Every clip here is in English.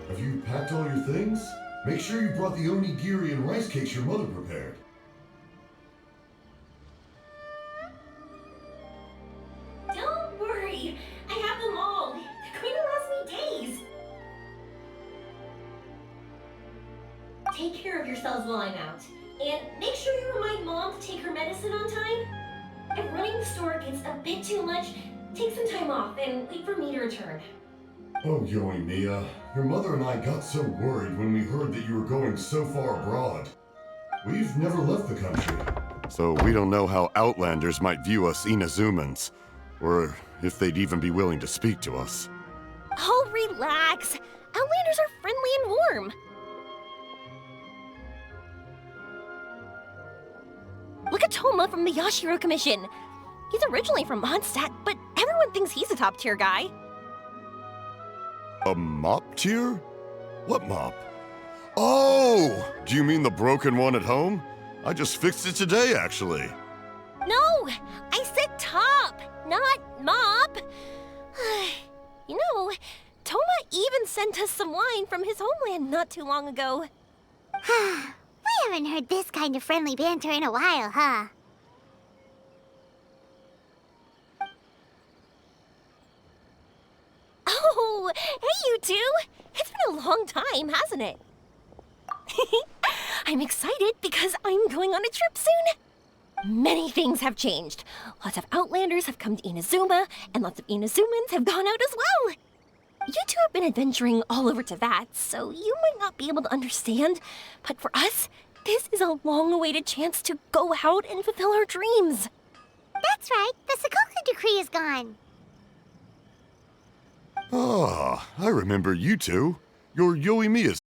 Have you packed all your things? Make sure you brought the onigiri and rice cakes your mother prepared. Don't worry, I have them all. They're going to last me days. Take care of yourselves while I'm out. And make sure you remind Mom to take her medicine on time. If running the store gets a bit too much, take some time off and wait for me to return. Oh, Yoimiya, your mother and I got so worried when we heard that you were going so far abroad. We've never left the country, so we don't know how Outlanders might view us Inazumans, or if they'd even be willing to speak to us. Oh, relax. Outlanders are friendly and warm. Look at Toma from the Yashiro Commission. He's originally from Mondstadt, but everyone thinks he's a top-tier guy. A mop tier? What mop? Oh! Do you mean the broken one at home? I just fixed it today, actually. No! I said top, not mop. You know, Toma even sent us some wine from his homeland not too long ago. We haven't heard this kind of friendly banter in a while, huh? Oh, hey you two! It's been a long time, hasn't it? I'm excited because I'm going on a trip soon. Many things have changed. Lots of Outlanders have come to Inazuma, and lots of Inazumans have gone out as well. You two have been adventuring all over Teyvat, so you might not be able to understand, but for us, this is a long-awaited chance to go out and fulfill our dreams. That's right, the Sakoku decree is gone. Ah, I remember you two. You're Yoimiya's.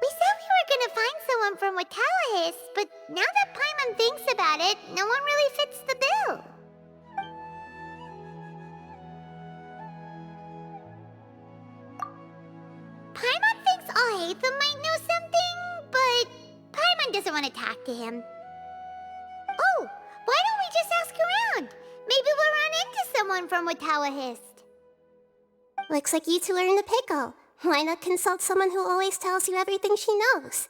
We said we were gonna find someone from Watawahis, but now that Paimon thinks about it, no one really fits the bill. Paimon thinks Aetha might know something, but Paimon doesn't want to talk to him. Oh, why don't we just ask around? Maybe we'll run into someone from Watawahis. Looks like you two are in a pickle. Why not consult someone who always tells you everything she knows?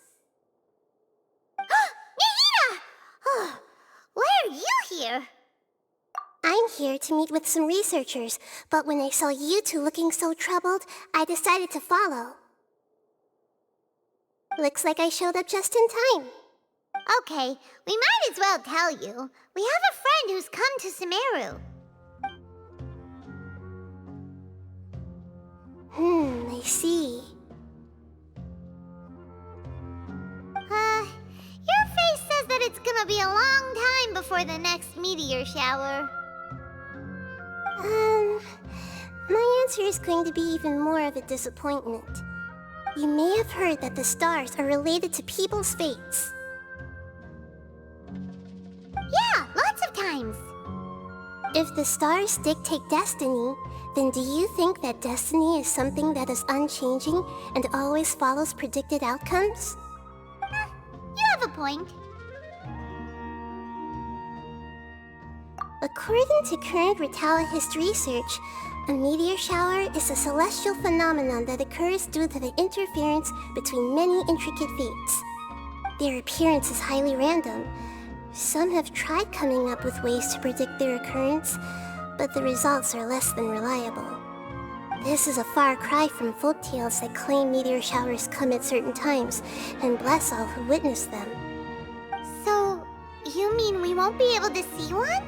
Nahida! Oh, why are you here? I'm here to meet with some researchers, but when I saw you two looking so troubled, I decided to follow. Looks like I showed up just in time. Okay, we might as well tell you. We have a friend who's come to Sumeru. I see. Your face says that it's gonna be a long time before the next meteor shower? My answer is going to be even more of a disappointment. You may have heard that the stars are related to people's fates. Yeah, lots of times. If the stars dictate destiny, then do you think that destiny is something that is unchanging and always follows predicted outcomes? You have a point. According to current Retalahist research, a meteor shower is a celestial phenomenon that occurs due to the interference between many intricate fates. Their appearance is highly random. Some have tried coming up with ways to predict their occurrence, but the results are less than reliable. This is a far cry from folktales that claim meteor showers come at certain times and bless all who witness them. So, you mean we won't be able to see one?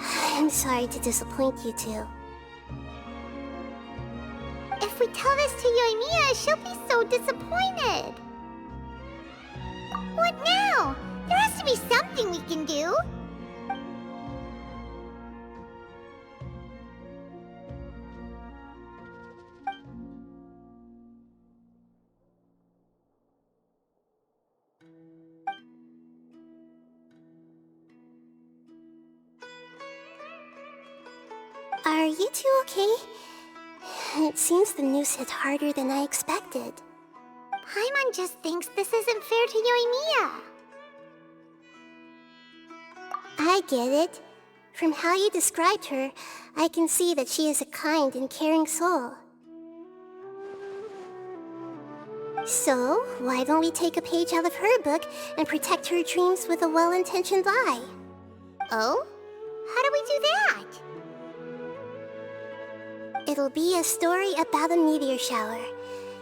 I'm sorry to disappoint you two. If we tell this to Yoimiya, she'll be so disappointed. What now? There has to be something we can do. Are you two okay? It seems the news hit harder than I expected. Paimon just thinks this isn't fair to Yoimiya. I get it. From how you described her, I can see that she is a kind and caring soul. So, why don't we take a page out of her book and protect her dreams with a well-intentioned lie? Oh? How do we do that? It'll be a story about a meteor shower.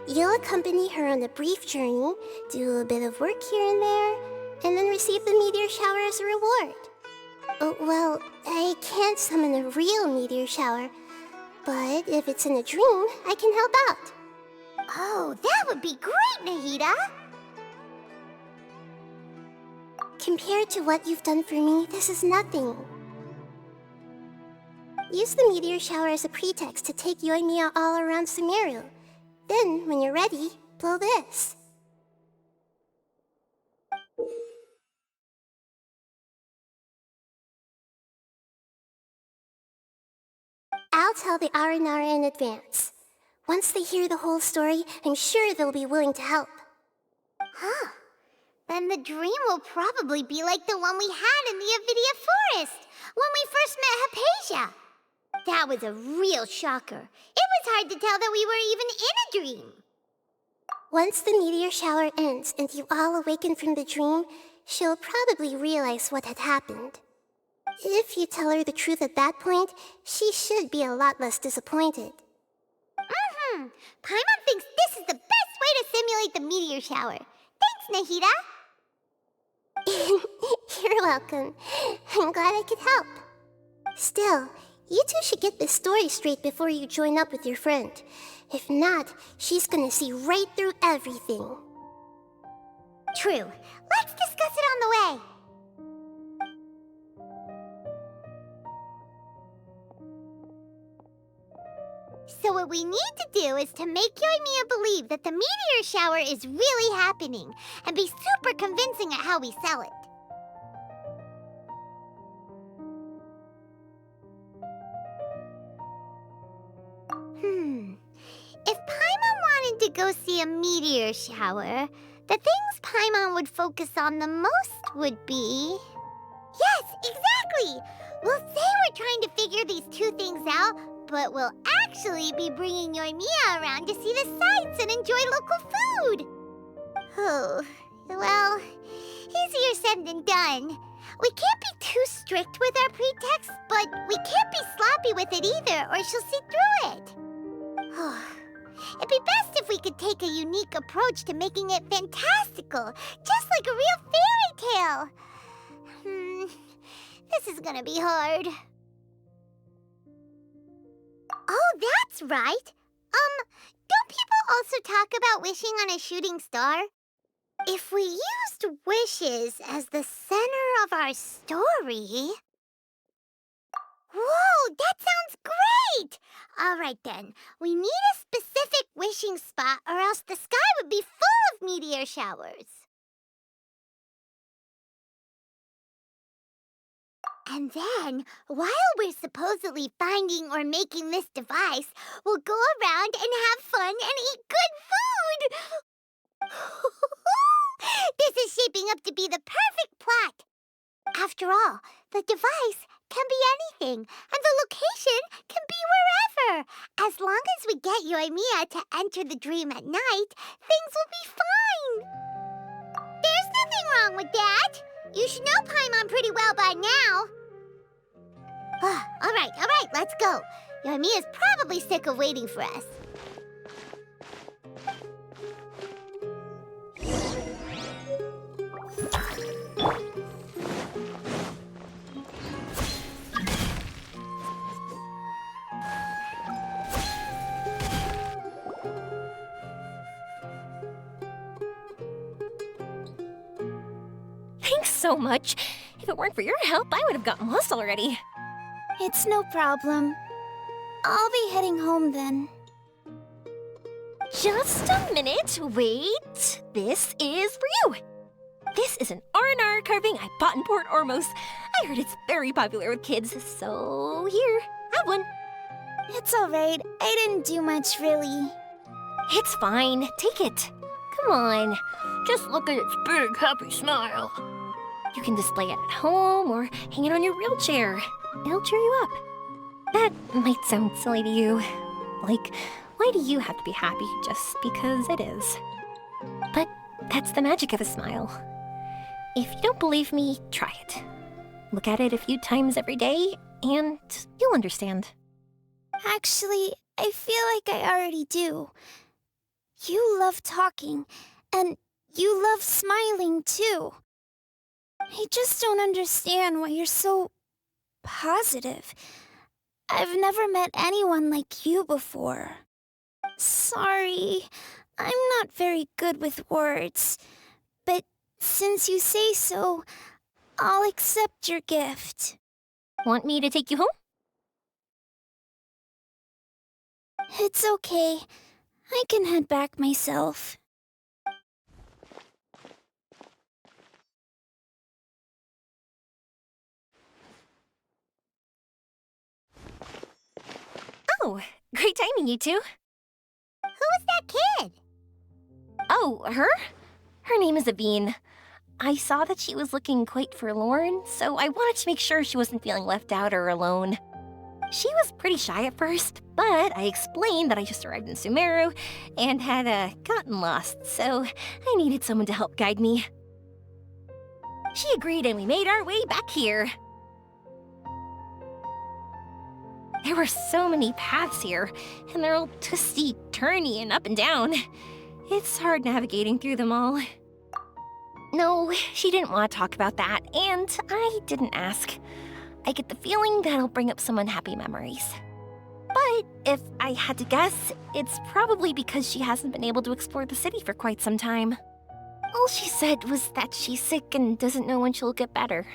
You'll accompany her on a brief journey, do a bit of work here and there, and then receive the meteor shower as a reward. Oh, well, I can't summon a real meteor shower, but if it's in a dream, I can help out. Oh, that would be great, Nahida! Compared to what you've done for me, this is nothing. Use the meteor shower as a pretext to take Yoimiya all around Sumeru. Then, when you're ready, blow this. I'll tell the Aranara in advance. Once they hear the whole story, I'm sure they'll be willing to help. Huh. Then the dream will probably be like the one we had in the Avidia Forest, when we first met Hypatia. That was a real shocker. It was hard to tell that we were even in a dream. Once the meteor shower ends and you all awaken from the dream, she'll probably realize what had happened. If you tell her the truth at that point, she should be a lot less disappointed. Paimon thinks this is the best way to simulate the meteor shower. Thanks, Nahida. You're welcome. I'm glad I could help. Still, you two should get this story straight before you join up with your friend. If not, she's gonna see right through everything. True. Let's discuss it on the way. So what we need to do is to make Yoimiya believe that the meteor shower is really happening, and be super convincing at how we sell it. If Paimon wanted to go see a meteor shower, the things Paimon would focus on the most would be... Yes, exactly! We'll say we're trying to figure these two things out, but we'll actually be bringing Yoimiya around to see the sights and enjoy local food. Oh, well, easier said than done. We can't be too strict with our pretext, but we can't be sloppy with it either, or she'll see through it. It'd be best if we could take a unique approach to making it fantastical, just like a real fairy tale. This is gonna be hard. Oh, that's right. Don't people also talk about wishing on a shooting star? If we use last wishes as the center of our story... Whoa, that sounds great! All right then, we need a specific wishing spot or else the sky would be full of meteor showers. And then, while we're supposedly finding or making this device, we'll go around and have fun and eat good food! This is shaping up to be the perfect plot. After all, the device can be anything, and the location can be wherever. As long as we get Yoimiya to enter the dream at night, things will be fine. There's nothing wrong with that. You should know Paimon pretty well by now. All right, let's go. Yoimiya's probably sick of waiting for us. Thanks so much. If it weren't for your help, I would have gotten lost already. It's no problem. I'll be heading home then. Just a minute, wait. This is for you. This is an R&R carving I bought in Port Ormos. I heard it's very popular with kids, so here, have one. It's alright. I didn't do much, really. It's fine, take it. Come on, just look at its big, happy smile. You can display it at home or hang it on your wheelchair. It'll cheer you up. That might sound silly to you. Like, why do you have to be happy just because it is? But that's the magic of a smile. If you don't believe me, try it. Look at it a few times every day, and you'll understand. Actually, I feel like I already do. You love talking, and you love smiling, too. I just don't understand why you're so positive. I've never met anyone like you before. Sorry, I'm not very good with words, but since you say so, I'll accept your gift. Want me to take you home? It's okay. I can head back myself. Oh, great timing, you two. Who was that kid? Oh, her? Her name is Aveen. I saw that she was looking quite forlorn, so I wanted to make sure she wasn't feeling left out or alone. She was pretty shy at first, but I explained that I just arrived in Sumeru and had gotten lost, so I needed someone to help guide me. She agreed and we made our way back here. There were so many paths here, and they're all twisty, turny, and up and down. It's hard navigating through them all. No, she didn't want to talk about that, and I didn't ask. I get the feeling that'll bring up some unhappy memories. But if I had to guess, it's probably because she hasn't been able to explore the city for quite some time. All she said was that she's sick and doesn't know when she'll get better.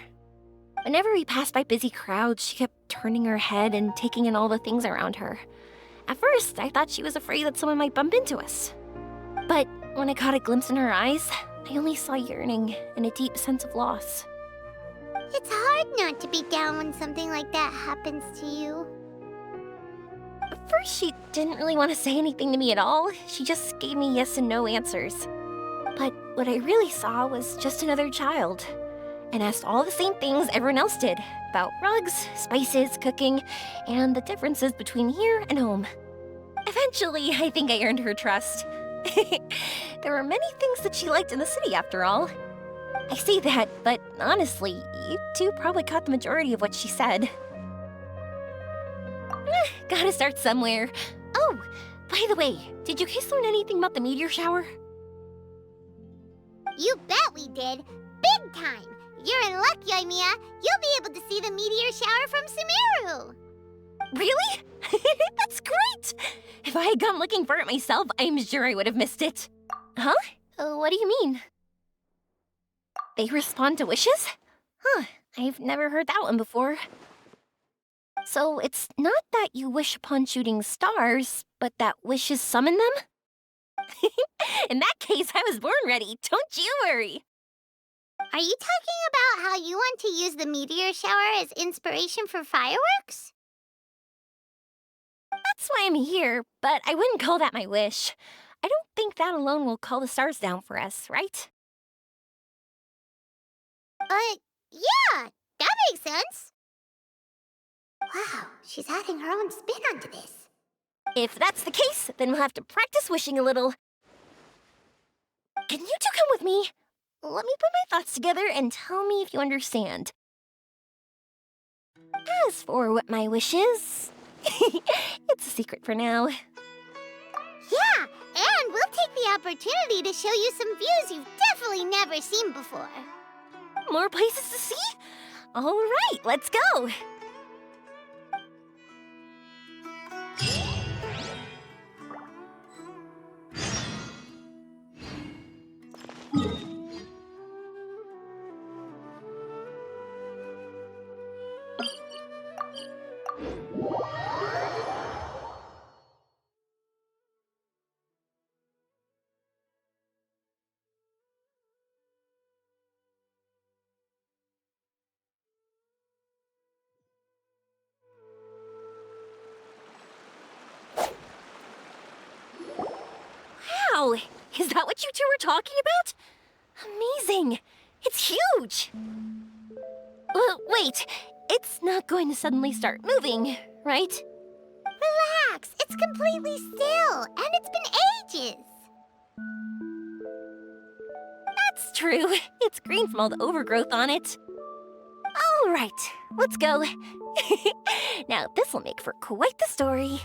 Whenever we passed by busy crowds, she kept turning her head and taking in all the things around her. At first, I thought she was afraid that someone might bump into us. But when I caught a glimpse in her eyes, I only saw yearning and a deep sense of loss. It's hard not to be down when something like that happens to you. At first, she didn't really want to say anything to me at all. She just gave me yes and no answers. But what I really saw was just another child, and asked all the same things everyone else did about rugs, spices, cooking, and the differences between here and home. Eventually, I think I earned her trust. There were many things that she liked in the city, after all. I say that, but honestly, you two probably caught the majority of what she said. Gotta start somewhere. Oh, by the way, did you guys learn anything about the meteor shower? You bet we did. Big time. You're in luck, Yoimiya. You'll be able to see the meteor shower from Sumeru. Really? That's great! If I had gone looking for it myself, I'm sure I would have missed it. Huh? What do you mean? They respond to wishes? Huh, I've never heard that one before. So it's not that you wish upon shooting stars, but that wishes summon them? In that case, I was born ready. Don't you worry. Are you talking about how you want to use the meteor shower as inspiration for fireworks? That's why I'm here, but I wouldn't call that my wish. I don't think that alone will call the stars down for us, right? Yeah, that makes sense. Wow, she's adding her own spin onto this. If that's the case, then we'll have to practice wishing a little. Can you two come with me? Let me put my thoughts together and tell me if you understand. As for what my wish is, it's a secret for now. Yeah, and we'll take the opportunity to show you some views you've definitely never seen before. More places to see? All right, let's go. Wow, is that what you two were talking about? Amazing! It's huge! Wait, it's not going to suddenly start moving, right? Relax, it's completely still, and it's been ages. That's true. It's green from all the overgrowth on it. All right, let's go. Now, this will make for quite the story.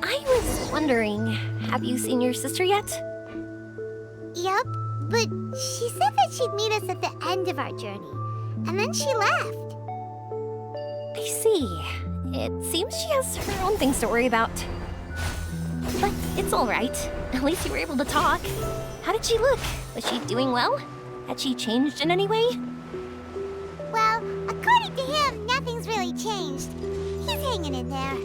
I was wondering, have you seen your sister yet? Yup, but she said that she'd meet us at the end of our journey, and then she left. I see. It seems she has her own things to worry about. But it's all right. At least you were able to talk. How did she look? Was she doing well? Had she changed in any way? Well, according to him, nothing's really changed. He's hanging in there.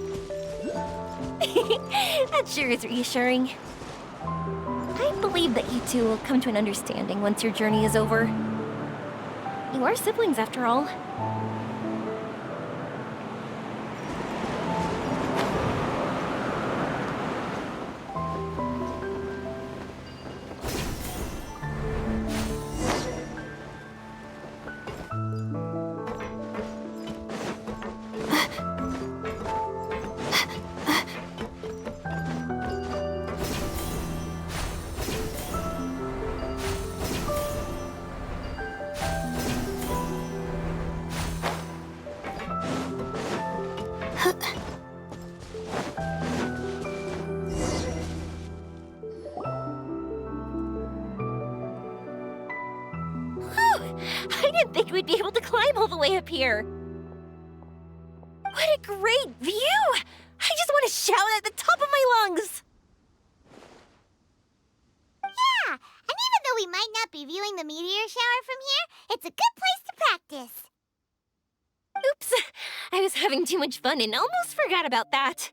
That sure is reassuring. I believe that you two will come to an understanding once your journey is over. You are siblings, after all. I didn't think we'd be able to climb all the way up here. What a great view! I just want to shout at the top of my lungs! Yeah, and even though we might not be viewing the meteor shower from here, it's a good place to practice. Oops, I was having too much fun and almost forgot about that.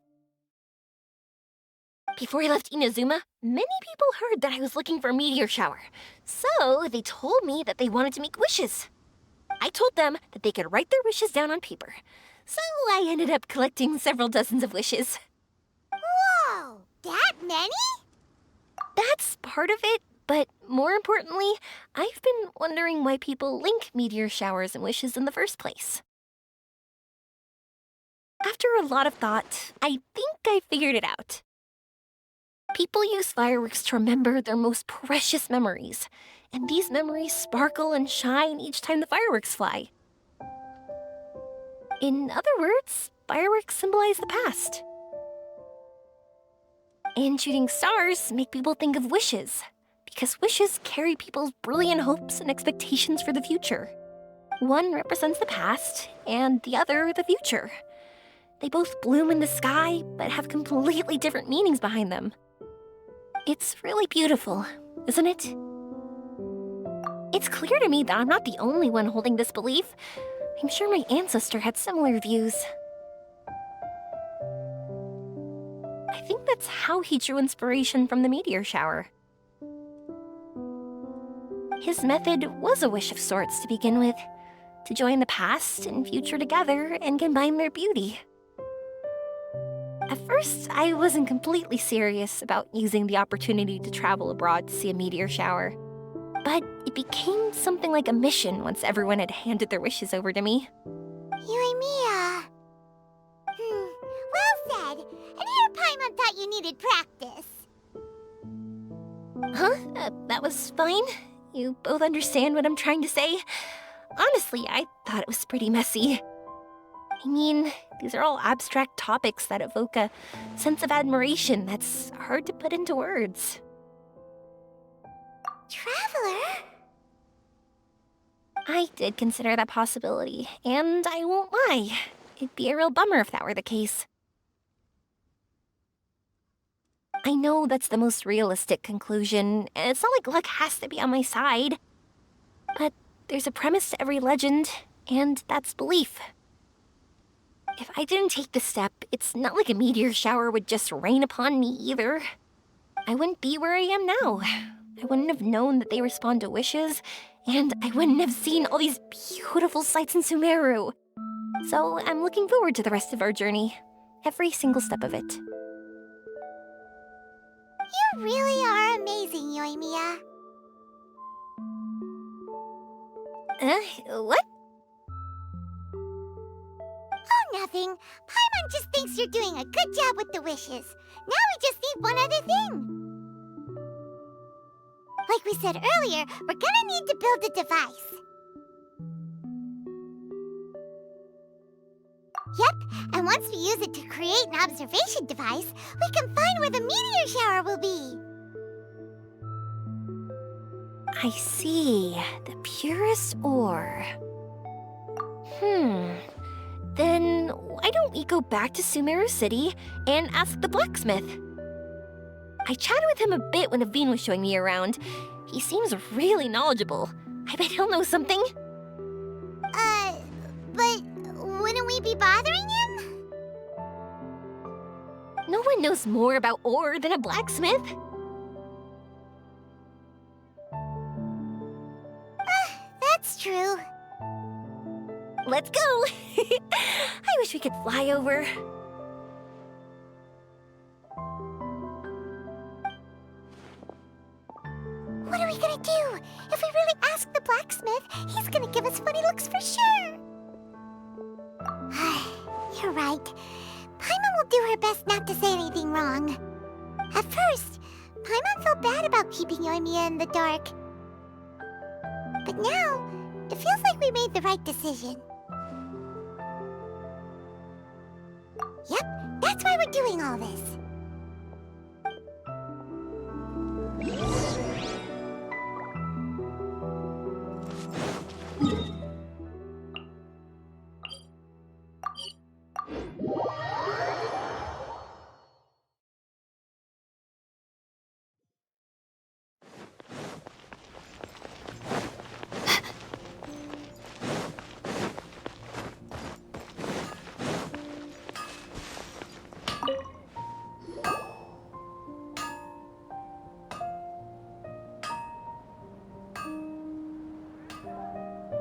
Before I left Inazuma, many people heard that I was looking for a meteor shower. So they told me that they wanted to make wishes. I told them that they could write their wishes down on paper. So I ended up collecting several dozens of wishes. Whoa, that many? That's part of it, but more importantly, I've been wondering why people link meteor showers and wishes in the first place. After a lot of thought, I think I figured it out. People use fireworks to remember their most precious memories, and these memories sparkle and shine each time the fireworks fly. In other words, fireworks symbolize the past. And shooting stars make people think of wishes, because wishes carry people's brilliant hopes and expectations for the future. One represents the past, and the other the future. They both bloom in the sky, but have completely different meanings behind them. It's really beautiful, isn't it? It's clear to me that I'm not the only one holding this belief. I'm sure my ancestor had similar views. I think that's how he drew inspiration from the meteor shower. His method was a wish of sorts to begin with, to join the past and future together and combine their beauty. At first, I wasn't completely serious about using the opportunity to travel abroad to see a meteor shower. But it became something like a mission once everyone had handed their wishes over to me. Yoimiya. Well said. And here Paimon thought you needed practice. Huh? That was fine? You both understand what I'm trying to say? Honestly, I thought it was pretty messy. I mean, these are all abstract topics that evoke a sense of admiration that's hard to put into words. Traveler? I did consider that possibility, and I won't lie. It'd be a real bummer if that were the case. I know that's the most realistic conclusion, and it's not like luck has to be on my side. But there's a premise to every legend, and that's belief. If I didn't take this step, it's not like a meteor shower would just rain upon me either. I wouldn't be where I am now. I wouldn't have known that they respond to wishes, and I wouldn't have seen all these beautiful sights in Sumeru. So I'm looking forward to the rest of our journey, every single step of it. You really are amazing, Yoimiya. What? Oh, nothing. Paimon just thinks you're doing a good job with the wishes. Now we just need one other thing. Like we said earlier, we're gonna need to build a device. Yep, and once we use it to create an observation device, we can find where the meteor shower will be. I see. The purest ore. Then why don't we go back to Sumeru City and ask the blacksmith? I chatted with him a bit when Aveen was showing me around. He seems really knowledgeable. I bet he'll know something. But wouldn't we be bothering him? No one knows more about ore than a blacksmith. That's true. Let's go! I wish we could fly over. What are we gonna do? If we really ask the blacksmith, he's gonna give us funny looks for sure. You're right. Paimon will do her best not to say anything wrong. At first, Paimon felt bad about keeping Yoimiya in the dark. But now, it feels like we made the right decision. Yep, that's why we're doing all this.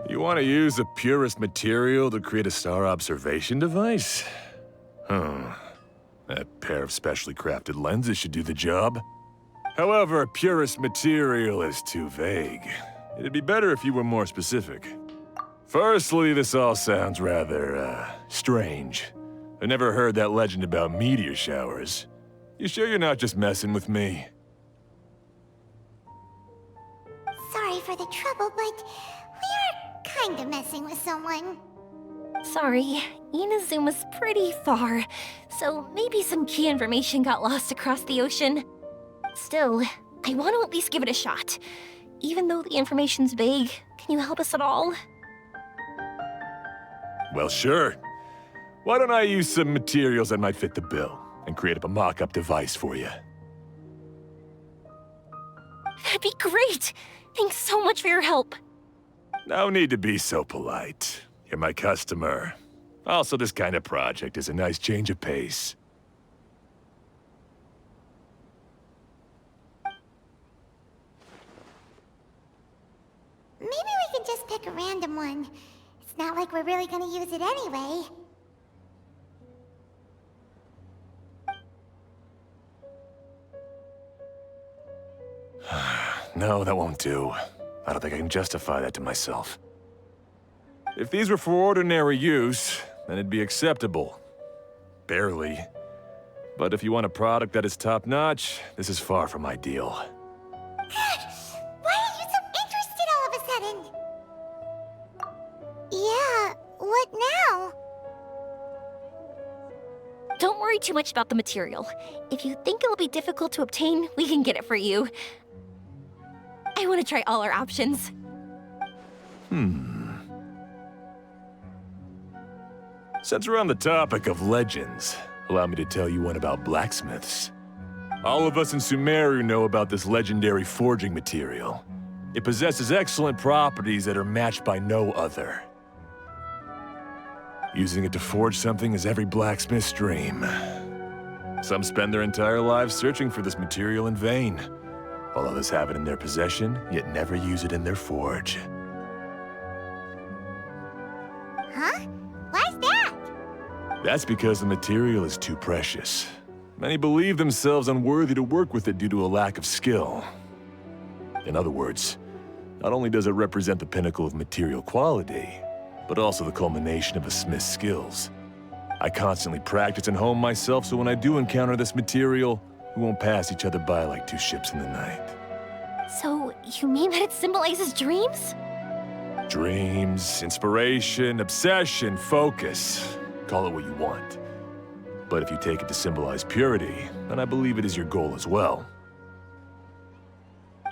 You want to use the purest material to create a star observation device? Huh. That pair of specially crafted lenses should do the job. However, purest material is too vague. It'd be better if you were more specific. Firstly, this all sounds rather, strange. I never heard that legend about meteor showers. You sure you're not just messing with me? Sorry for the trouble, but we are kind of messing with someone. Sorry, Inazuma's pretty far, so maybe some key information got lost across the ocean. Still, I want to at least give it a shot. Even though the information's vague, can you help us at all? Well, sure. Why don't I use some materials that might fit the bill and create up a mock-up device for you? That'd be great! Thanks so much for your help. No need to be so polite. You're my customer. Also, this kind of project is a nice change of pace. Maybe we can just pick a random one. It's not like we're really gonna use it anyway. No, that won't do. I don't think I can justify that to myself. If these were for ordinary use, then it'd be acceptable. Barely. But if you want a product that is top-notch, this is far from ideal. Why are you so interested all of a sudden? Yeah, what now? Don't worry too much about the material. If you think it'll be difficult to obtain, we can get it for you. I want to try all our options. Since we're on the topic of legends, allow me to tell you one about blacksmiths. All of us in Sumeru know about this legendary forging material. It possesses excellent properties that are matched by no other. Using it to forge something is every blacksmith's dream. Some spend their entire lives searching for this material in vain, while others have it in their possession, yet never use it in their forge. Huh? Why's that? That's because the material is too precious. Many believe themselves unworthy to work with it due to a lack of skill. In other words, not only does it represent the pinnacle of material quality, but also the culmination of a smith's skills. I constantly practice and hone myself, so when I do encounter this material, we won't pass each other by like two ships in the night. So, you mean that it symbolizes dreams? Dreams, inspiration, obsession, focus. Call it what you want. But if you take it to symbolize purity, then I believe it is your goal as well.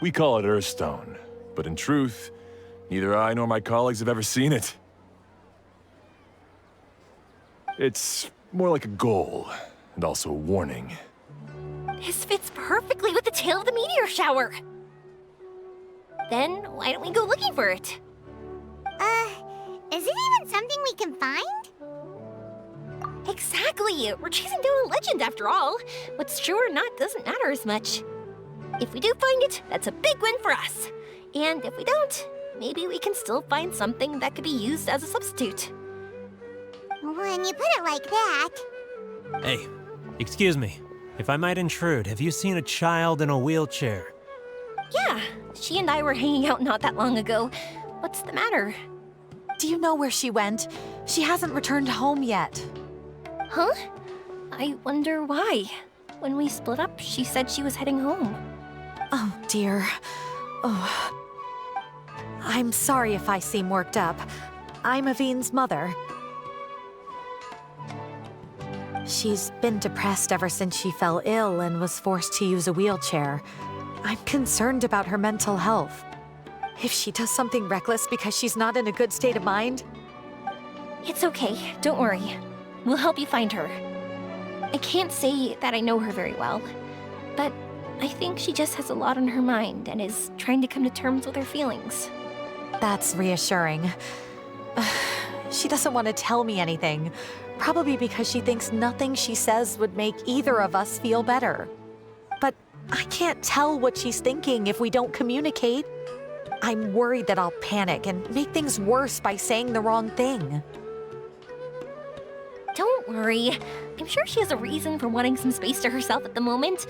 We call it Earthstone, but in truth, neither I nor my colleagues have ever seen it. It's more like a goal, and also a warning. This fits perfectly with the tale of the meteor shower. Then, why don't we go looking for it? Is it even something we can find? Exactly! We're chasing down a legend after all. What's true or not doesn't matter as much. If we do find it, that's a big win for us. And if we don't, maybe we can still find something that could be used as a substitute. When you put it like that... Hey, excuse me. If I might intrude, have you seen a child in a wheelchair? Yeah, she and I were hanging out not that long ago. What's the matter? Do you know where she went? She hasn't returned home yet. Huh? I wonder why. When we split up, she said she was heading home. Oh, dear. Oh. I'm sorry if I seem worked up. I'm Avine's mother. She's been depressed ever since she fell ill and was forced to use a wheelchair. I'm concerned about her mental health. If she does something reckless because she's not in a good state of mind... It's okay, don't worry. We'll help you find her. I can't say that I know her very well, but I think she just has a lot on her mind and is trying to come to terms with her feelings. That's reassuring. She doesn't want to tell me anything, probably because she thinks nothing she says would make either of us feel better. But I can't tell what she's thinking if we don't communicate. I'm worried that I'll panic and make things worse by saying the wrong thing. Don't worry. I'm sure she has a reason for wanting some space to herself at the moment.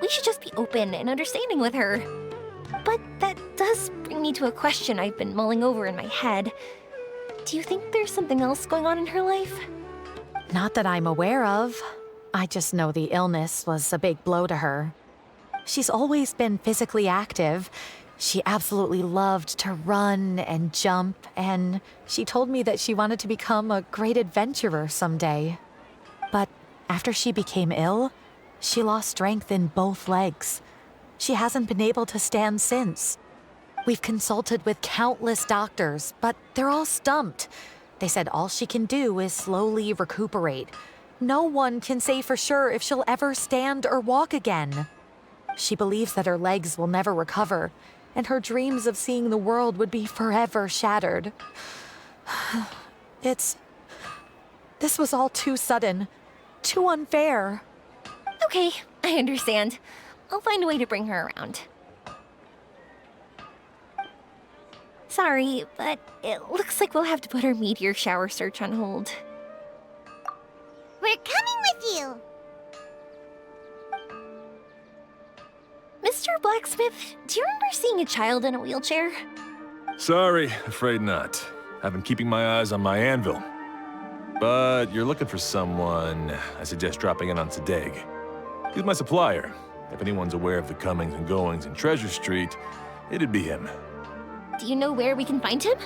We should just be open and understanding with her. But that does bring me to a question I've been mulling over in my head. Do you think there's something else going on in her life? Not that I'm aware of. I just know the illness was a big blow to her. She's always been physically active. She absolutely loved to run and jump, and she told me that she wanted to become a great adventurer someday. But After she became ill, she lost strength in both legs. She hasn't been able to stand since. We've consulted with countless doctors, but they're all stumped. They said all she can do is slowly recuperate. No one can say for sure if she'll ever stand or walk again. She believes that her legs will never recover, and her dreams of seeing the world would be forever shattered. This was all too sudden, too unfair. Okay, I understand. I'll find a way to bring her around. Sorry, but it looks like we'll have to put our meteor shower search on hold. We're coming with you! Mr. Blacksmith, do you remember seeing a child in a wheelchair? Sorry, afraid not. I've been keeping my eyes on my anvil. But you're looking for someone, I suggest dropping in on Sadeg. He's my supplier. If anyone's aware of the comings and goings in Treasure Street, it'd be him. Do you know where we can find him?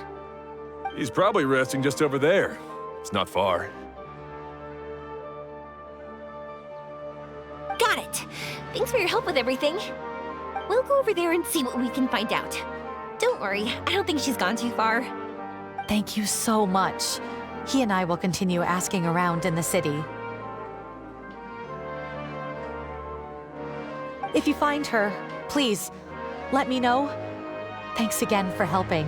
He's probably resting just over there. It's not far. Got it. Thanks for your help with everything. We'll go over there and see what we can find out. Don't worry, I don't think she's gone too far. Thank you so much. He and I will continue asking around in the city. If you find her, please, let me know. Thanks again for helping.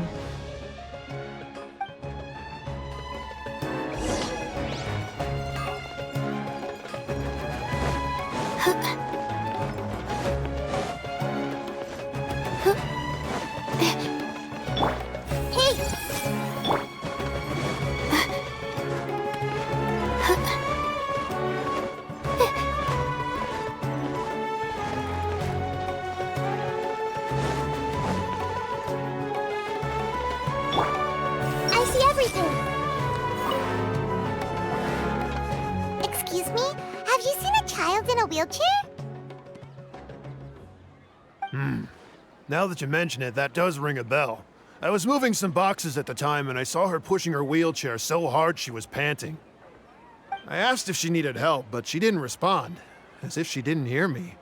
I see everything! Excuse me? Have you seen a child in a wheelchair? Now that you mention it, that does ring a bell. I was moving some boxes at the time and I saw her pushing her wheelchair so hard she was panting. I asked if she needed help, but she didn't respond, as if she didn't hear me.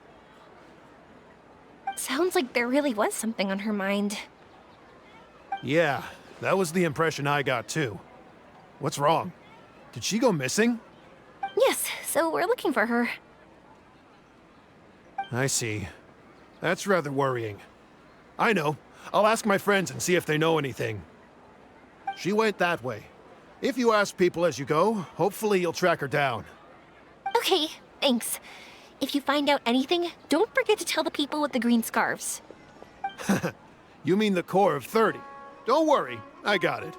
Sounds like there really was something on her mind. Yeah, that was the impression I got too. What's wrong? Did she go missing? Yes, so we're looking for her. I see. That's rather worrying. I know. I'll ask my friends and see if they know anything. She went that way. If you ask people as you go, hopefully you'll track her down. Okay, thanks. If you find out anything, don't forget to tell the people with the green scarves. You mean the core of 30. Don't worry, I got it.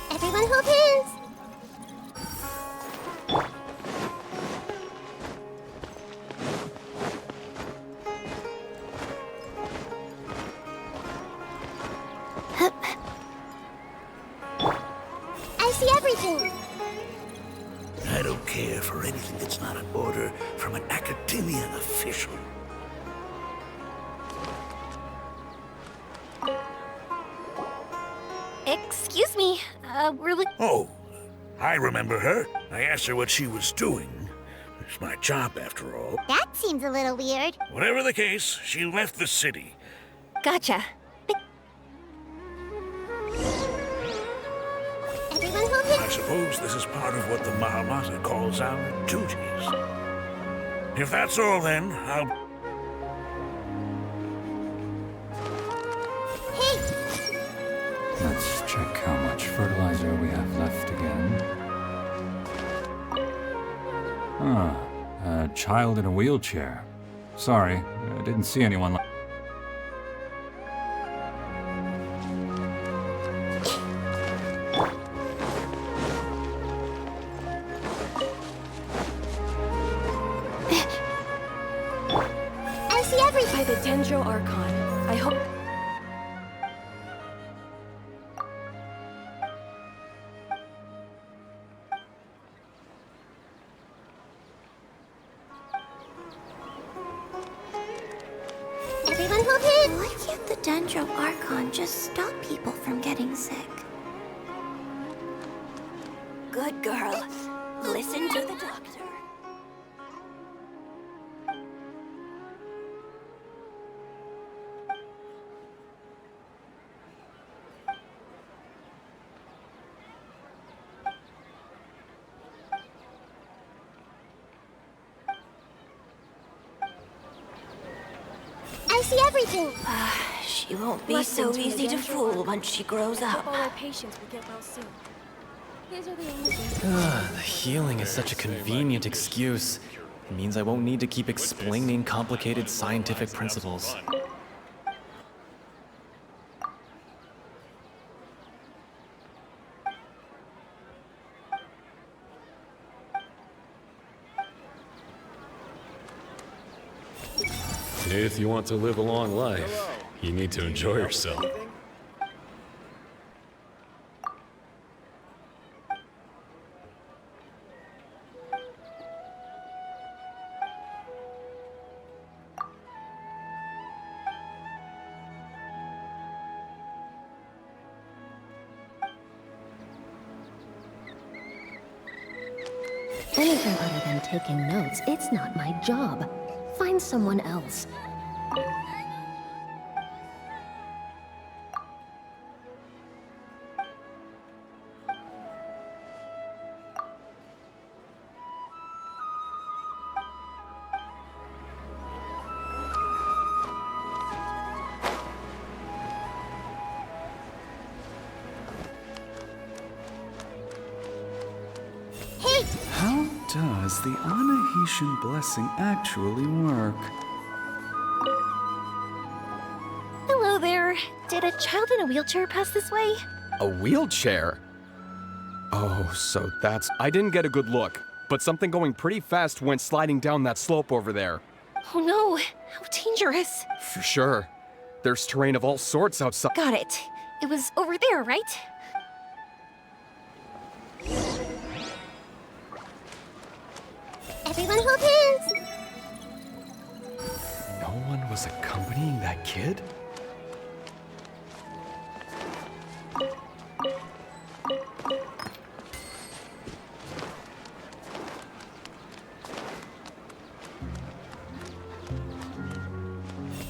Everyone hold hands! I see everything! I don't care for anything that's not an order from an academia official. Excuse me, we're Oh, I remember her. I asked her what she was doing. It's my job, after all. That seems a little weird. Whatever the case, she left the city. Gotcha. Everyone hold I hands! suppose this is part of what the Mahamata calls our duties. If that's all, then, I'll... Hey! Let's check how much fertilizer we have left again. A child in a wheelchair. Sorry, I didn't see anyone like... I see everything! By the Dendro Archon, I hope... Everyone hold hands! Why can't the Dendro Archon just stop people from getting sick? Good girl. Listen to the doctor. I see everything. She won't be so easy to fool once she grows up. All our patients will get well soon. These are the only things. The healing is such a convenient excuse. It means I won't need to keep explaining complicated scientific principles. If you want to live a long life, you need to enjoy yourself. Anything other than taking notes, it's not my job. Find someone else. How does the Anahitian blessing actually work? Hello there. Did a child in a wheelchair pass this way? A wheelchair? Oh, so that's... I didn't get a good look, but something going pretty fast went sliding down that slope over there. Oh no, how dangerous. For sure. There's terrain of all sorts outside. Got it. It was over there, right? Everyone hold hands. No one was accompanying that kid?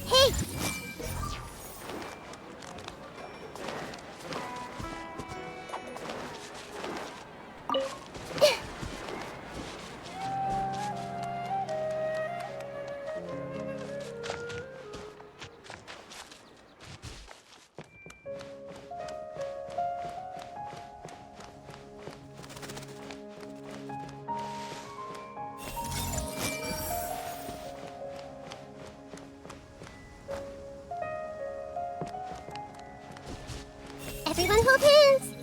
Hey! Everyone hold hands.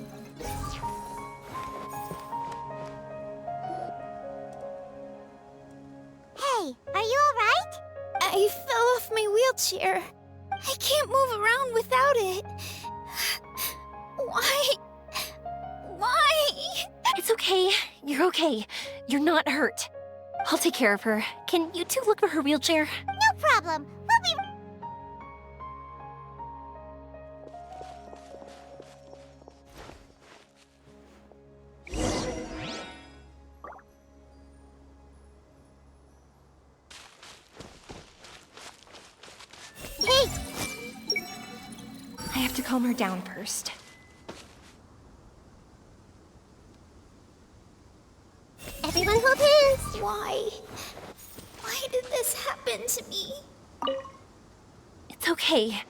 Hey, are you alright? I fell off my wheelchair. I can't move around without it. Why? Why? It's okay. You're okay. You're not hurt. I'll take care of her. Can you two look for her wheelchair? No problem. We'll be... Hey! I have to calm her down first. Everyone hold hands. Why? Why did this happen to me? It's okay.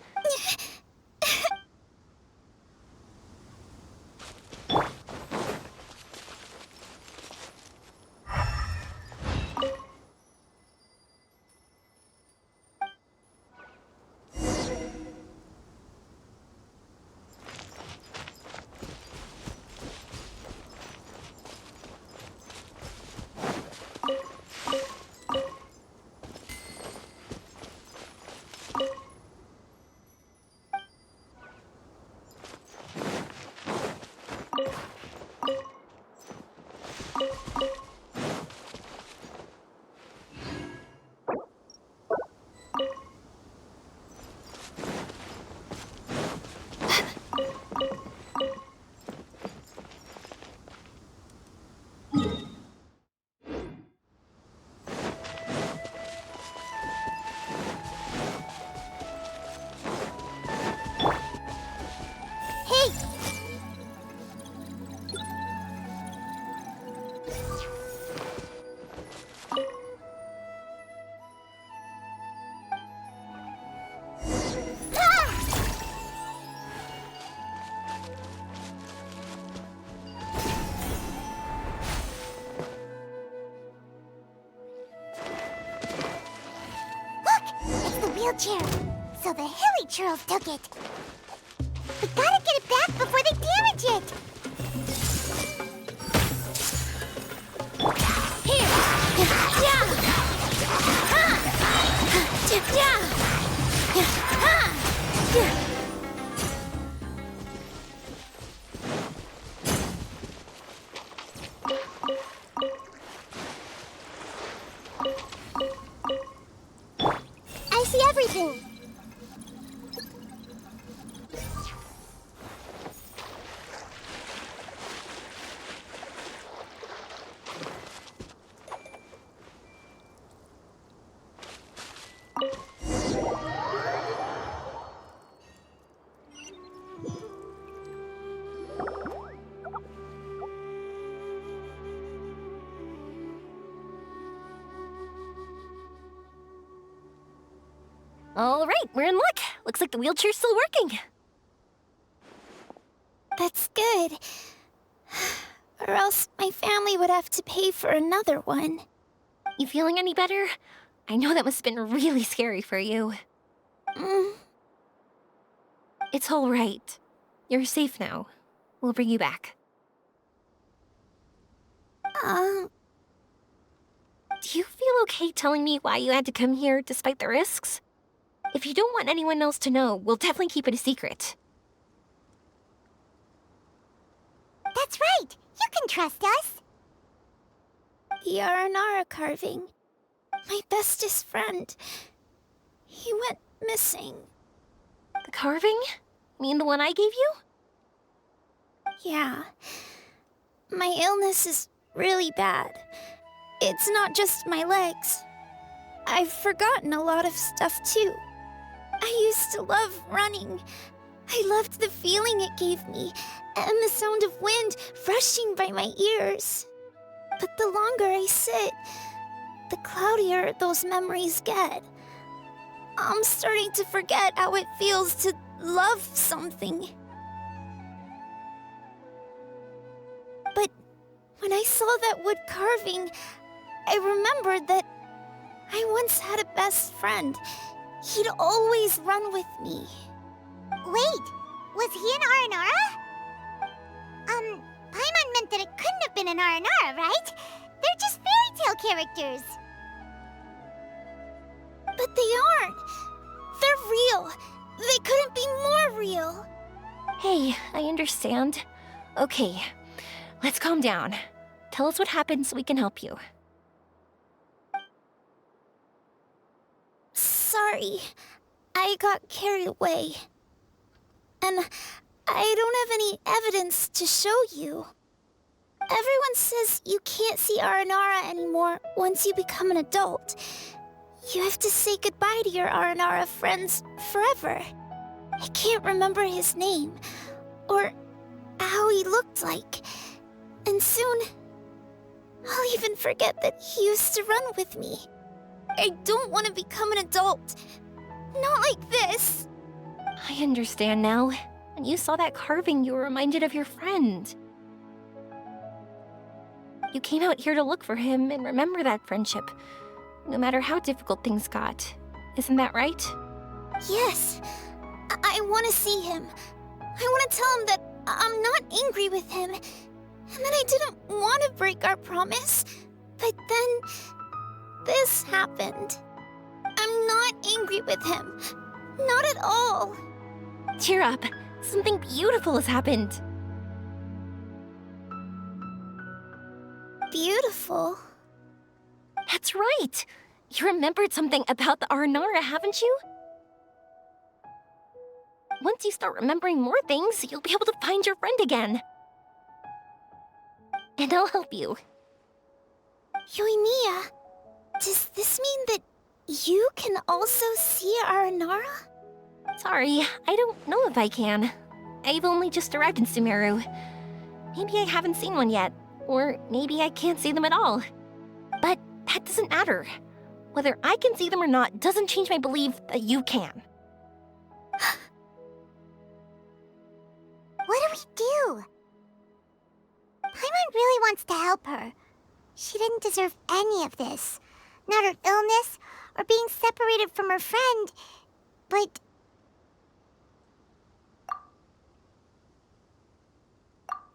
wheelchair, so the hilly churls took it. We gotta get it back before they damage it. Here! Yeah! Ha! Yeah! Ha! Yeah! I see everything. All right, we're in luck. Looks like the wheelchair's still working. That's good. Or else my family would have to pay for another one. You feeling any better? I know that must have been really scary for you. It's all right. You're safe now. We'll bring you back. Do you feel okay telling me why you had to come here despite the risks? If you don't want anyone else to know, we'll definitely keep it a secret. That's right! You can trust us! The Aranara carving. My bestest friend. He went missing. The carving? Mean the one I gave you? Yeah. My illness is really bad. It's not just my legs. I've forgotten a lot of stuff too. I used to love running. I loved the feeling it gave me, and the sound of wind rushing by my ears. But the longer I sit, the cloudier those memories get. I'm starting to forget how it feels to love something. But when I saw that wood carving, I remembered that I once had a best friend. He'd always run with me. Wait, was he an Aranara? Paimon meant that it couldn't have been an Aranara, right? They're just fairy tale characters. But they aren't. They're real. They couldn't be more real. Hey, I understand. Okay, let's calm down. Tell us what happened so we can help you. Sorry, I got carried away. And I don't have any evidence to show you. Everyone says you can't see Aranara anymore once you become an adult. You have to say goodbye to your Aranara friends forever. I can't remember his name, or how he looked like. And soon, I'll even forget that he used to run with me. I don't want to become an adult. Not like this. I understand now. When you saw that carving, you were reminded of your friend. You came out here to look for him and remember that friendship, no matter how difficult things got. Isn't that right? Yes. I want to see him. I want to tell him that I'm not angry with him, and that I didn't want to break our promise. But then, this happened. I'm not angry with him. Not at all. Cheer up. Something beautiful has happened. Beautiful? That's right. You remembered something about the Aranara, haven't you? Once you start remembering more things, you'll be able to find your friend again. And I'll help you. Yoimiya, does this mean that you can also see Aranara? Sorry, I don't know if I can. I've only just arrived in Sumeru. Maybe I haven't seen one yet, or maybe I can't see them at all. But that doesn't matter. Whether I can see them or not doesn't change my belief that you can. What do we do? Paimon really wants to help her. She didn't deserve any of this. Not her illness, or being separated from her friend, but...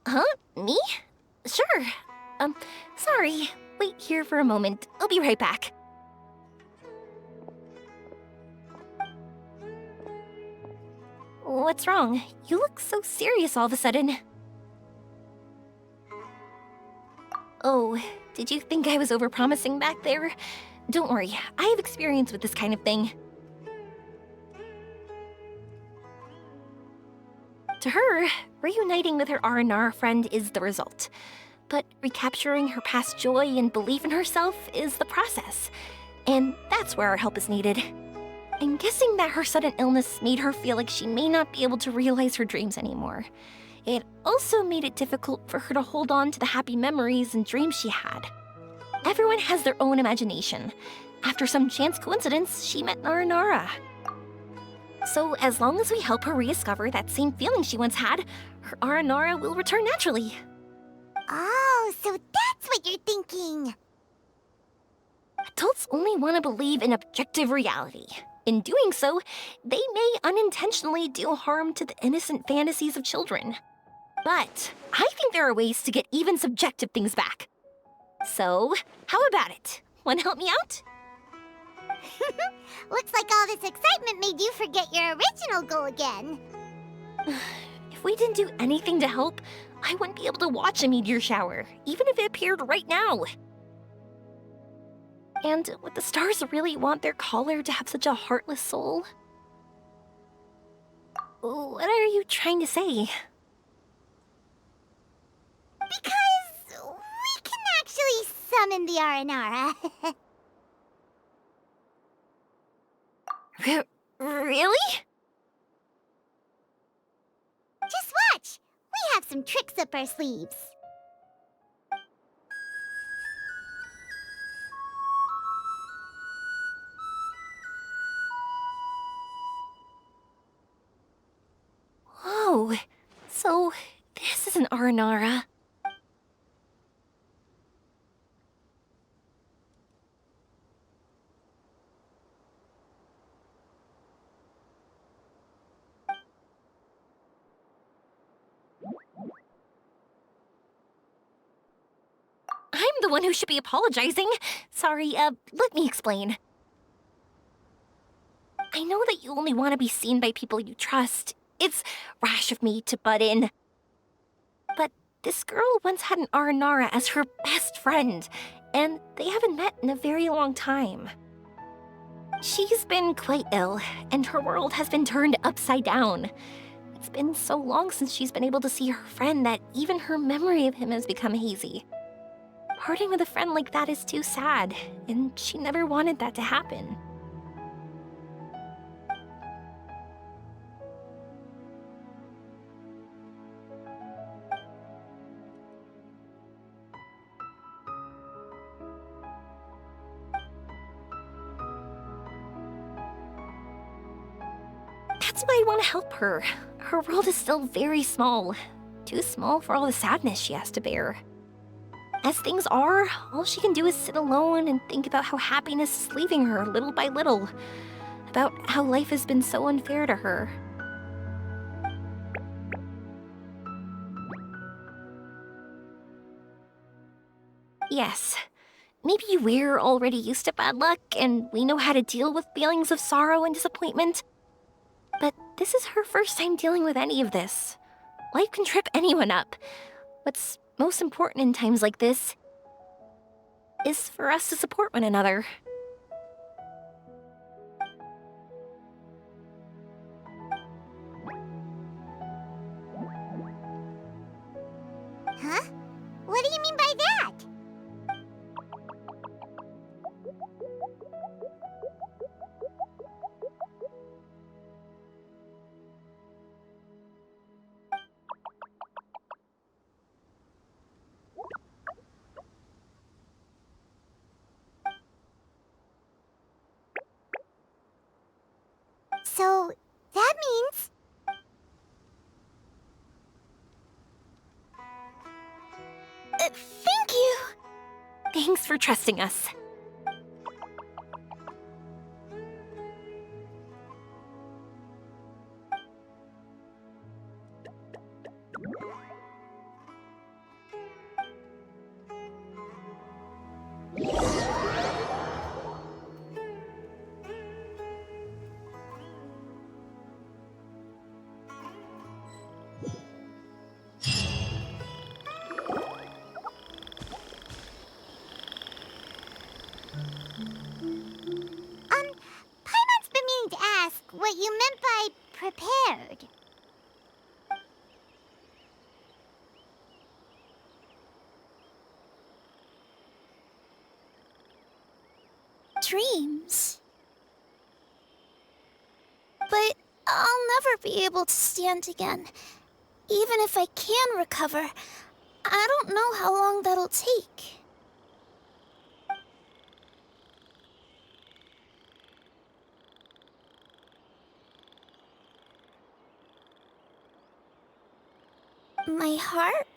Huh? Me? Sure. Sorry. Wait here for a moment. I'll be right back. What's wrong? You look so serious all of a sudden. Oh, did you think I was overpromising back there? Don't worry, I have experience with this kind of thing. To her, reuniting with her Aranara friend is the result. But recapturing her past joy and belief in herself is the process. And that's where our help is needed. I'm guessing that her sudden illness made her feel like she may not be able to realize her dreams anymore. It also made it difficult for her to hold on to the happy memories and dreams she had. Everyone has their own imagination. After some chance coincidence, she met Aranara. So as long as we help her rediscover that same feeling she once had, her Aranara will return naturally. Oh, so that's what you're thinking. Adults only want to believe in objective reality. In doing so, they may unintentionally do harm to the innocent fantasies of children. But I think there are ways to get even subjective things back. So, how about it? Want to help me out? Looks like all this excitement made you forget your original goal again. If we didn't do anything to help, I wouldn't be able to watch a meteor shower, even if it appeared right now. And would the stars really want their caller to have such a heartless soul? What are you trying to say? Because we can actually summon the Aranara. Really? Just watch! We have some tricks up our sleeves. Whoa, so this is an Aranara. I'm the one who should be apologizing. Sorry, let me explain. I know that you only want to be seen by people you trust. It's rash of me to butt in. But this girl once had an Aranara as her best friend, and they haven't met in a very long time. She's been quite ill, and her world has been turned upside down. It's been so long since she's been able to see her friend that even her memory of him has become hazy. Parting with a friend like that is too sad, and she never wanted that to happen. That's why I want to help her. Her world is still very small. Too small for all the sadness she has to bear. As things are, all she can do is sit alone and think about how happiness is leaving her little by little. About how life has been so unfair to her. Yes, maybe we're already used to bad luck and we know how to deal with feelings of sorrow and disappointment. But this is her first time dealing with any of this. Life can trip anyone up. What's most important in times like this is for us to support one another. Huh? What do you mean by that? So, that means... Thank you! Thanks for trusting us. Paimon's been meaning to ask what you meant by prepared. Dreams. But I'll never be able to stand again. Even if I can recover, I don't know how long that'll take. My heart?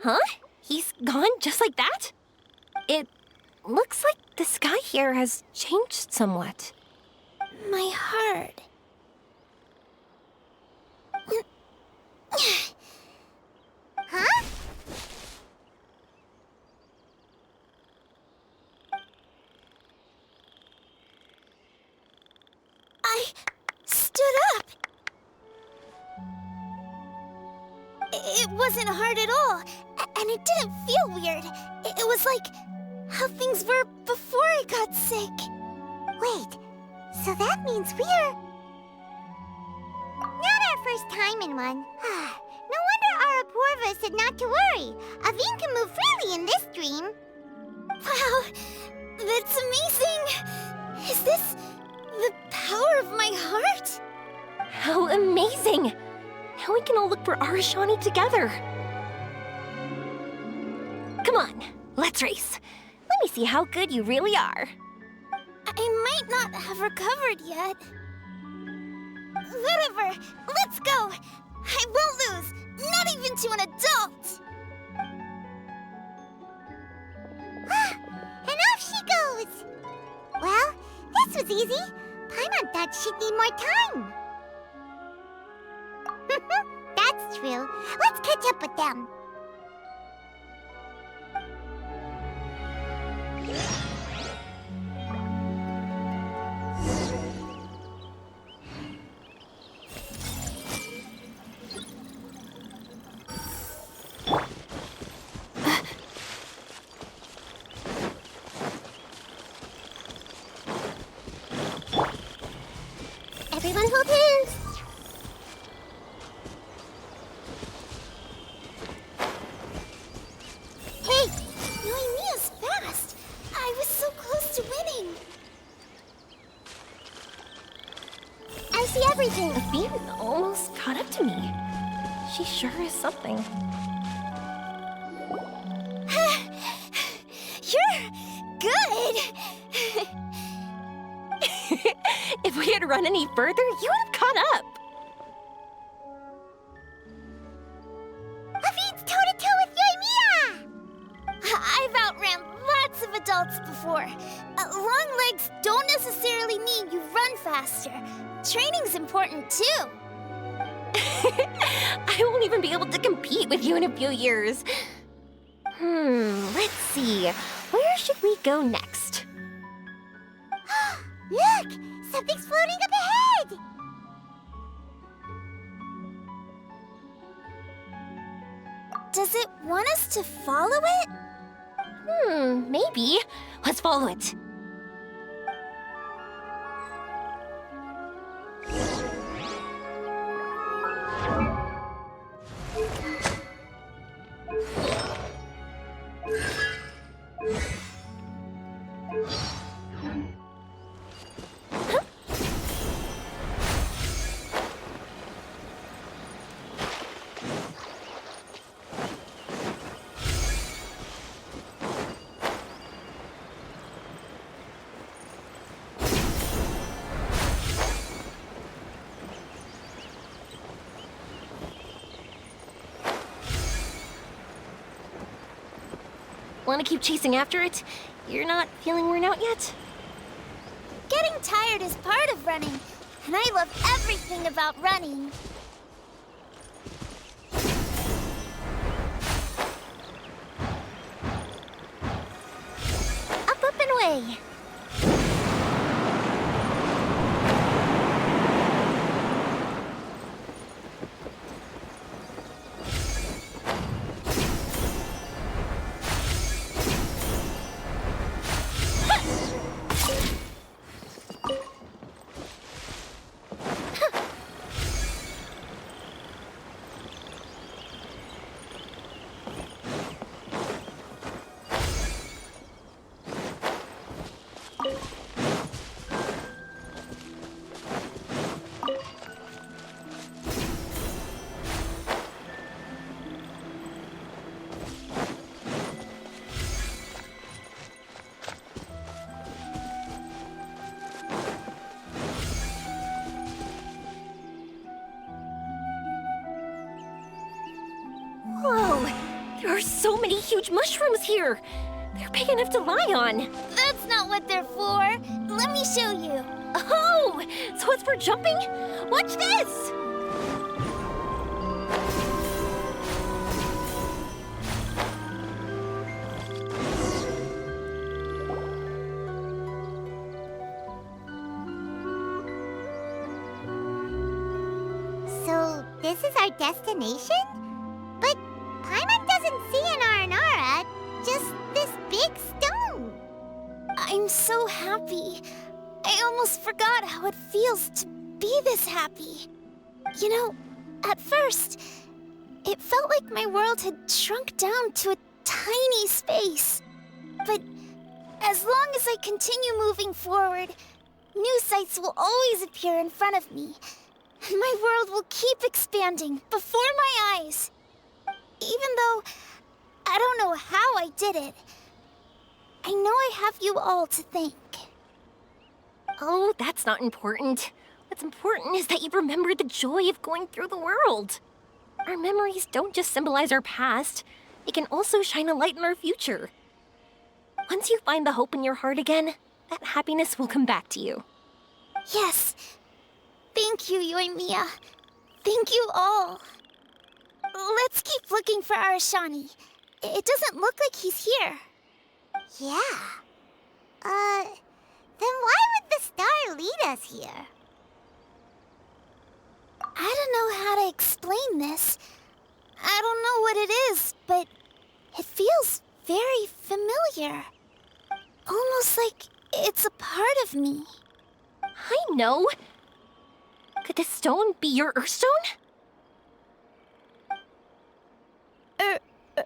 Huh? He's gone just like that? It looks like the sky here has changed somewhat. My heart. Huh? I stood up. It wasn't hard at all, and it didn't feel weird. It was like how things were before I got sick. Wait, so that means we're... not our first time in one. No wonder Araporva said not to worry. Aveen can move freely in this dream. Wow, that's amazing. Is this the power of my heart? How amazing! Now we can all look for Arashani together. Come on, let's race. Let me see how good you really are. I might not have recovered yet. Whatever, let's go. I won't lose, not even to an adult. And off she goes. Well, this was easy. Paimon thought she'd need more time. That's true. Let's catch up with them. Everyone hold hands. Hey, everything. Bean almost caught up to me. She sure is something. You're good! If we had run any further, you would have caught up. Avine's toe-to-toe with Yoimiya! I've outran lots of adults before. Long legs don't necessarily mean you run faster. Training's important too. I won't even be able to compete with you in a few years. Let's see. Where should we go next? Look! Something's floating up ahead! Does it want us to follow it? Maybe. Let's follow it. Want to keep chasing after it? You're not feeling worn out yet? Getting tired is part of running, and I love everything about running. Up and away. Whoa! There are so many huge mushrooms here! They're big enough to lie on! That's not what they're for! Let me show you! Oh! So it's for jumping? Watch this! So, this is our destination? But Paimon doesn't see an Aranara, just this big stone. I'm so happy. I almost forgot how it feels to be this happy. You know, at first, it felt like my world had shrunk down to a tiny space. But as long as I continue moving forward, new sights will always appear in front of me. And my world will keep expanding before my eyes. Even though I don't know how I did it, I know I have you all to thank. Oh, that's not important. What's important is that you remember the joy of going through the world. Our memories don't just symbolize our past, they can also shine a light in our future. Once you find the hope in your heart again, that happiness will come back to you. Yes. Thank you, Yoimiya. Thank you all. Let's keep looking for Arashani. It doesn't look like he's here. Yeah. Then why would the star lead us here? I don't know how to explain this. I don't know what it is, but it feels very familiar. Almost like it's a part of me. I know. Could this stone be your Earthstone?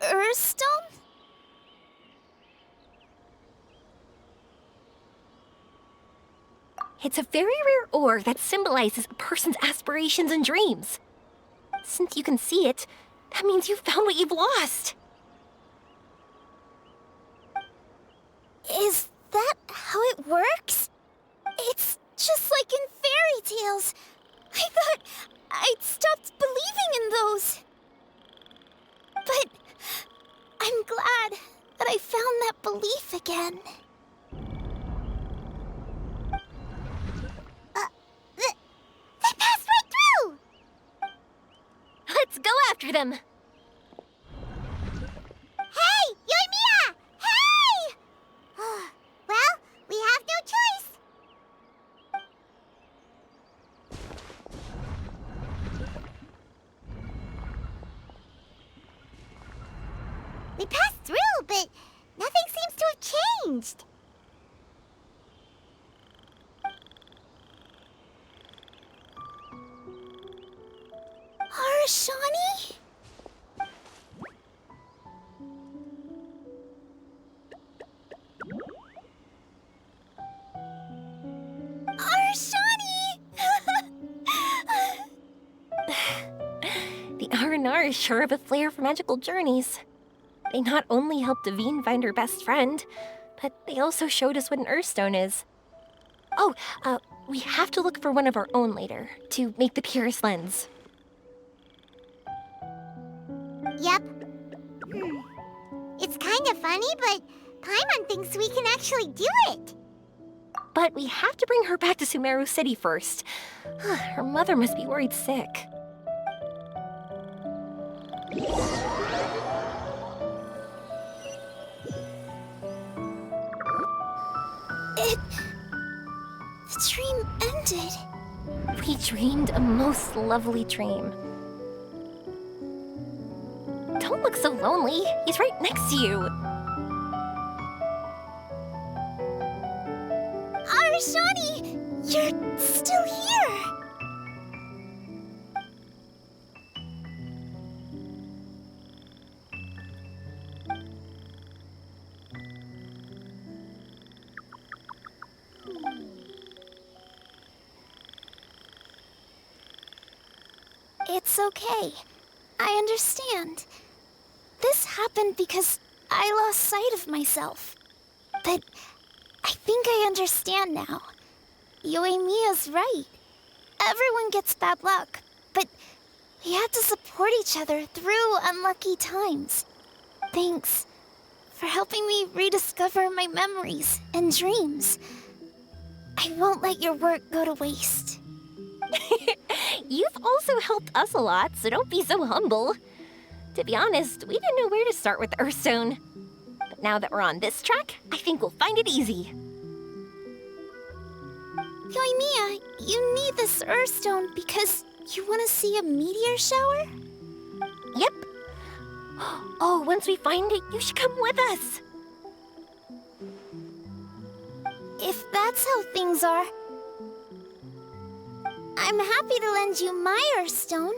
Earthstone? It's a very rare ore that symbolizes a person's aspirations and dreams. Since you can see it, that means you've found what you've lost. Is that how it works? It's just like in fairy tales. I thought I'd stopped believing in those. But I'm glad that I found that belief again. They passed right through! Let's go after them. Hey, Yoimiya! Hey! Well, we have no choice. We passed through, but nothing seems to have changed. Arashani? The R&R is sure of a flair for magical journeys. They not only helped Devine find her best friend, but they also showed us what an Earthstone is. Oh, we have to look for one of our own later, to make the purest lens. Yep. It's kind of funny, but Paimon thinks we can actually do it. But we have to bring her back to Sumeru City first. Her mother must be worried sick. The dream ended. We dreamed a most lovely dream. Don't look so lonely. He's right next to you. Arashani, you're still here. It's okay. I understand. This happened because I lost sight of myself. But I think I understand now. Yoimiya's right. Everyone gets bad luck, but we have to support each other through unlucky times. Thanks for helping me rediscover my memories and dreams. I won't let your work go to waste. You've also helped us a lot, so don't be so humble. To be honest, we didn't know where to start with Earthstone. But now that we're on this track, I think we'll find it easy. Yoimiya, you need this Earthstone because you want to see a meteor shower? Yep. Oh, once we find it, you should come with us. If that's how things are, I'm happy to lend you my Earthstone.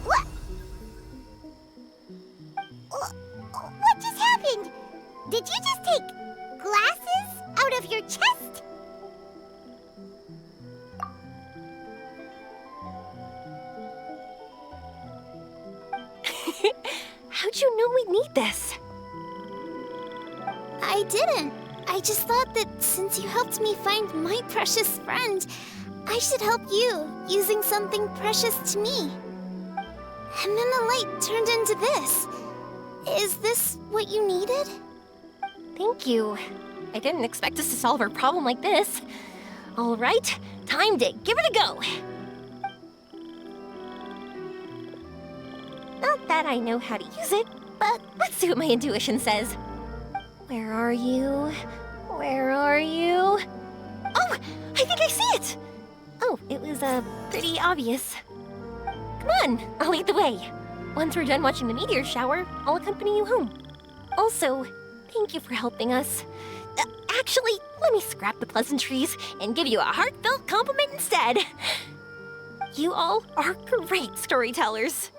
What? What just happened? Did you just take glasses out of your chest? How'd you know we'd need this? I didn't. I just thought that since you helped me find my precious friend, I should help you using something precious to me. And then the light turned into this. Is this what you needed? Thank you. I didn't expect us to solve our problem like this. All right, time to give it a go. Not that I know how to use it, but let's see what my intuition says. Where are you? Where are you? Oh, I think I see it! Oh, it was, pretty obvious. Come on, I'll lead the way. Once we're done watching the meteor shower, I'll accompany you home. Also, thank you for helping us. Actually, let me scrap the pleasantries and give you a heartfelt compliment instead. You all are great storytellers.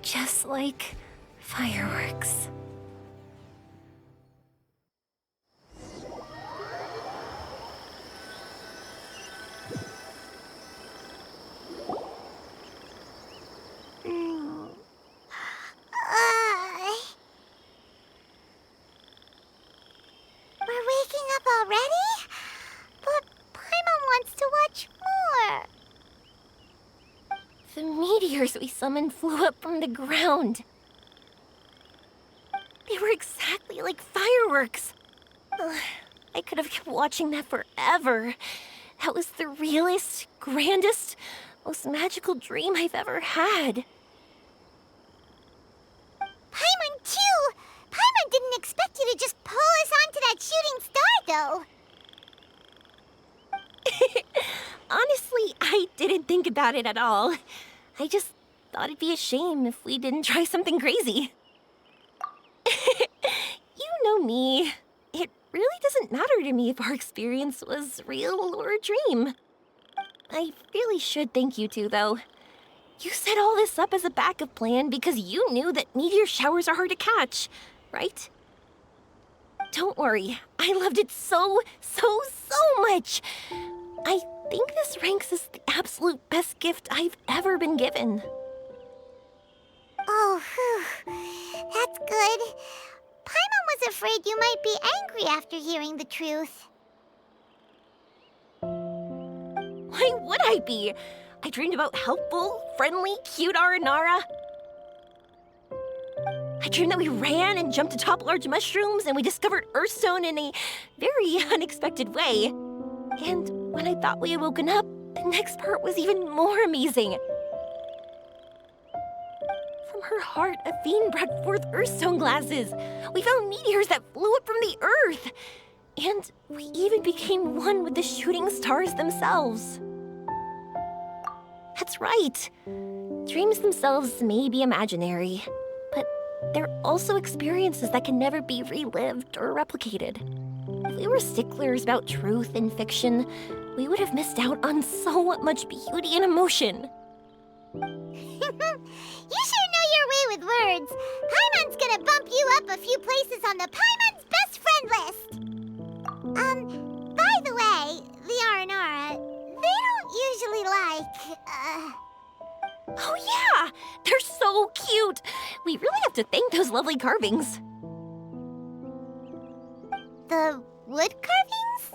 Just like fireworks. We're waking up already? But Paimon wants to watch more. The meteors we summoned flew up from the ground. They were exactly like fireworks. Ugh, I could have kept watching that forever. That was the realest, grandest, most magical dream I've ever had. Paimon, too! Paimon didn't expect you to just pull us onto that shooting star, though. Honestly, I didn't think about it at all. I just thought it'd be a shame if we didn't try something crazy. You know me. It really doesn't matter to me if our experience was real or a dream. I really should thank you two, though. You set all this up as a backup plan because you knew that meteor showers are hard to catch, right? Don't worry, I loved it so much. I think this ranks as the absolute best gift I've ever been given. Oh, whew. That's good. Paimon was afraid you might be angry after hearing the truth. Why would I be? I dreamed about helpful, friendly, cute Aranara. I dreamed that we ran and jumped atop large mushrooms and we discovered Earthstone in a very unexpected way. And when I thought we had woken up, the next part was even more amazing. From her heart, Athene brought forth Earthstone glasses. We found meteors that flew up from the Earth. And we even became one with the shooting stars themselves. That's right. Dreams themselves may be imaginary, but they're also experiences that can never be relived or replicated. If we were sticklers about truth in fiction, we would have missed out on so much beauty and emotion. You sure know your way with words. Paimon's gonna bump you up a few places on the Paimon's best friend list. By the way, the Aranara, they don't usually like, Oh yeah! They're so cute! We really have to thank those lovely carvings. the wood carvings?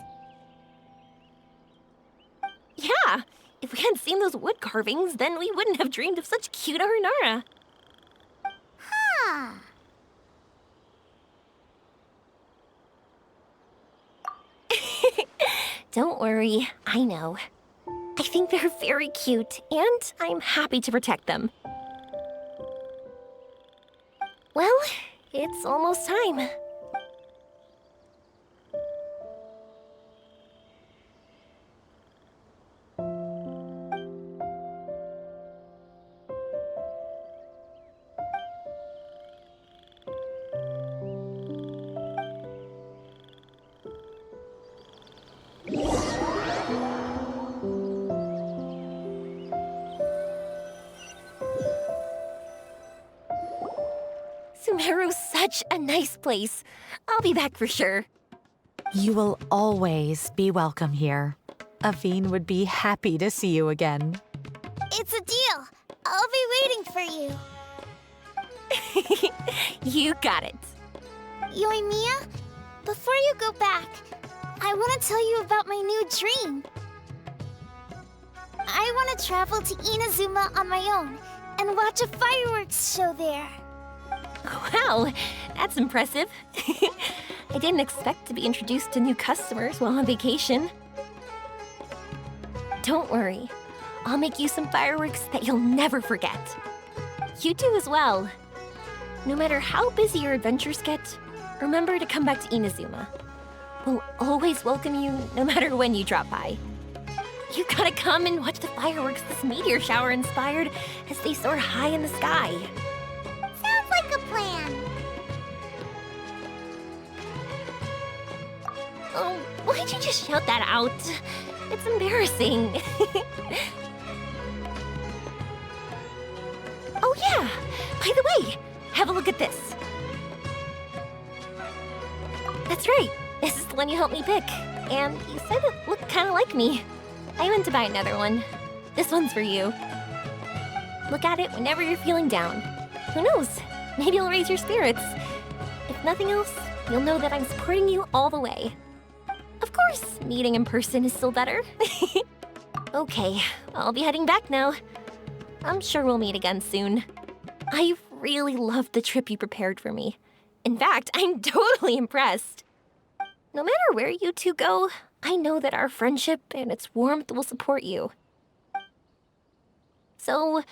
Yeah! If we hadn't seen those wood carvings, then we wouldn't have dreamed of such cute Aranara. Huh. Don't worry, I know. I think they're very cute, and I'm happy to protect them. Well, it's almost time. Sumeru's such a nice place. I'll be back for sure. You will always be welcome here. Aveen would be happy to see you again. It's a deal. I'll be waiting for you. You got it. Yoimiya, before you go back, I want to tell you about my new dream. I want to travel to Inazuma on my own and watch a fireworks show there. Wow, that's impressive. I didn't expect to be introduced to new customers while on vacation. Don't worry, I'll make you some fireworks that you'll never forget. You do as well. No matter how busy your adventures get, remember to come back to Inazuma. We'll always welcome you no matter when you drop by. You gotta come and watch the fireworks this meteor shower inspired as they soar high in the sky. Sounds like a plan. Oh, why'd you just shout that out? It's embarrassing. Oh yeah, by the way, have a look at this. That's right, this is the one you helped me pick. And you said it looked kind of like me. I went to buy another one. This one's for you. Look at it whenever you're feeling down. Who knows? Maybe it'll raise your spirits. If nothing else, you'll know that I'm supporting you all the way. Of course, meeting in person is still better. Okay, I'll be heading back now. I'm sure we'll meet again soon. I really loved the trip you prepared for me. In fact, I'm totally impressed. No matter where you two go, I know that our friendship and its warmth will support you. So,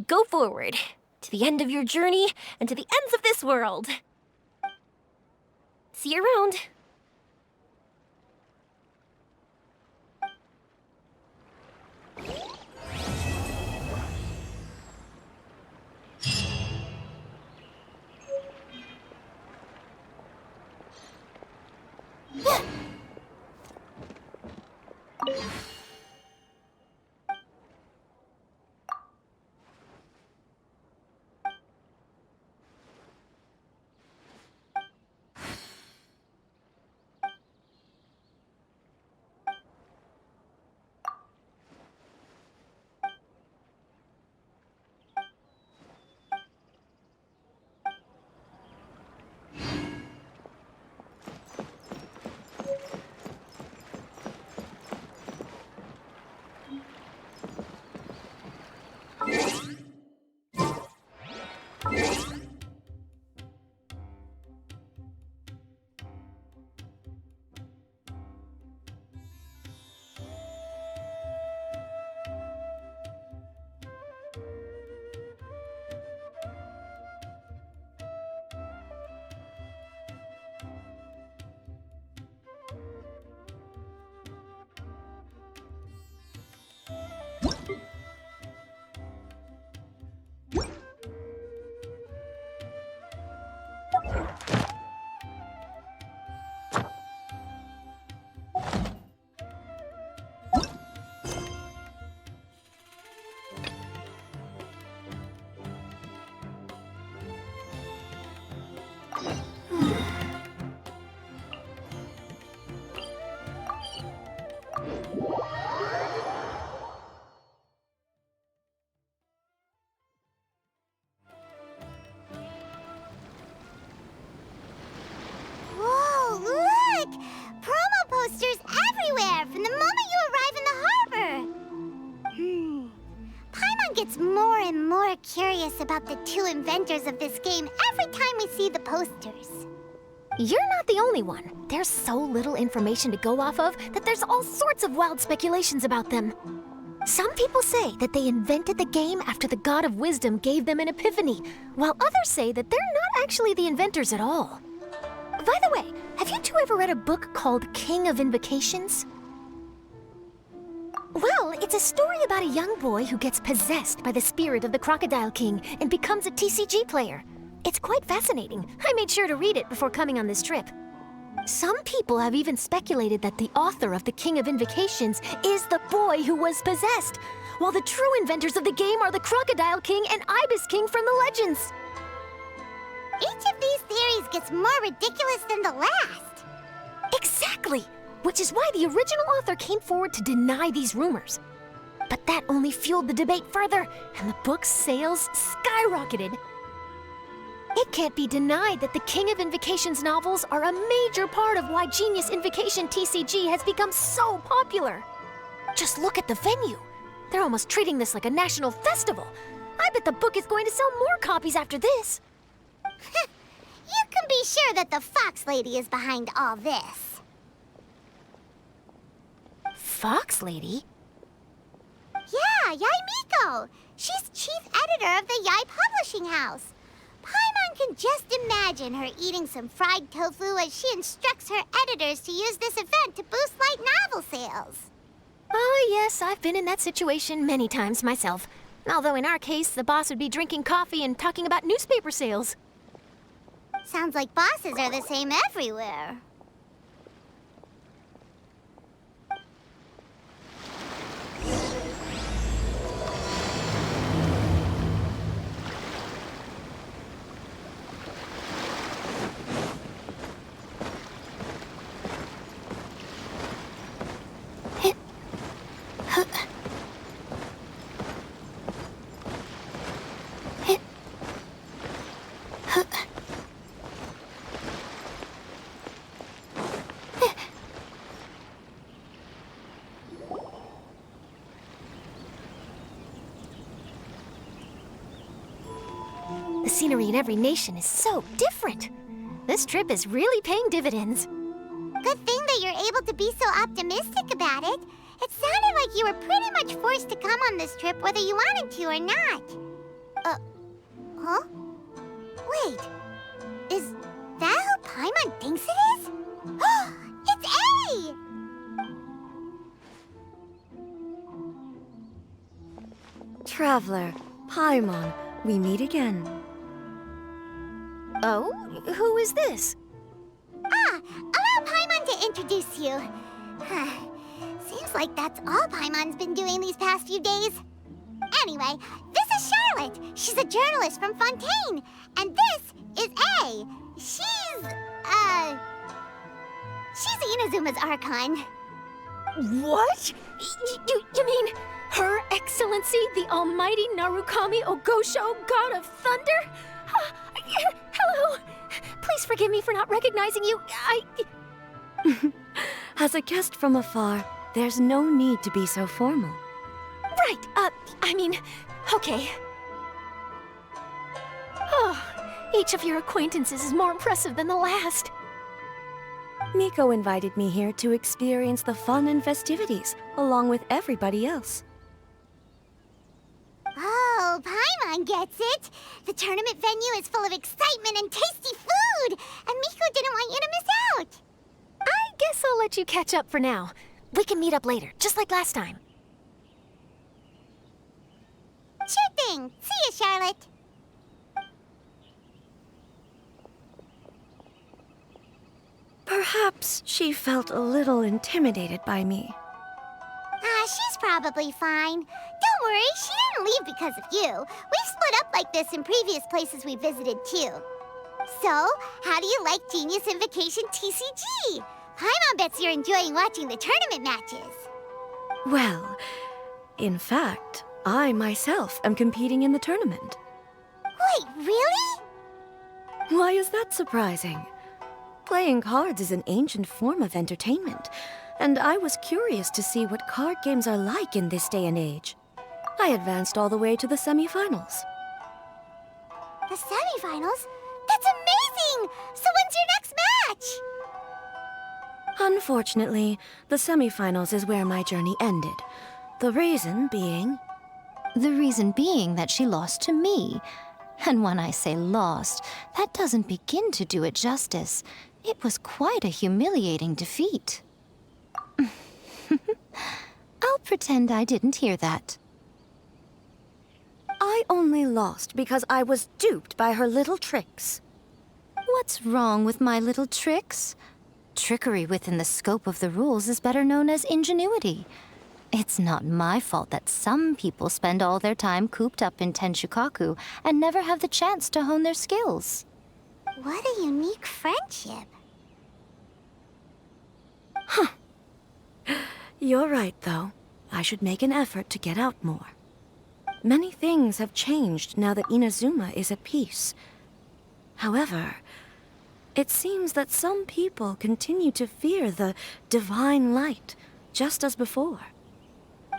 go forward, to the end of your journey and to the ends of this world. See you around. Whoa, look! Promo posters everywhere from the moment you arrive in the harbor! Paimon gets more and more curious about the two inventors of this game every time we see the posters. You're not the only one. There's so little information to go off of that there's all sorts of wild speculations about them. Some people say that they invented the game after the God of Wisdom gave them an epiphany, while others say that they're not actually the inventors at all. By the way, have you two ever read a book called King of Invocations? Well, it's a story about a young boy who gets possessed by the spirit of the Crocodile King and becomes a TCG player. It's quite fascinating. I made sure to read it before coming on this trip. Some people have even speculated that the author of the King of Invocations is the boy who was possessed, while the true inventors of the game are the Crocodile King and Ibis King from the legends. Each of these theories gets more ridiculous than the last. Exactly! Which is why the original author came forward to deny these rumors. But that only fueled the debate further, and the book's sales skyrocketed. It can't be denied that the King of Invocations novels are a major part of why Genius Invocation TCG has become so popular. Just look at the venue. They're almost treating this like a national festival. I bet the book is going to sell more copies after this. You can be sure that the Fox Lady is behind all this. Fox Lady? Yeah, Yoimiya. She's chief editor of the Yai Publishing House. Paimon can just imagine her eating some fried tofu as she instructs her editors to use this event to boost light novel sales. Oh yes, I've been in that situation many times myself. Although in our case, the boss would be drinking coffee and talking about newspaper sales. Sounds like bosses are the same everywhere. The scenery in every nation is so different. This trip is really paying dividends. Good thing that you're able to be so optimistic about it. It sounded like you were pretty much forced to come on this trip whether you wanted to or not. Huh? Wait, is that who Paimon thinks it is? It's A! Traveler, Paimon, we meet again. Oh? Who is this? Allow Paimon to introduce you. Seems like that's all Paimon's been doing these past few days. Anyway, this is Charlotte. She's a journalist from Fontaine. And this is A. She's Inazuma's Archon. What? You mean Her Excellency, the Almighty Narukami Ogosho, God of Thunder? Hello. Please forgive me for not recognizing you. As a guest from afar, there's no need to be so formal. Right, okay. Oh, each of your acquaintances is more impressive than the last. Miko invited me here to experience the fun and festivities, along with everybody else. Oh, Paimon gets it. The tournament venue is full of excitement and tasty food, and Miko didn't want you to miss out. I guess I'll let you catch up for now. We can meet up later, just like last time. Sure thing. See you, Charlotte. Perhaps she felt a little intimidated by me. She's probably fine. Don't worry, she didn't leave because of you. We've split up like this in previous places we visited, too. So, how do you like Genius Invocation TCG? Paimon bets you're enjoying watching the tournament matches. Well, in fact, I myself am competing in the tournament. Wait, really? Why is that surprising? Playing cards is an ancient form of entertainment, and I was curious to see what card games are like in this day and age. I advanced all the way to the semifinals. The semifinals? That's amazing! So when's your next match? Unfortunately, the semifinals is where my journey ended. The reason being? The reason being that she lost to me. And when I say lost, that doesn't begin to do it justice. It was quite a humiliating defeat. I'll pretend I didn't hear that. I only lost because I was duped by her little tricks. What's wrong with my little tricks? Trickery within the scope of the rules is better known as ingenuity. It's not my fault that some people spend all their time cooped up in Tenshukaku and never have the chance to hone their skills. What a unique friendship. You're right, though. I should make an effort to get out more. Many things have changed now that Inazuma is at peace. However, it seems that some people continue to fear the divine light, just as before.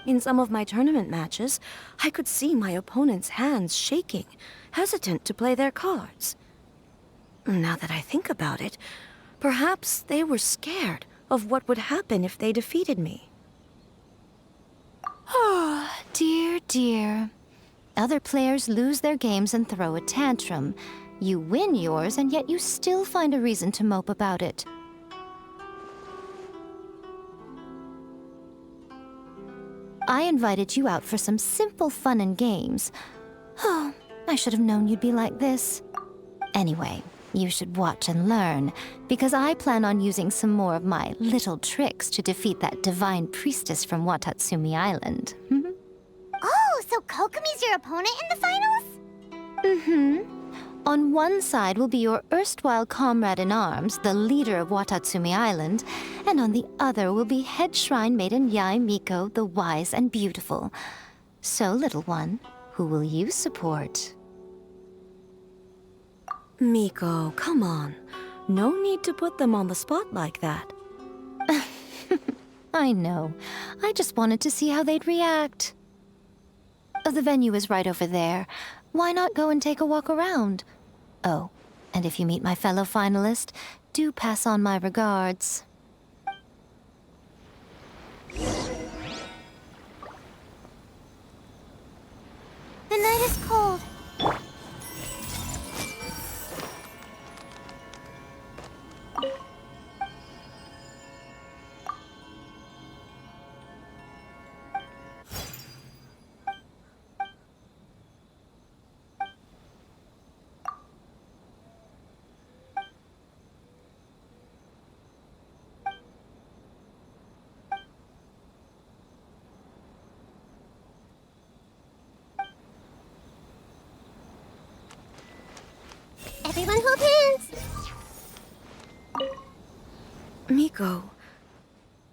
In some of my tournament matches, I could see my opponent's hands shaking, hesitant to play their cards. Now that I think about it, perhaps they were scared of what would happen if they defeated me. Oh, dear, dear. Other players lose their games and throw a tantrum. You win yours, and yet you still find a reason to mope about it. I invited you out for some simple fun and games. Oh, I should have known you'd be like this. Anyway, you should watch and learn, because I plan on using some more of my little tricks to defeat that divine priestess from Watatsumi Island. Oh, so Kokomi's your opponent in the finals? Mm-hmm. On one side will be your erstwhile comrade-in-arms, the leader of Watatsumi Island, and on the other will be head shrine maiden Yoimiya, the wise and beautiful. So, little one, who will you support? Miko, come on. No need to put them on the spot like that. I know. I just wanted to see how they'd react. The venue is right over there. Why not go and take a walk around? Oh, and if you meet my fellow finalist, do pass on my regards. The night is cold. Everyone hold hands! Miko,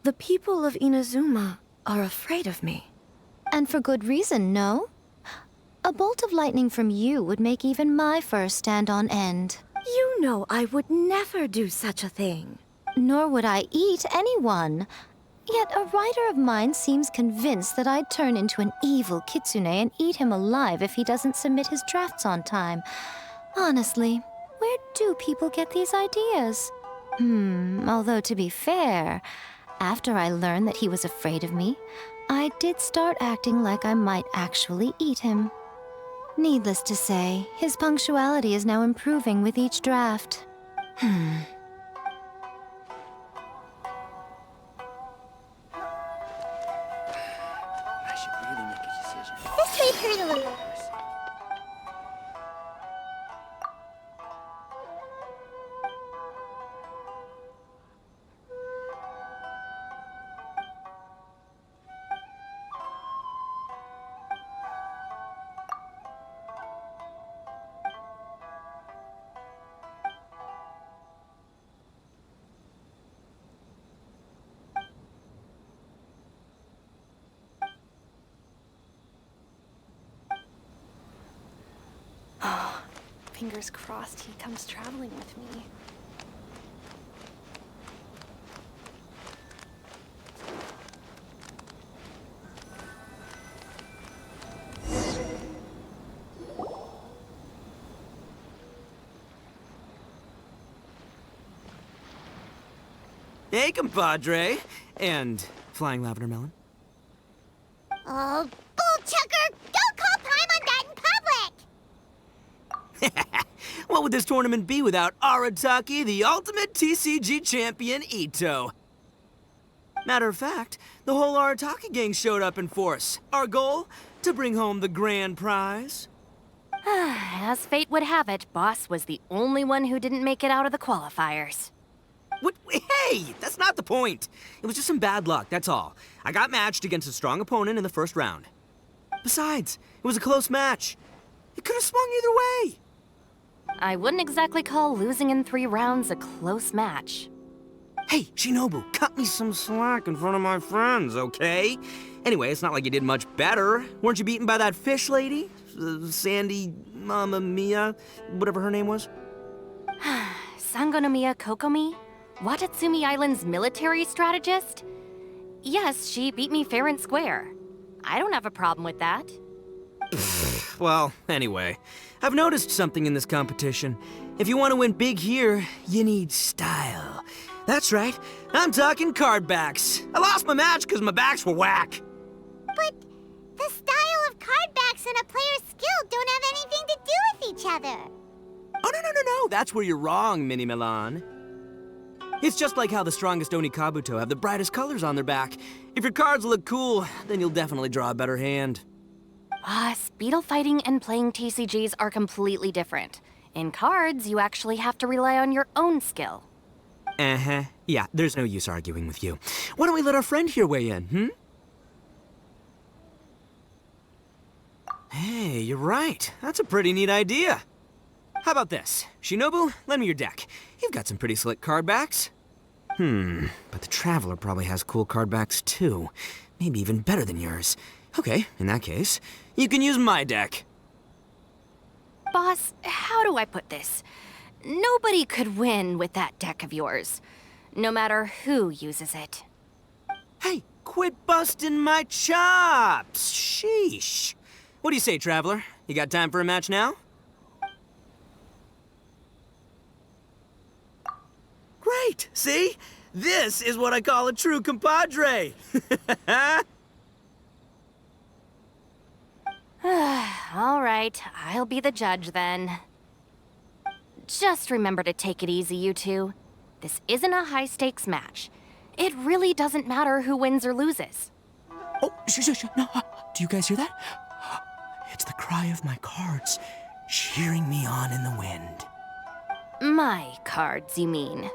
the people of Inazuma are afraid of me. And for good reason, no? A bolt of lightning from you would make even my fur stand on end. You know I would never do such a thing. Nor would I eat anyone. Yet a writer of mine seems convinced that I'd turn into an evil kitsune and eat him alive if he doesn't submit his drafts on time. Honestly, where do people get these ideas? Although to be fair, after I learned that he was afraid of me, I did start acting like I might actually eat him. Needless to say, his punctuality is now improving with each draft. I should really make a decision. This may hurt a little. Fingers crossed he comes traveling with me. Hey, compadre. And Flying Lavender Melon. Oh, bullchucker! Don't call Paimon that in public! What would this tournament be without Arataki, the ultimate TCG champion, Ito? Matter of fact, the whole Arataki gang showed up in force. Our goal? To bring home the grand prize. As fate would have it, Boss was the only one who didn't make it out of the qualifiers. What? Hey, that's not the point. It was just some bad luck, that's all. I got matched against a strong opponent in the first round. Besides, it was a close match. It could have swung either way. I wouldn't exactly call losing in 3 rounds a close match. Hey, Shinobu, cut me some slack in front of my friends, okay? Anyway, it's not like you did much better. Weren't you beaten by that fish lady? Sandy Mama Mia, whatever her name was? Sangonomiya Kokomi? Watatsumi Island's military strategist? Yes, she beat me fair and square. I don't have a problem with that. Well, anyway, I've noticed something in this competition. If you want to win big here, you need style. That's right, I'm talking card backs. I lost my match because my backs were whack. But the style of card backs and a player's skill don't have anything to do with each other. Oh, no, that's where you're wrong, Mini Milan. It's just like how the strongest Oni Kabuto have the brightest colors on their back. If your cards look cool, then you'll definitely draw a better hand. Beetle fighting and playing TCGs are completely different. In cards, you actually have to rely on your own skill. Uh-huh. Yeah, there's no use arguing with you. Why don't we let our friend here weigh in, Hey, you're right. That's a pretty neat idea. How about this? Shinobu, lend me your deck. You've got some pretty slick card backs. But the Traveler probably has cool card backs too. Maybe even better than yours. Okay, in that case, you can use my deck. Boss, how do I put this? Nobody could win with that deck of yours, no matter who uses it. Hey, quit busting my chops! Sheesh. What do you say, Traveler? You got time for a match now? Great! See? This is what I call a true compadre! All right, I'll be the judge then. Just remember to take it easy, you two. This isn't a high-stakes match. It really doesn't matter who wins or loses. Oh, shush, no. Do you guys hear that? It's the cry of my cards, cheering me on in the wind. My cards, you mean?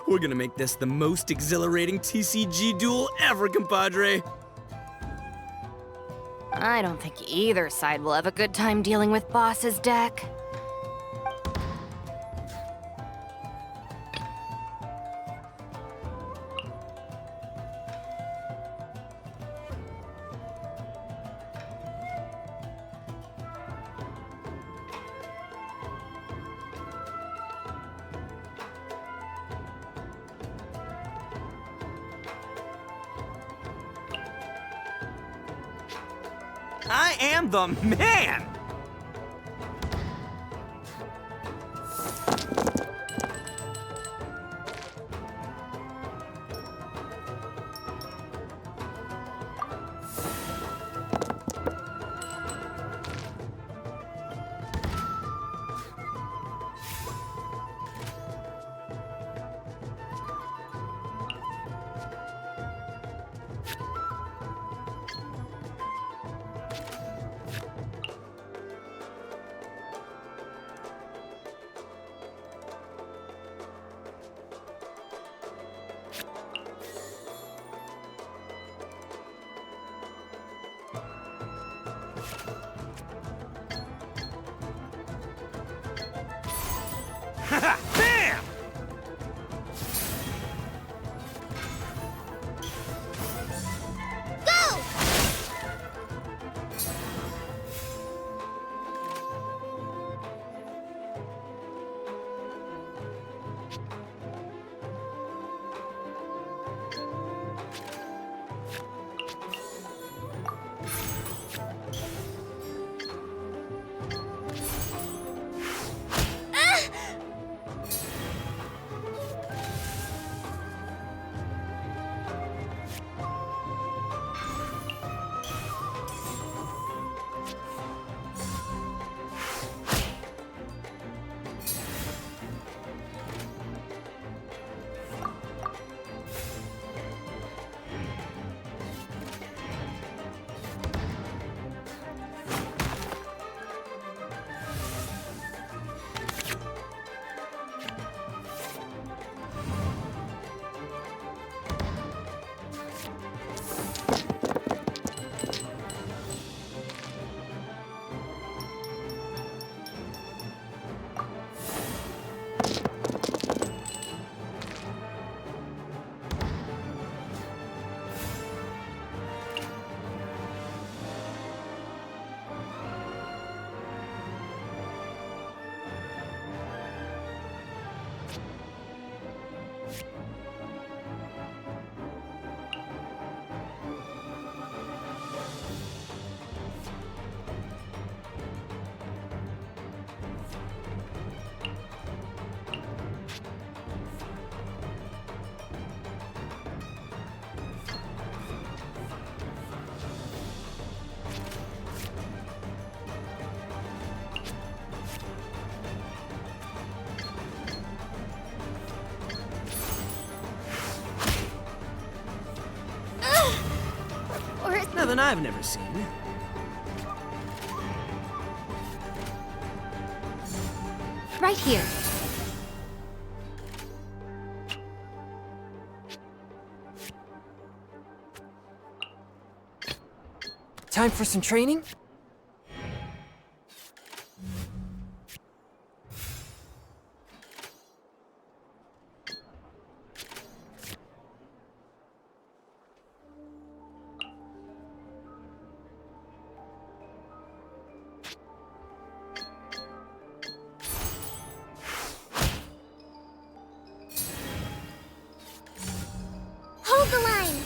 We're gonna make this the most exhilarating TCG duel ever, compadre. I don't think either side will have a good time dealing with Boss's deck. I am the man! Haha! Bam! Go! Nothing I've never seen. Right here. Time for some training? Hold the line!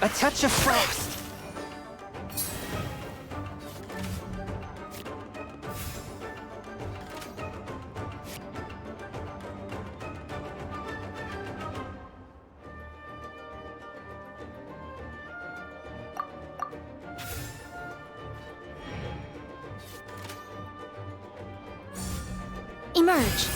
A touch of frost! Emerge.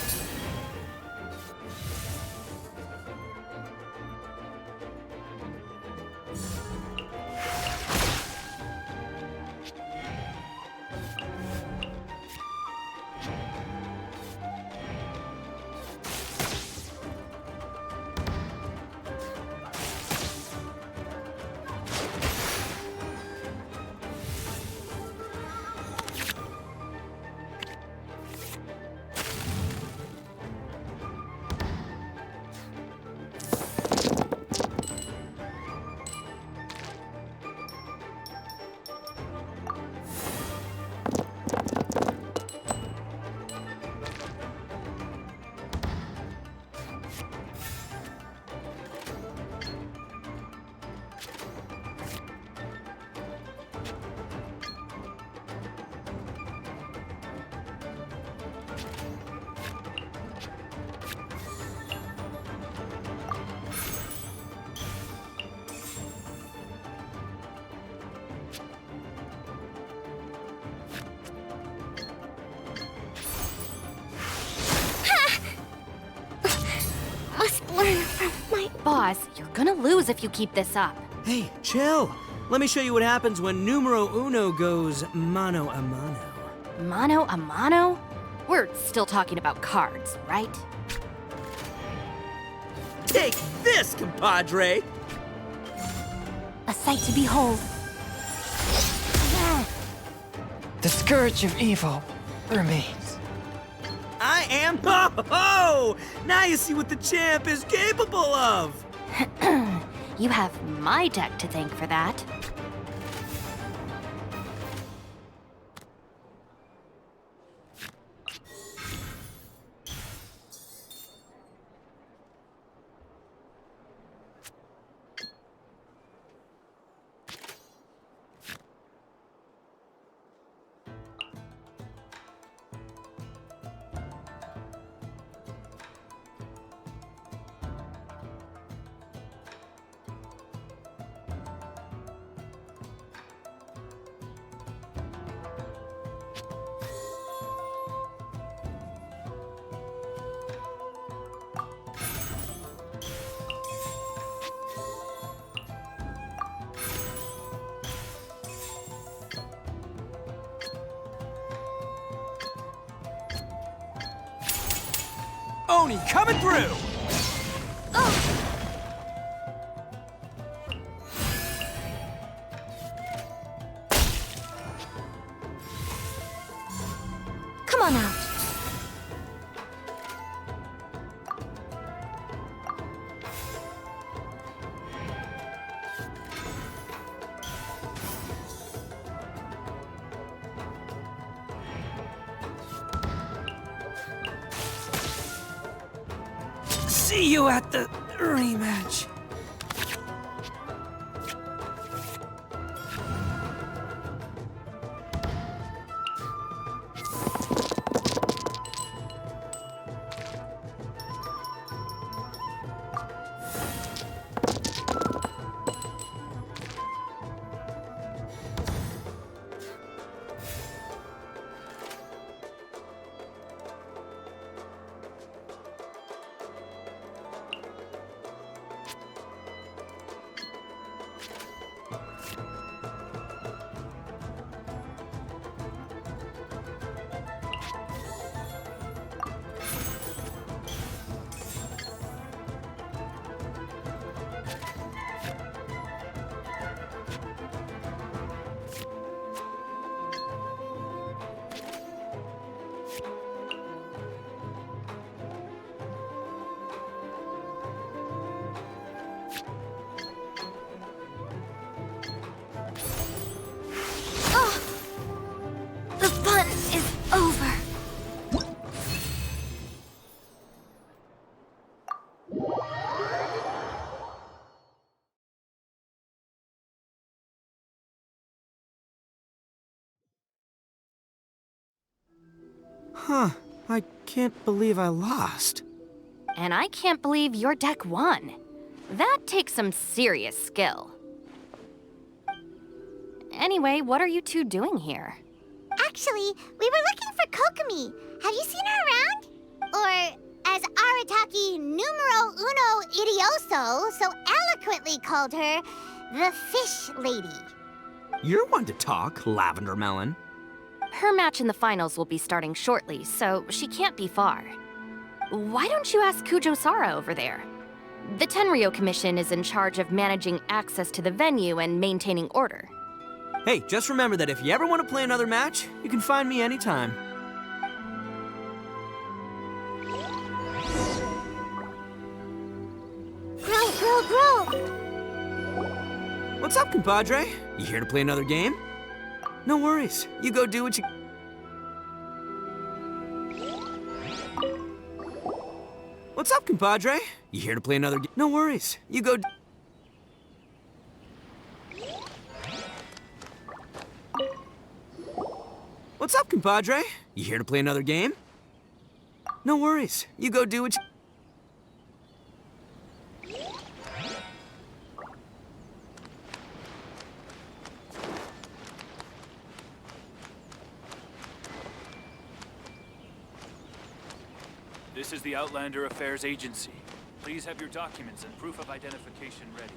must learn from my... Boss, you're gonna lose if you keep this up. Hey, chill. Let me show you what happens when numero uno goes mano a mano. Mano a mano? We're still talking about cards, right? Take this, compadre! A sight to behold. The scourge of evil remains. I am ho-ho! Now you see what the champ is capable of! You have my deck to thank for that. Oni coming through! Come on out. See you at the rematch. The fun is over. Huh, I can't believe I lost. And I can't believe your deck won. That takes some serious skill. Anyway, what are you two doing here? Actually, we were looking for Kokomi. Have you seen her around? Or, as Arataki numero uno idioso so eloquently called her, the Fish Lady. You're one to talk, Lavender Melon. Her match in the finals will be starting shortly, so she can't be far. Why don't you ask Kujo-Sara over there? The Tenryo Commission is in charge of managing access to the venue and maintaining order. Hey, just remember that if you ever want to play another match, you can find me anytime. Grow. What's up, compadre? You here to play another game? No worries. You go do what you... What's up, compadre? You here to play another game? No worries. You go... What's up, compadre? You here to play another game? No worries. You go do what you... This is the Outlander Affairs Agency. Please have your documents and proof of identification ready.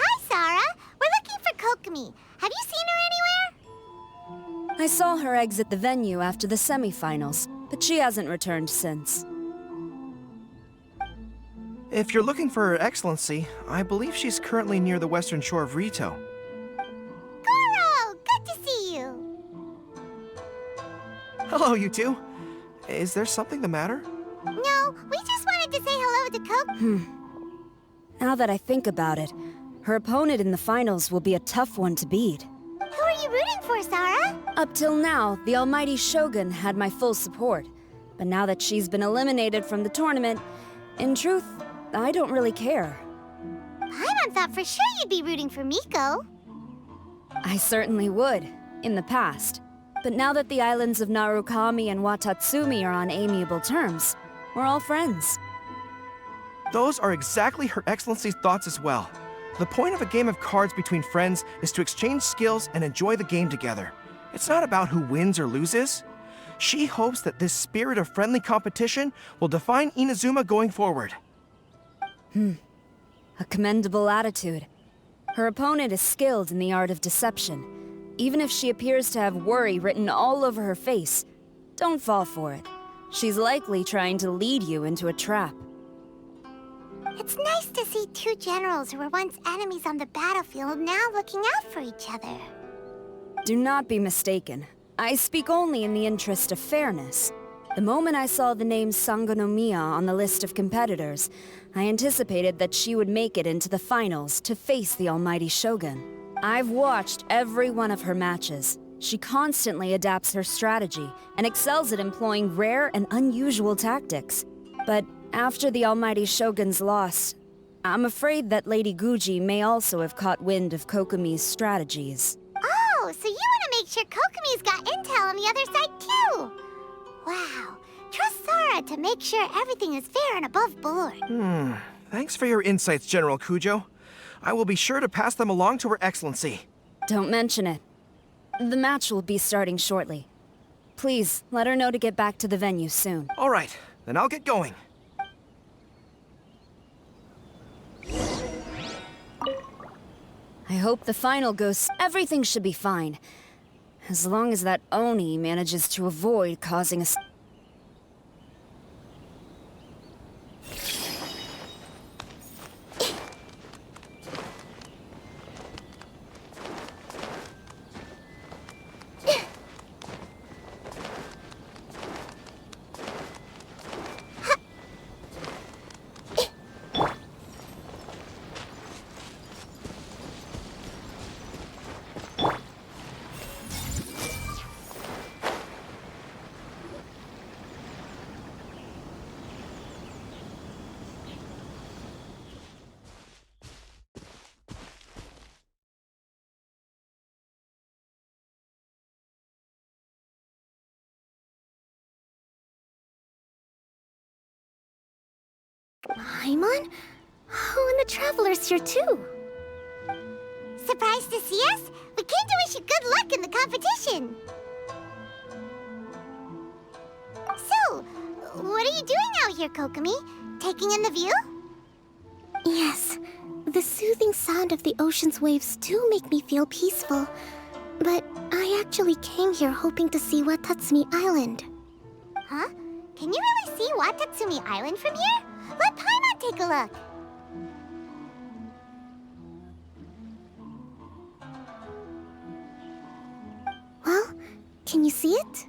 Hi, Sarah. We're looking for Kokomi. Have you seen her anywhere? I saw her exit the venue after the semifinals, but she hasn't returned since. If you're looking for Her Excellency, I believe she's currently near the western shore of Rito. Goro! Good to see you! Hello, you two. Is there something the matter? No, we just wanted to say hello to Kokomi. Now that I think about it, her opponent in the finals will be a tough one to beat. Who are you rooting for, Sarah? Up till now, the almighty Shogun had my full support. But now that she's been eliminated from the tournament, in truth, I don't really care. Paimon thought for sure you'd be rooting for Miko. I certainly would, in the past. But now that the islands of Narukami and Watatsumi are on amiable terms, we're all friends. Those are exactly Her Excellency's thoughts as well. The point of a game of cards between friends is to exchange skills and enjoy the game together. It's not about who wins or loses. She hopes that this spirit of friendly competition will define Inazuma going forward. A commendable attitude. Her opponent is skilled in the art of deception. Even if she appears to have worry written all over her face, don't fall for it. She's likely trying to lead you into a trap. It's nice to see two generals who were once enemies on the battlefield now looking out for each other. Do not be mistaken. I speak only in the interest of fairness. The moment I saw the name Sangonomiya on the list of competitors, I anticipated that she would make it into the finals to face the almighty Shogun. I've watched every one of her matches. She constantly adapts her strategy and excels at employing rare and unusual tactics. But after the almighty Shogun's loss, I'm afraid that Lady Guji may also have caught wind of Kokomi's strategies. Oh, so you want to make sure Kokomi's got intel on the other side too? Wow. Trust Sora to make sure everything is fair and above board. Thanks for your insights, General Kujo. I will be sure to pass them along to Her Excellency. Don't mention it. The match will be starting shortly. Please, let her know to get back to the venue soon. All right, then I'll get going. I hope the final goes... Everything should be fine. As long as that Oni manages to avoid causing a... Paimon? Oh, and the Traveler's here too. Surprised to see us? We came to wish you good luck in the competition. So, what are you doing out here, Kokomi? Taking in the view? Yes. The soothing sound of the ocean's waves do make me feel peaceful. But I actually came here hoping to see Watatsumi Island. Huh? Can you really see Watatsumi Island from here? Let Paimon take a look. Well, can you see it?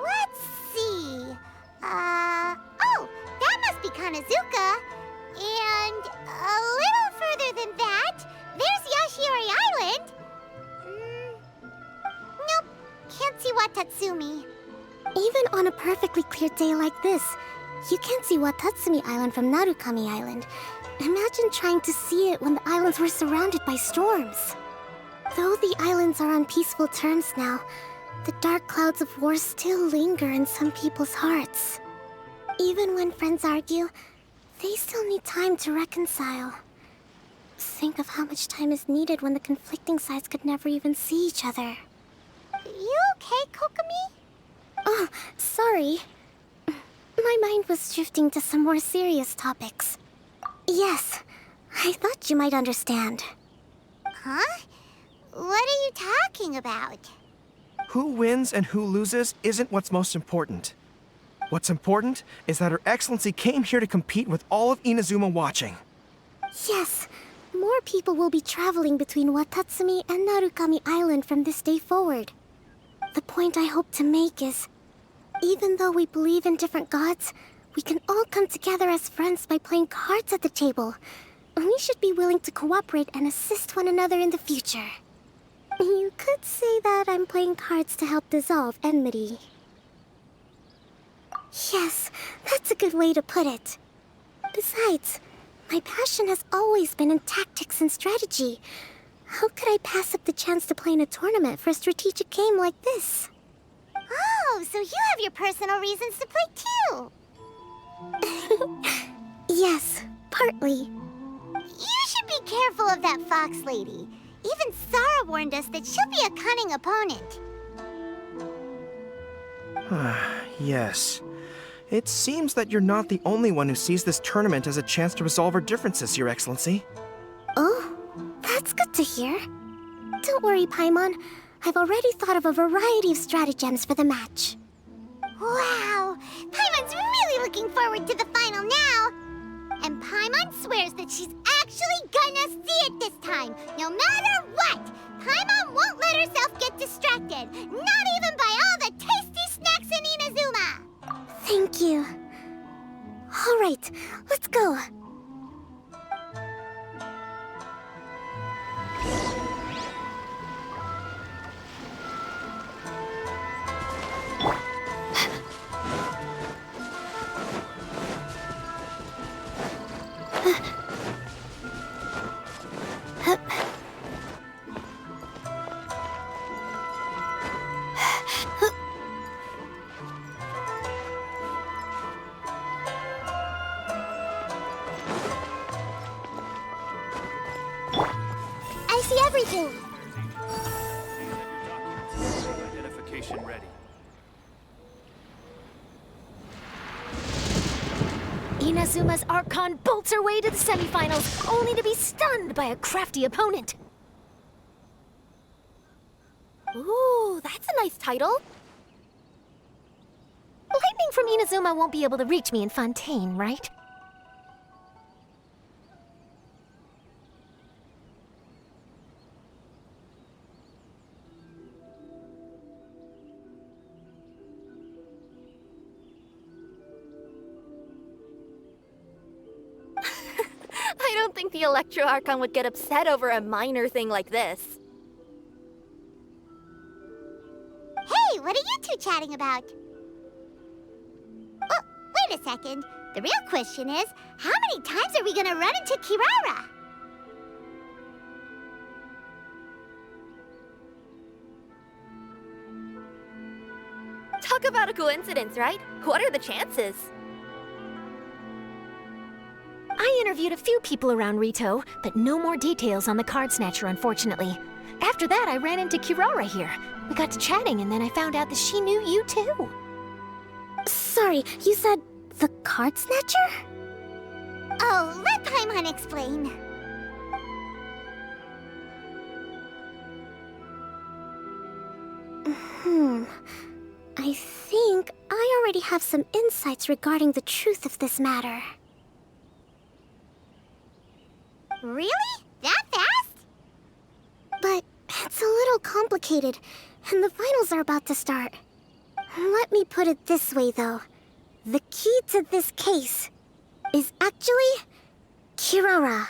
Let's see. Oh, that must be Kanazuka. And a little further than that, there's Yashiori see Watatsumi. Even on a perfectly clear day like this, you can't see Watatsumi Island from Narukami Island. Imagine trying to see it when the islands were surrounded by storms. Though the islands are on peaceful terms now, the dark clouds of war still linger in some people's hearts. Even when friends argue, they still need time to reconcile. Think of how much time is needed when the conflicting sides could never even see each other. You okay, Kokomi? Oh, sorry. My mind was drifting to some more serious topics. Yes, I thought you might understand. Huh? What are you talking about? Who wins and who loses isn't what's most important. What's important is that Her Excellency came here to compete with all of Inazuma watching. Yes, more people will be traveling between Watatsumi and Narukami Island from this day forward. The point I hope to make is, even though we believe in different gods, we can all come together as friends by playing cards at the table. We should be willing to cooperate and assist one another in the future. You could say that I'm playing cards to help dissolve enmity. Yes, that's a good way to put it. Besides, my passion has always been in tactics and strategy. How could I pass up the chance to play in a tournament for a strategic game like this? Oh, so you have your personal reasons to play too. Yes, partly. You should be careful of that fox lady. Even Sara warned us that she'll be a cunning opponent. Yes. It seems that you're not the only one who sees this tournament as a chance to resolve our differences, Your Excellency. Oh, that's good to hear. Don't worry, Paimon. I've already thought of a variety of stratagems for the match. Wow! Paimon's really looking forward to the final now! And Paimon swears that she's actually gonna see it this time, no matter what! Paimon won't let herself get distracted, not even by all the tasty snacks in Inazuma! Thank you. All right, let's go. I see everything! Identification ready. Inazuma's Archon bolts her way to the semifinals, only to be stunned by a crafty opponent. Ooh, that's a nice title. Lightning from Inazuma won't be able to reach me in Fontaine, right? I don't think the Electro Archon would get upset over a minor thing like this. Hey, what are you two chatting about? Oh, wait a second. The real question is, how many times are we gonna run into Kirara? Talk about a coincidence, right? What are the chances? I interviewed a few people around Rito, but no more details on the card snatcher, unfortunately. After that, I ran into Kirara here. We got to chatting, and then I found out that she knew you too. Sorry, you said the card snatcher? Oh, let Paimon explain. I think I already have some insights regarding the truth of this matter. Really? That fast? But it's a little complicated, and the finals are about to start. Let me put it this way, though. The key to this case is actually Kirara.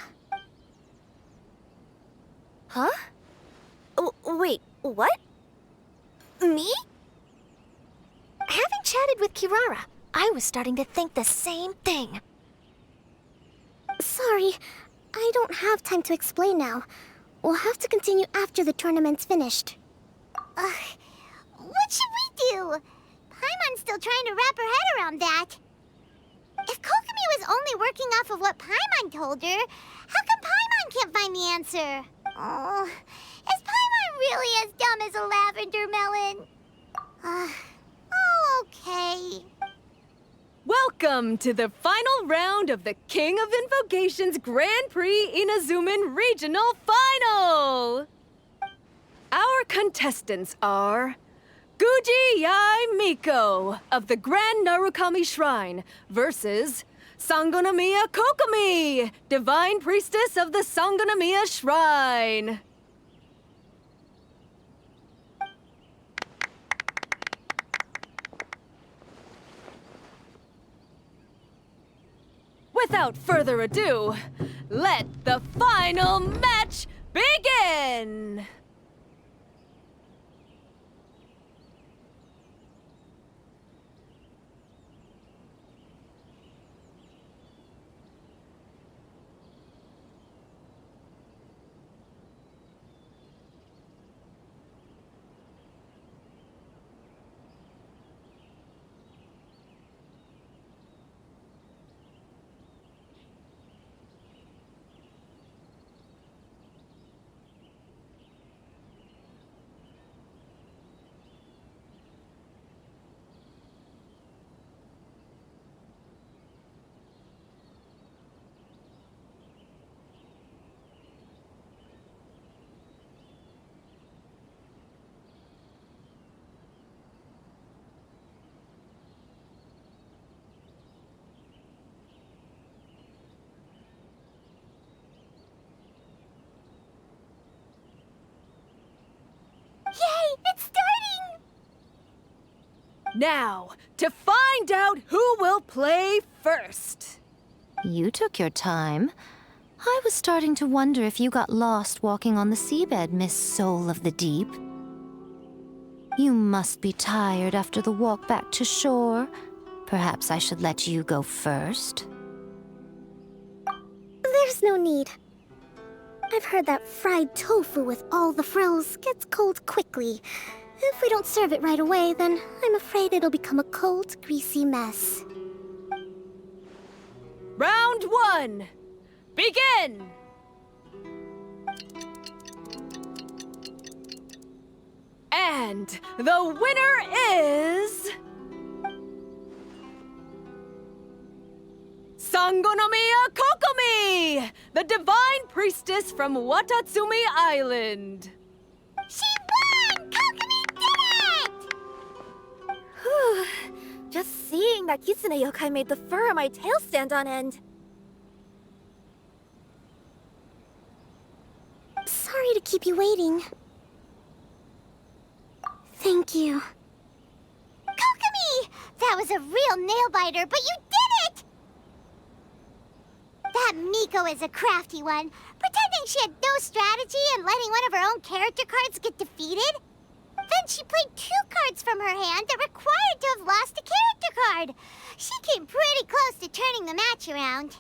Huh? Wait, what? Me? chatted with Kirara. I was starting to think the same thing. Sorry, I don't have time to explain now. We'll have to continue after the tournament's finished. What should we do? Paimon's still trying to wrap her head around that. If Kokomi was only working off of what Paimon told her, how come Paimon can't find the answer? Oh, is Paimon really as dumb as a lavender melon? Okay. Welcome to the final round of the King of Invocations Grand Prix Inazuman Regional Final! Our contestants are Guji Yoimiya of the Grand Narukami Shrine versus Sangonomiya Kokomi, Divine Priestess of the Sangonomiya Shrine. Without further ado, let the final match begin! Yay! It's starting! Now, to find out who will play first. You took your time. I was starting to wonder if you got lost walking on the seabed, Miss Soul of the Deep. You must be tired after the walk back to shore. Perhaps I should let you go first. There's no need. I've heard that fried tofu with all the frills gets cold quickly. If we don't serve it right away, then I'm afraid it'll become a cold, greasy mess. Round one, begin! And the winner is... Sangonomiya Kokomi, the Divine Priestess from Watatsumi Island. She won! Kokomi did it! Just seeing that Kitsune yokai made the fur on my tail stand on end. Sorry to keep you waiting. Thank you. Kokomi! That was a real nail-biter, but you did it! That Miko is a crafty one, pretending she had no strategy and letting one of her own character cards get defeated. Then she played 2 cards from her hand that required to have lost a character card. She came pretty close to turning the match around.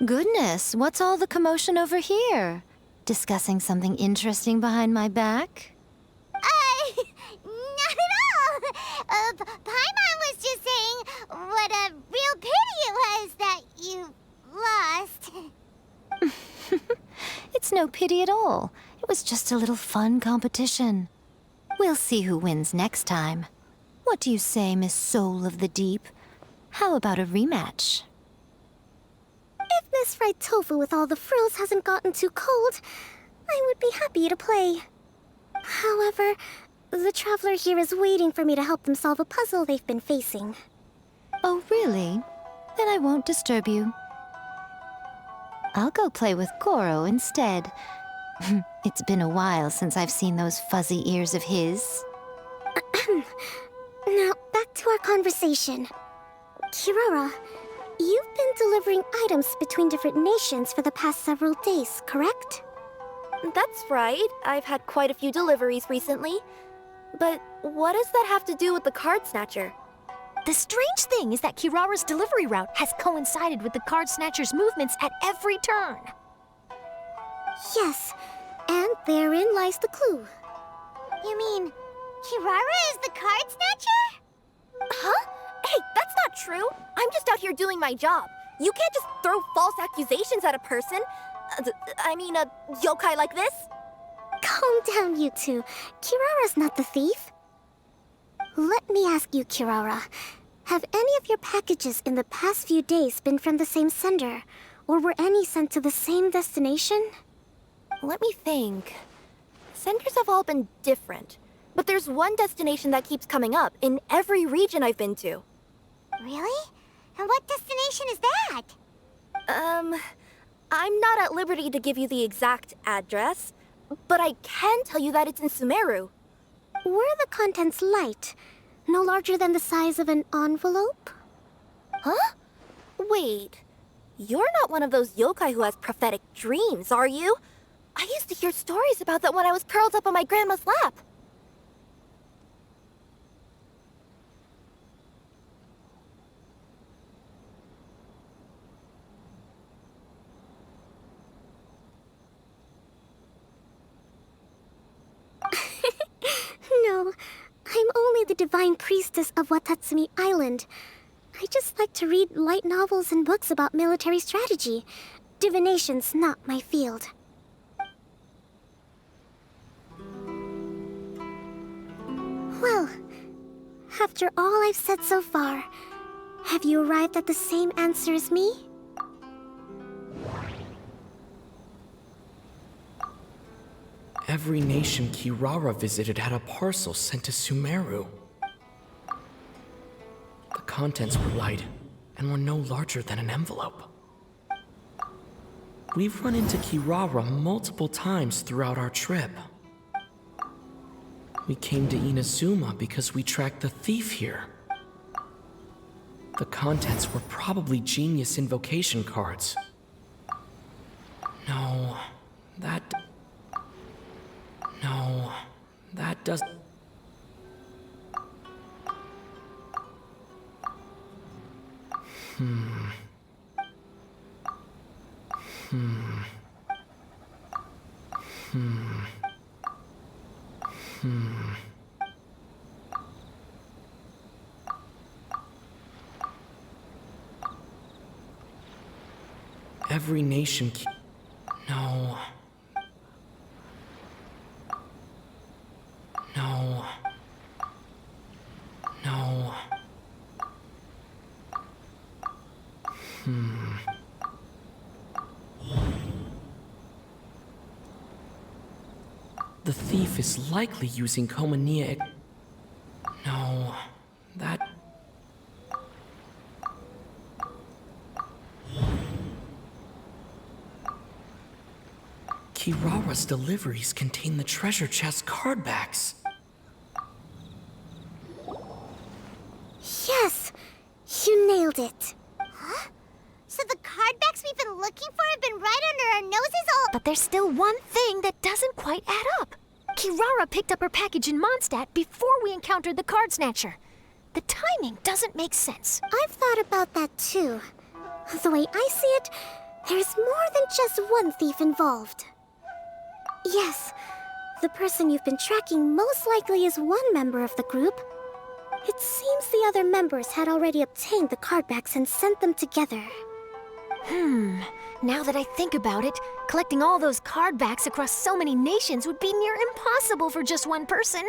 Goodness, what's all the commotion over here? Discussing something interesting behind my back? Not at all. Paimon was just saying what a real pity it was that you lost. It's no pity at all. It was just a little fun competition. We'll see who wins next time. What do you say, Miss Soul of the Deep? How about a rematch? If Miss Fried Tofu with all the frills hasn't gotten too cold, I would be happy to play. However, the traveler here is waiting for me to help them solve a puzzle they've been facing. Oh, really? Then I won't disturb you. I'll go play with Goro instead. It's been a while since I've seen those fuzzy ears of his. Now, back to our conversation. Kirara, you've been delivering items between different nations for the past several days, correct? That's right. I've had quite a few deliveries recently. But what does that have to do with the card snatcher? The strange thing is that Kirara's delivery route has coincided with the card snatcher's movements at every turn. Yes, and therein lies the clue. You mean, Kirara is the card snatcher? Huh? Hey, that's not true. I'm just out here doing my job. You can't just throw false accusations at a person. I mean, a yokai like this. Calm down, you two. Kirara's not the thief. Let me ask you, Kirara. Have any of your packages in the past few days been from the same sender? Or were any sent to the same destination? Let me think. Senders have all been different. But there's one destination that keeps coming up in every region I've been to. Really? And what destination is that? I'm not at liberty to give you the exact address, but I can tell you that it's in Sumeru. Were the contents light? No larger than the size of an envelope? Huh? Wait. You're not one of those yokai who has prophetic dreams, are you? I used to hear stories about that when I was curled up on my grandma's lap. No, I'm only the divine priestess of Watatsumi Island. I just like to read light novels and books about military strategy. Divination's not my field. Well, after all I've said so far, have you arrived at the same answer as me? Every nation Kirara visited had a parcel sent to Sumeru. The contents were light and were no larger than an envelope. We've run into Kirara multiple times throughout our trip. We came to Inazuma because we tracked the thief here. The contents were probably genius invocation cards. No, that does... Every nation... No. The thief is likely using Yoimiya. No, that... Kirara's deliveries contain the treasure chest card backs. Yes! You nailed it. Huh? So the card backs we've been looking for have been right under our noses all— But there's still one thing that doesn't quite add up. Kirara picked up her package in Mondstadt before we encountered the card snatcher. The timing doesn't make sense. I've thought about that too. The way I see it, there's more than just one thief involved. Yes, the person you've been tracking most likely is one member of the group. It seems the other members had already obtained the cardbacks and sent them together. Now that I think about it, collecting all those cardbacks across so many nations would be near impossible for just one person.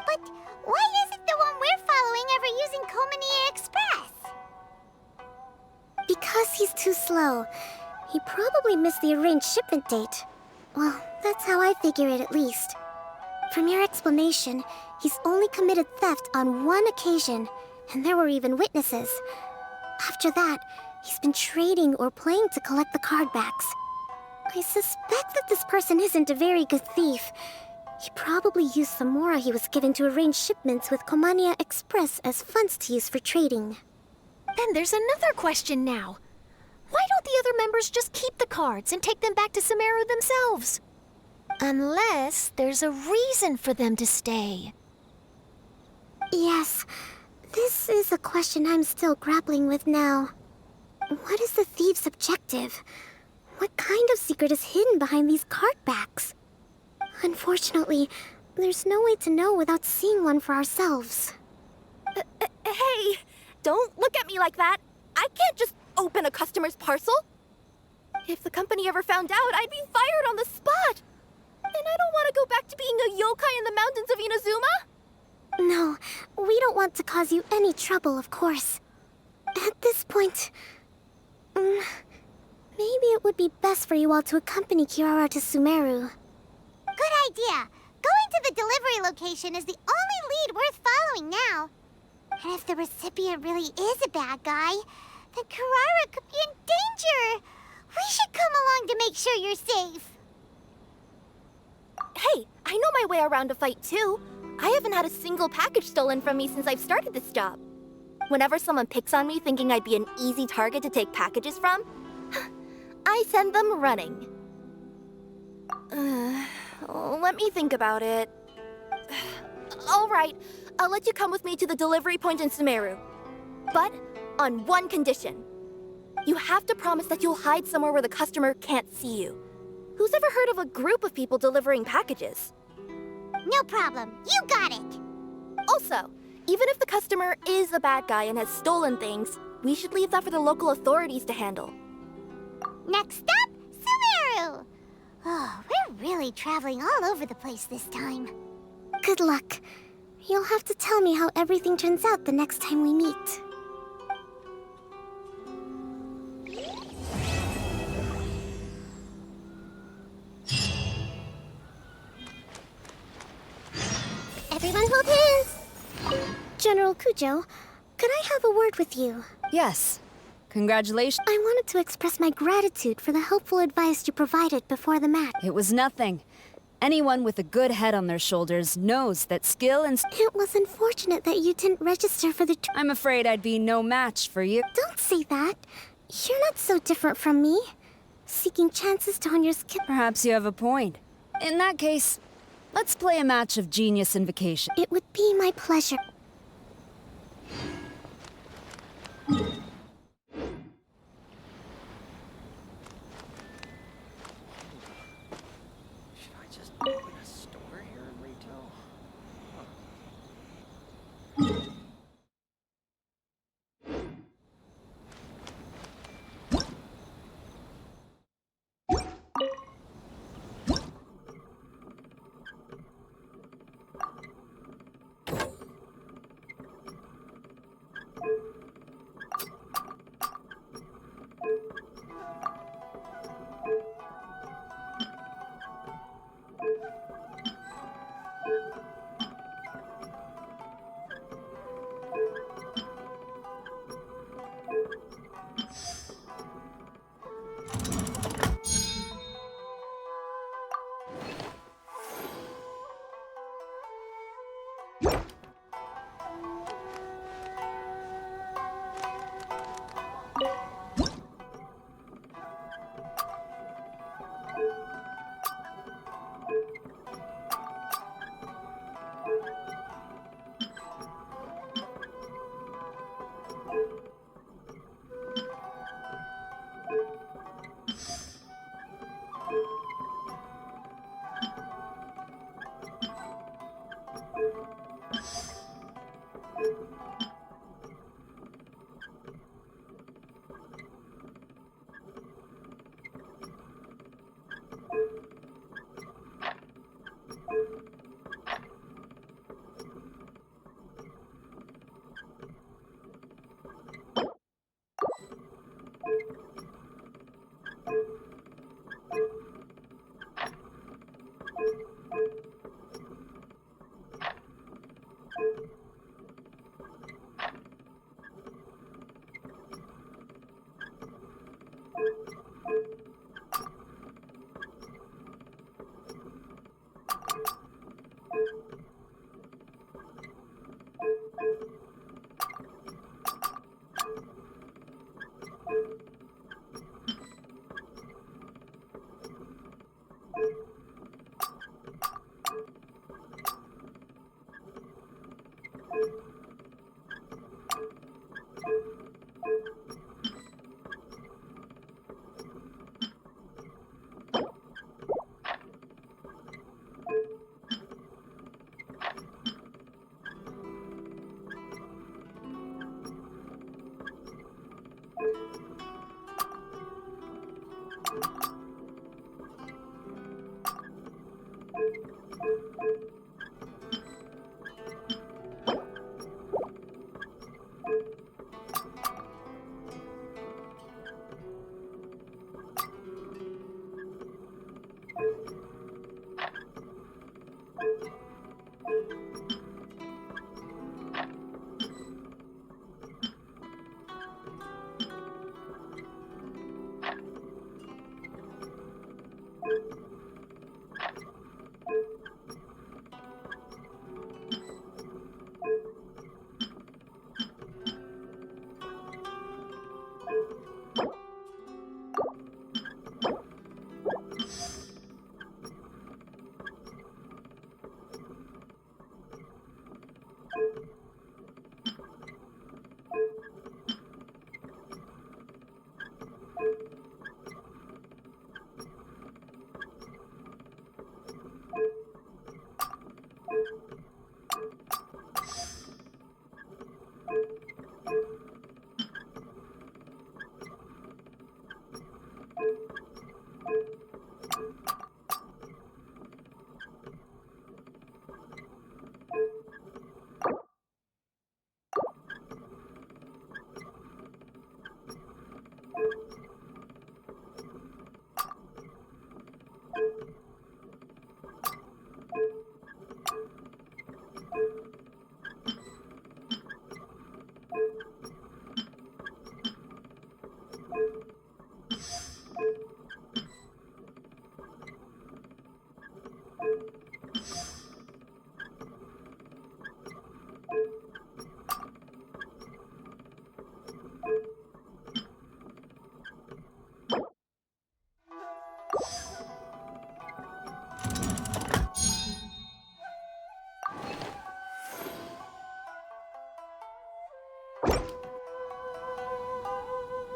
But why isn't the one we're following ever using Yoimiya Express? Because he's too slow. He probably missed the arranged shipment date. Well, that's how I figure it at least. From your explanation, he's only committed theft on one occasion, and there were even witnesses. After that, he's been trading or playing to collect the cardbacks. I suspect that this person isn't a very good thief. He probably used the mora he was given to arrange shipments with Yoimiya Express as funds to use for trading. Then there's another question now. Why don't the other members just keep the cards and take them back to Sumeru themselves? Unless there's a reason for them to stay. Yes, This is a question I'm still grappling with now. What is the thief's objective? What kind of secret is hidden behind these card backs? Unfortunately, there's no way to know without seeing one for ourselves. Hey, don't look at me like that. I can't just open a customer's parcel. If the company ever found out, I'd be fired on the spot. And I don't want to go back to being a yokai in the mountains of Inazuma. No, we don't want to cause you any trouble, of course. At this point, maybe it would be best for you all to accompany Kirara to Sumeru. Good idea. Going to the delivery location is the only lead worth following now. And if the recipient really is a bad guy, then Kirara could be in danger. We should come along to make sure you're safe. Hey, I know my way around a fight too. I haven't had a single package stolen from me since I've started this job. Whenever someone picks on me thinking I'd be an easy target to take packages from, I send them running. Let me think about it. All right, I'll let you come with me to the delivery point in Sumeru. But on one condition. You have to promise that you'll hide somewhere where the customer can't see you. Who's ever heard of a group of people delivering packages? No problem. You got it. Also, even if the customer is a bad guy and has stolen things, we should leave that for the local authorities to handle. Next up, Sumeru! Oh, we're really traveling all over the place this time. Good luck. You'll have to tell me how everything turns out the next time we meet. Everyone hold hands! General Kujo, could I have a word with you? Yes. Congratulations. I wanted to express my gratitude for the helpful advice you provided before the match. It was nothing. Anyone with a good head on their shoulders knows that skill and... It was unfortunate that you didn't register for the... I'm afraid I'd be no match for you. Don't say that. You're not so different from me. Seeking chances to hone your skill... Perhaps you have a point. In that case, let's play a match of Genius Invocation. It would be my pleasure.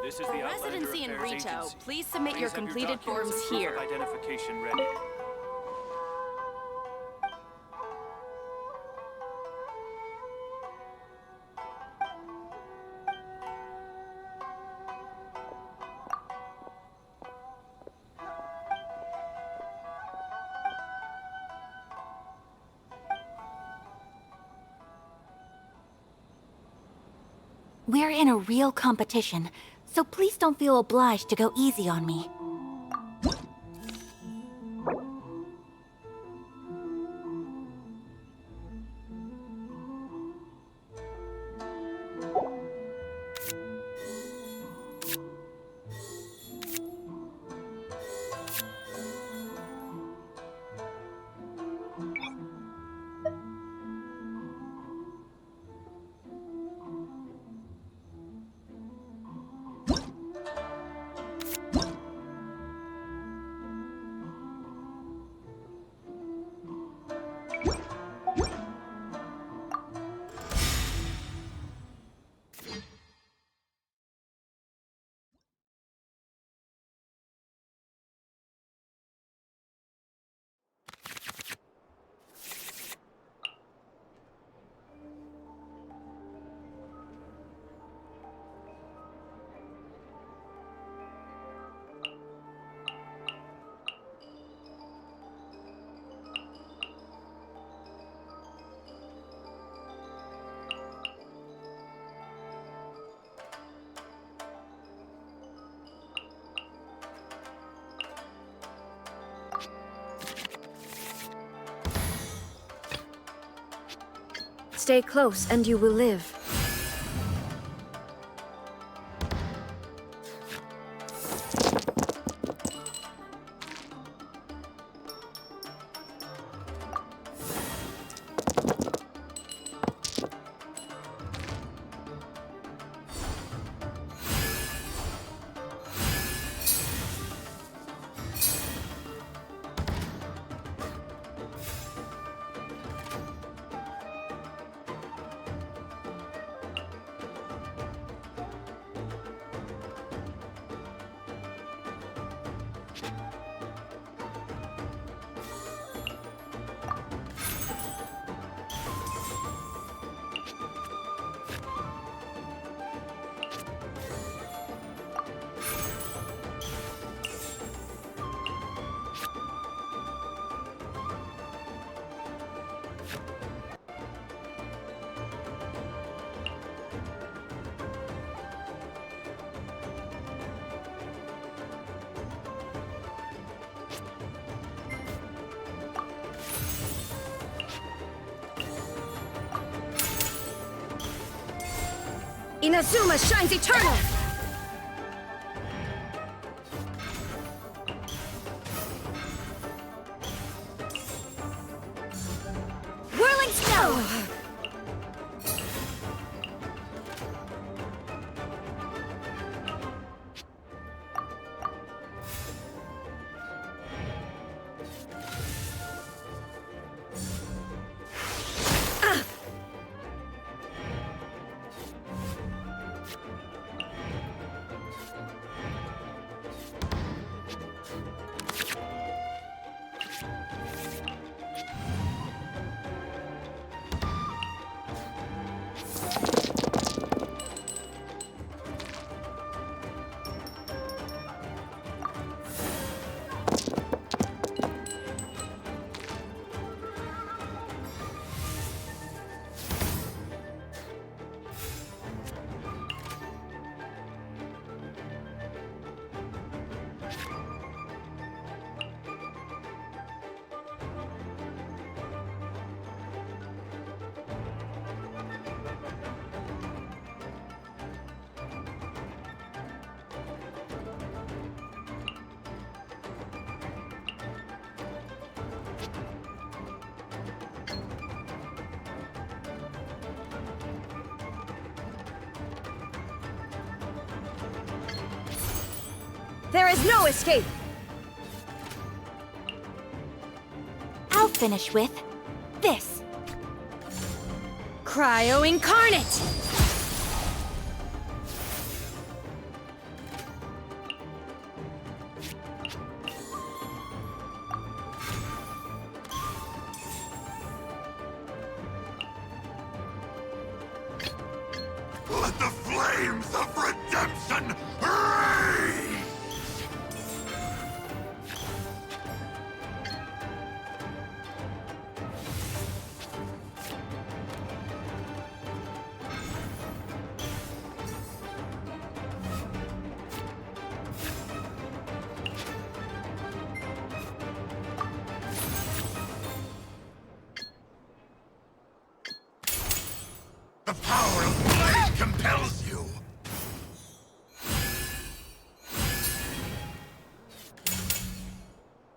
This is the Residency in Outlander Affairs Rito. Agency. Please submit your Please have completed documents forms and proof here. of identification ready. We're in a real competition, so please don't feel obliged to go easy on me. Stay close and you will live. Inazuma shines eternal! Whirling snow! There is no escape! I'll finish with this. Cryo Incarnate! Let the flames of redemption rage! The power of blade compels you!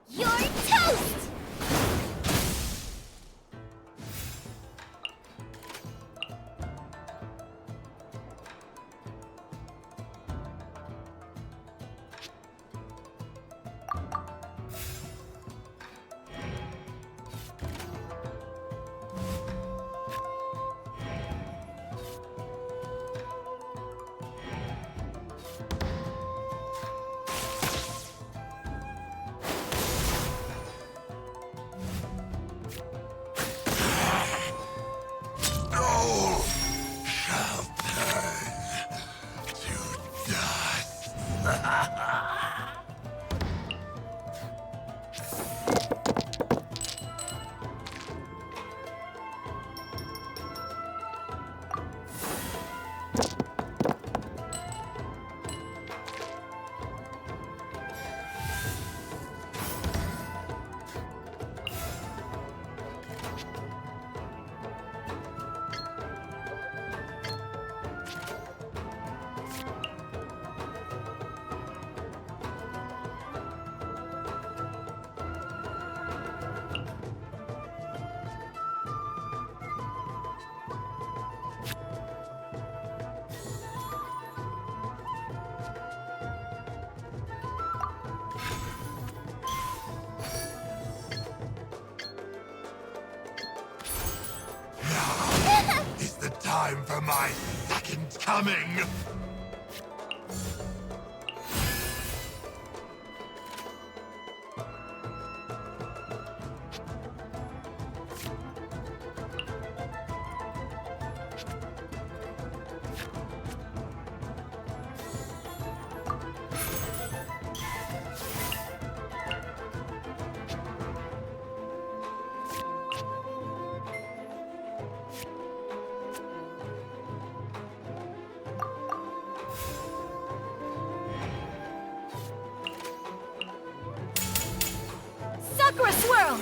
You're toast! All shall turn to dust. Is the time for my second coming! Sakura Swirl!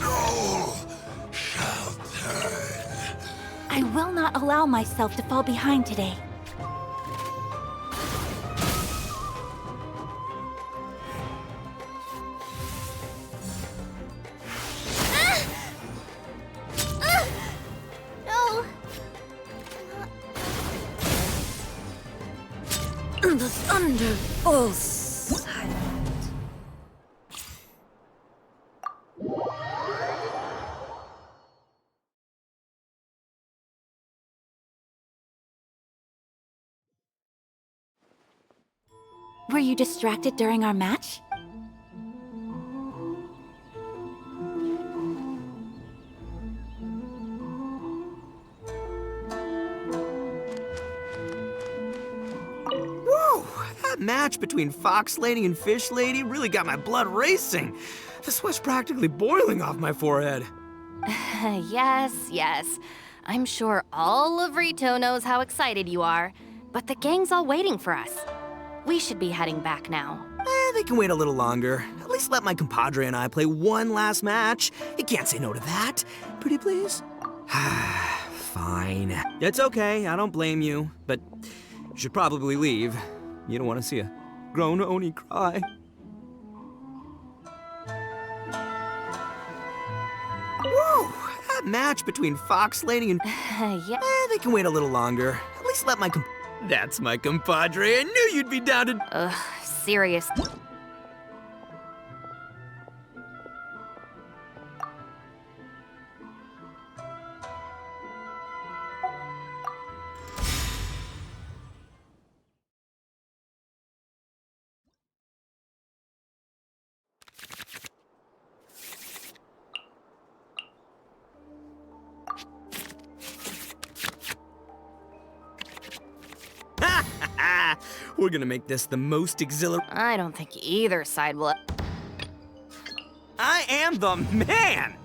All shall turn I will not allow myself to fall behind today. No. The thunder falls silent. Were you distracted during our match? Woo! That match between Fox Lady and Fish Lady really got my blood racing. The sweat's practically boiling off my forehead. Yes. I'm sure all of Rito knows how excited you are, but the gang's all waiting for us. We should be heading back now. They can wait a little longer. At least let my compadre and I play one last match. You can't say no to that. Pretty please? Fine. It's okay, I don't blame you. But you should probably leave. You don't want to see a grown Oni cry. Woo! That match between Fox Lady and... they can wait a little longer. At least let my That's my compadre. I knew you'd be down to... Ugh, serious. We're gonna make this the most exhilarating... I don't think either side will... I am the man!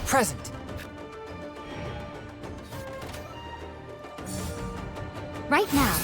Present. Right now.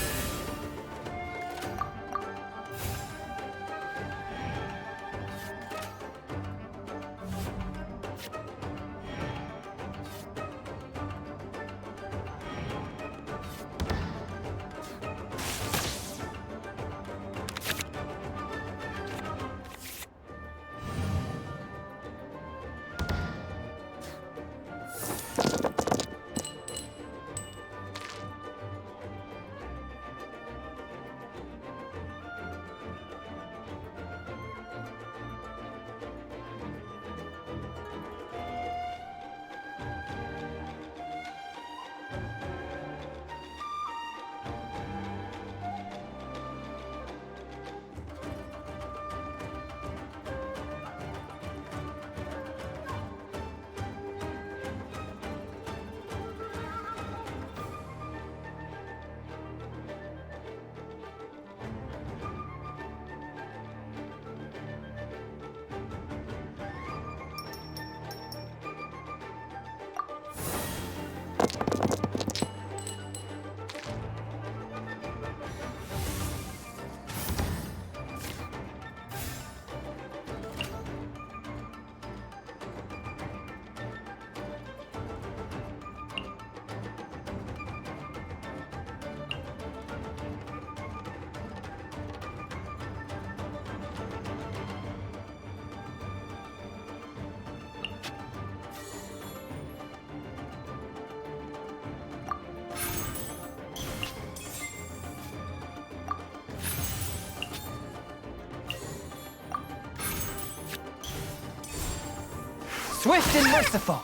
Swift and merciful.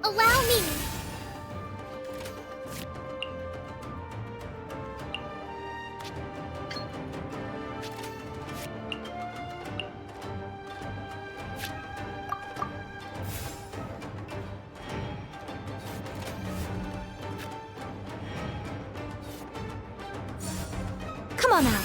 Allow me. Come on out.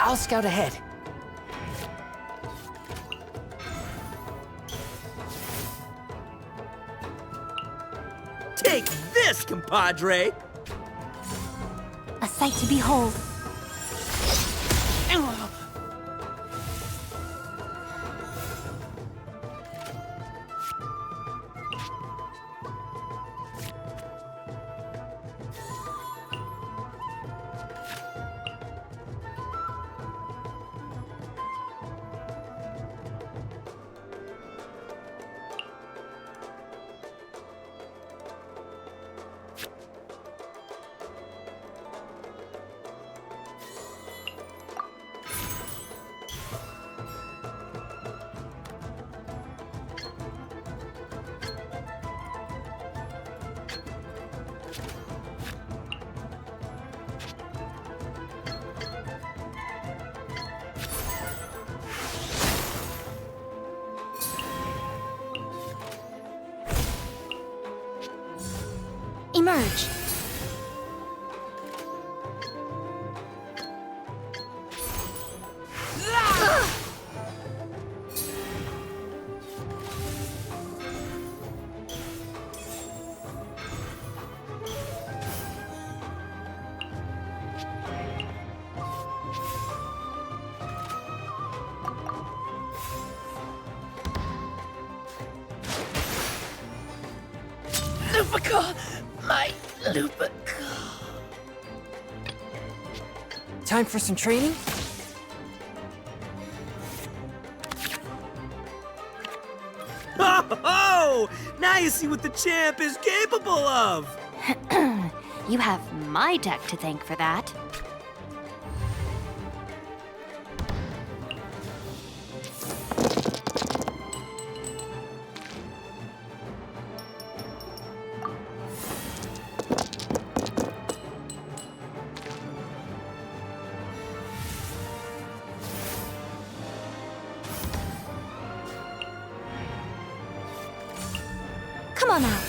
I'll scout ahead. Take this, compadre! A sight to behold. Emerge. Lupica! My Lupica. Time for some training? Oh! Now you see what the champ is capable of! You have my deck to thank for that. Come on out.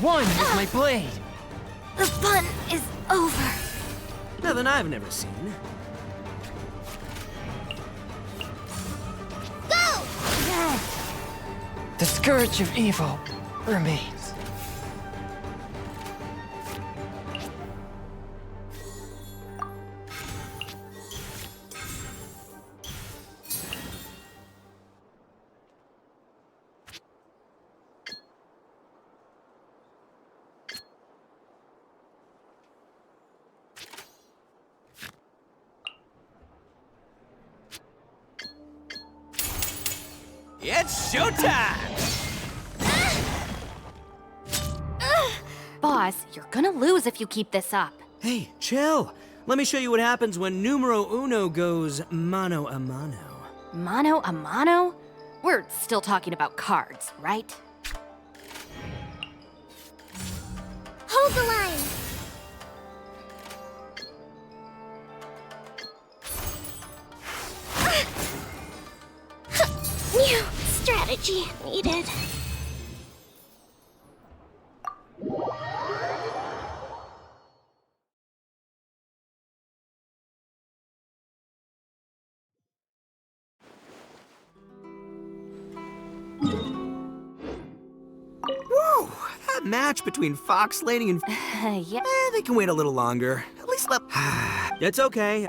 One with my blade. The fun is over. Nothing I've never seen. Go! The scourge of evil remains. It's showtime! Boss, you're gonna lose if you keep this up. Hey, chill. Let me show you what happens when numero uno goes mano a mano. Mano a mano? We're still talking about cards, right? Hold the line! New strategy needed. Whoa! That match between Fox Lady and... Yeah. They can wait a little longer. At least let... It's okay.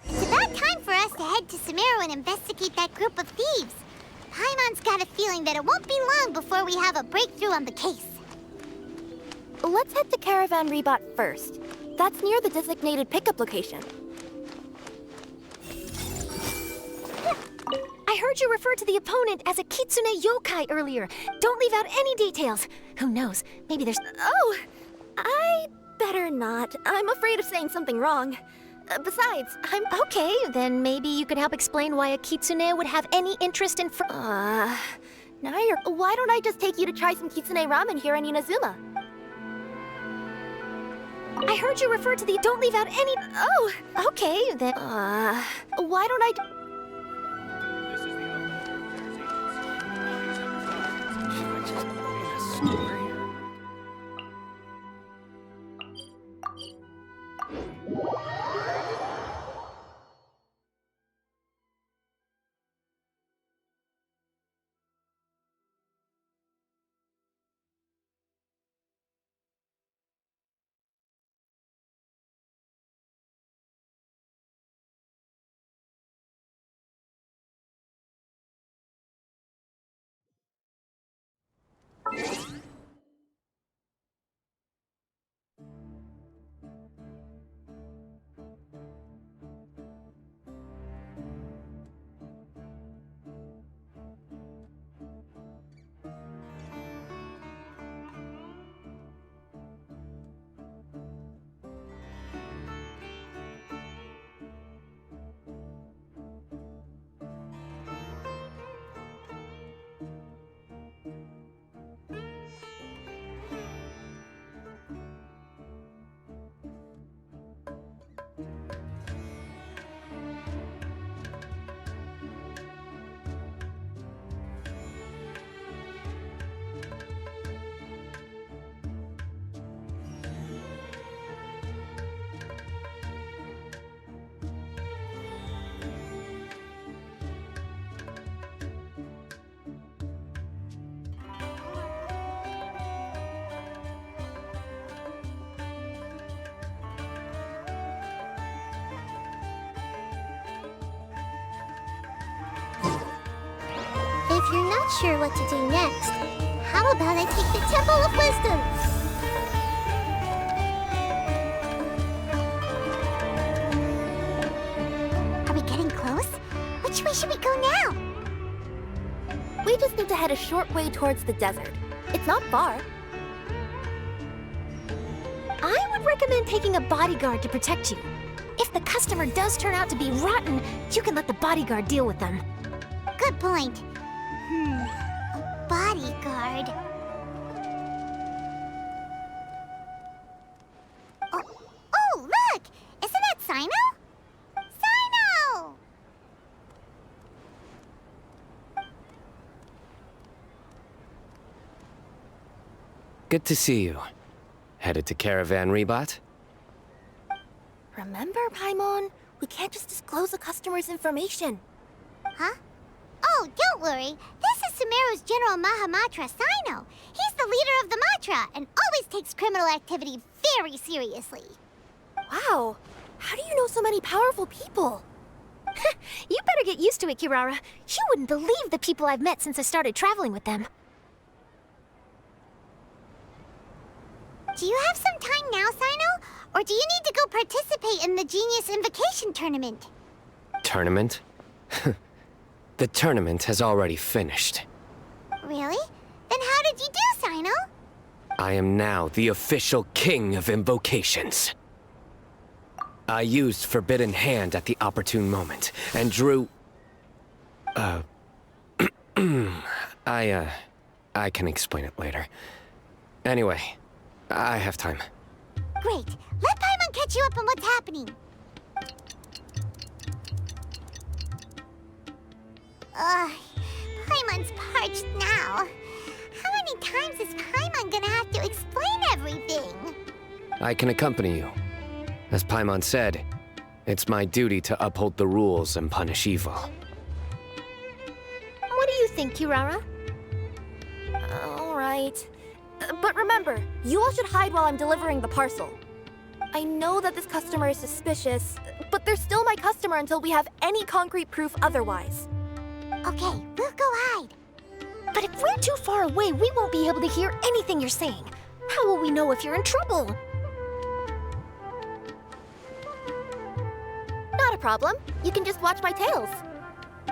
It's about time for us to head to Sumeru and investigate that group of thieves. Paimon's got a feeling that it won't be long before we have a breakthrough on the case. Let's head to Caravan Rebot first. That's near the designated pickup location. I heard you refer to the opponent as a Kitsune yokai earlier. Don't leave out any details. Who knows? Maybe there's... Oh! I better not. I'm afraid of saying something wrong. Besides, I'm... Okay, then maybe you could help explain why a Kitsune would have any interest in... Now you're... Why don't I just take you to try some Kitsune ramen here in Inazuma? I heard you refer to the... Don't leave out any... Oh! Okay, then... Why don't I... This is the If you're not sure what to do next, how about I take the Temple of Wisdom? Are we getting close? Which way should we go now? We just need to head a short way towards the desert. It's not far. I would recommend taking a bodyguard to protect you. If the customer does turn out to be rotten, you can let the bodyguard deal with them. Good point. A bodyguard. Oh, look! Isn't that Sino? Sino! Good to see you. Headed to Caravan Rebot? Remember, Paimon? We can't just disclose a customer's information. Huh? Oh, don't worry. This is Sumeru's General Mahamatra, Sino. He's the leader of the Matra and always takes criminal activity very seriously. Wow, how do you know so many powerful people? You better get used to it, Kirara. You wouldn't believe the people I've met since I started traveling with them. Do you have some time now, Sino? Or do you need to go participate in the Genius Invocation Tournament? Tournament? The tournament has already finished. Really? Then how did you do, Sino? I am now the official king of invocations. I used Forbidden Hand at the opportune moment, and drew... I can explain it later. Anyway, I have time. Great. Let Paimon catch you up on what's happening. Paimon's parched now. How many times is Paimon gonna have to explain everything? I can accompany you. As Paimon said, it's my duty to uphold the rules and punish evil. What do you think, Kirara? All right. But remember, you all should hide while I'm delivering the parcel. I know that this customer is suspicious, but they're still my customer until we have any concrete proof otherwise. Okay, we'll go hide. But if we're too far away, we won't be able to hear anything you're saying. How will we know if you're in trouble? Not a problem. You can just watch my tails.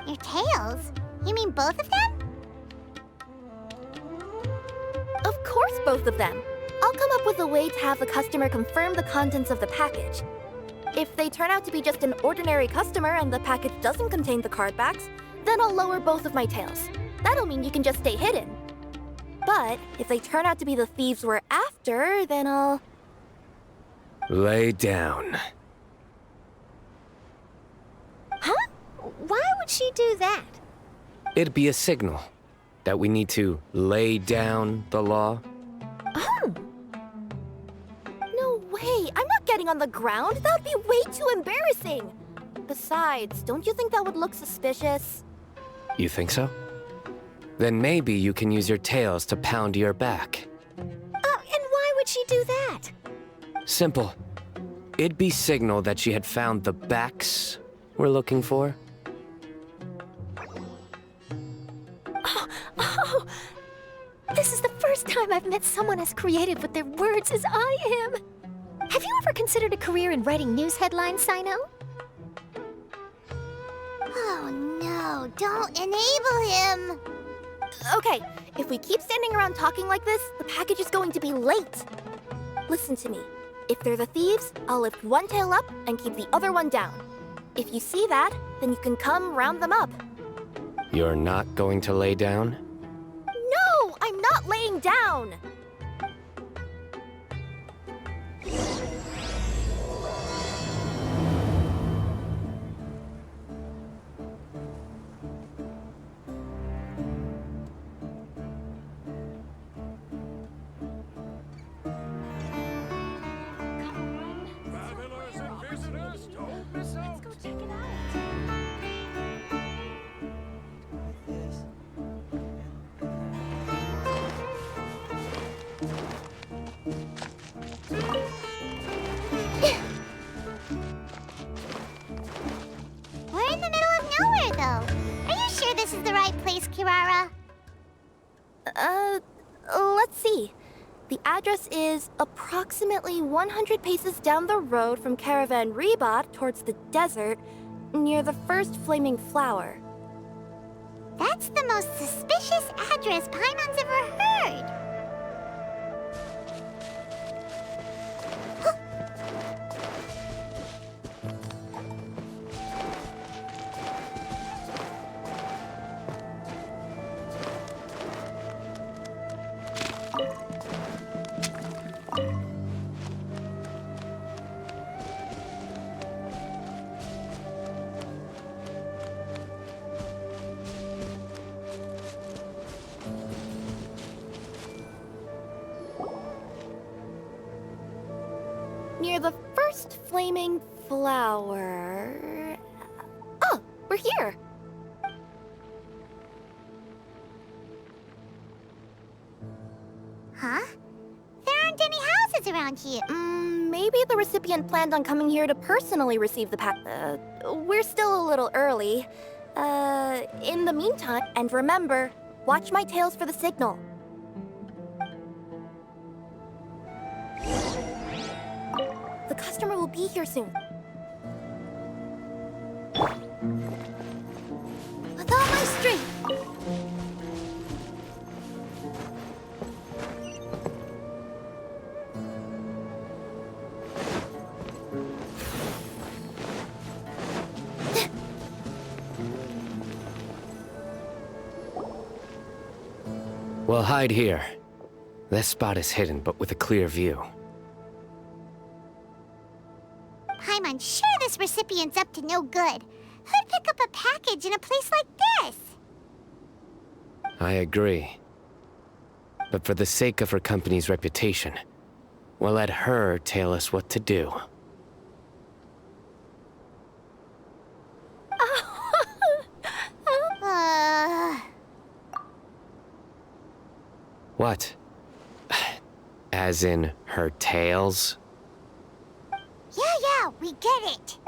Your tails? You mean both of them? Of course, both of them. I'll come up with a way to have the customer confirm the contents of the package. If they turn out to be just an ordinary customer and the package doesn't contain the card backs, then I'll lower both of my tails. That'll mean you can just stay hidden. But if they turn out to be the thieves we're after, then I'll... Lay down. Huh? Why would she do that? It'd be a signal that we need to lay down the law. Oh! No way! I'm not getting on the ground! That would be way too embarrassing! Besides, don't you think that would look suspicious? You think so? Then maybe you can use your tails to pound your back. And why would she do that? Simple. It'd be signal that she had found the backs we're looking for. Oh! This is the first time I've met someone as creative with their words as I am! Have you ever considered a career in writing news headlines, Sino? Oh no, don't enable him! Okay, if we keep standing around talking like this, the package is going to be late. Listen to me. If they're the thieves, I'll lift one tail up and keep the other one down. If you see that, then you can come round them up. You're not going to lay down? No, I'm not laying down! We're in the middle of nowhere, though. Are you sure this is the right place, Kirara? Let's see. The address is approximately 100 paces down the road from Caravan Reebot towards the desert, near the first flaming flower. That's the most suspicious address Paimon's ever heard. Near the first flaming flower... Oh, we're here! Huh? There aren't any houses around here. Maybe the recipient planned on coming here to personally receive the we're still a little early. In the meantime, and remember, watch my tails for the signal. The customer will be here soon. With all my strength. We'll hide here. This spot is hidden, but with a clear view. I'm sure this recipient's up to no good. Who'd pick up a package in a place like this? I agree. But for the sake of her company's reputation, we'll let her tell us what to do. What? As in her tails? Yeah, we get it.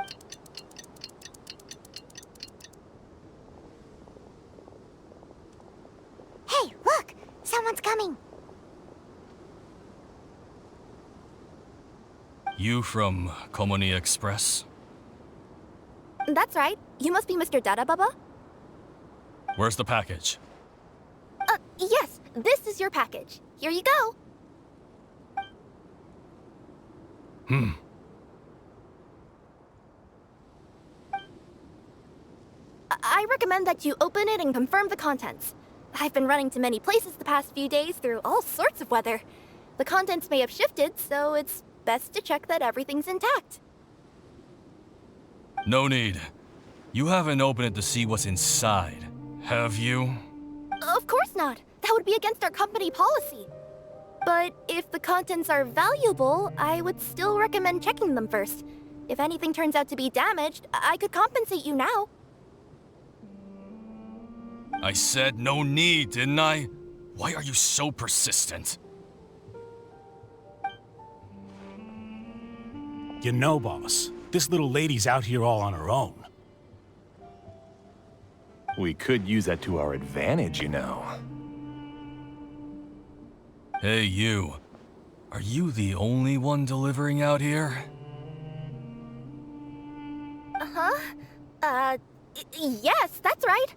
Hey, look! Someone's coming. You from Komoni Express? That's right. You must be Mr. Dada Baba? Where's the package? Yes, this is your package. Here you go. I recommend that you open it and confirm the contents. I've been running to many places the past few days through all sorts of weather. The contents may have shifted, so it's best to check that everything's intact. No need. You haven't opened it to see what's inside, have you? Of course not. That would be against our company policy. But if the contents are valuable, I would still recommend checking them first. If anything turns out to be damaged, I could compensate you now. I said no need, didn't I? Why are you so persistent? You know, boss, this little lady's out here all on her own. We could use that to our advantage, you know. Hey, you. Are you the only one delivering out here? Yes, that's right.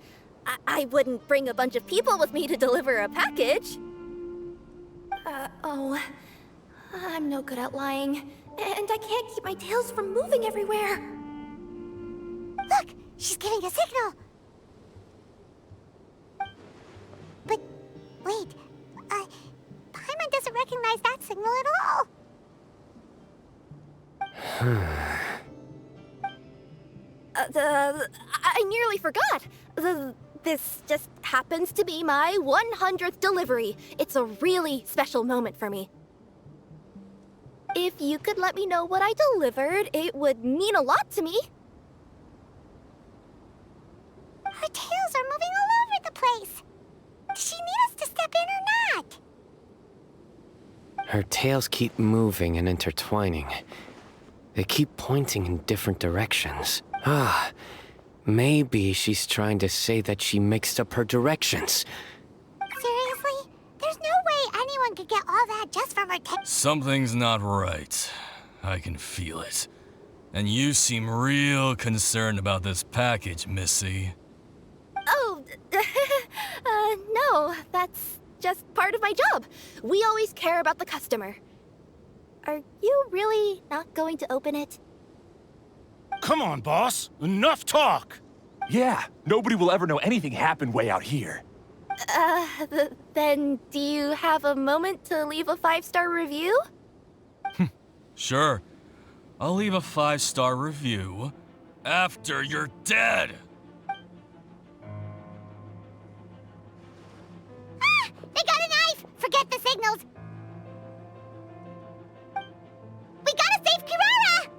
I wouldn't bring a bunch of people with me to deliver a package. I'm no good at lying. And I can't keep my tails from moving everywhere. Look, she's giving a signal. But, wait, Paimon doesn't recognize that signal at all. I nearly forgot. This just happens to be my 100th delivery. It's a really special moment for me. If you could let me know what I delivered, it would mean a lot to me. Her tails are moving all over the place. Does she need us to step in or not? Her tails keep moving and intertwining. They keep pointing in different directions. Maybe she's trying to say that she mixed up her directions. Seriously? There's no way anyone could get all that just from her tails. Something's not right. I can feel it. And you seem real concerned about this package, Missy. Oh, no, that's just part of my job. We always care about the customer. Are you really not going to open it? Come on, boss. Enough talk. Yeah, nobody will ever know anything happened way out here. Then do you have a moment to leave a 5-star review? Sure. I'll leave a 5-star review after you're dead. They got a knife! Forget the signals! We gotta save Kirara!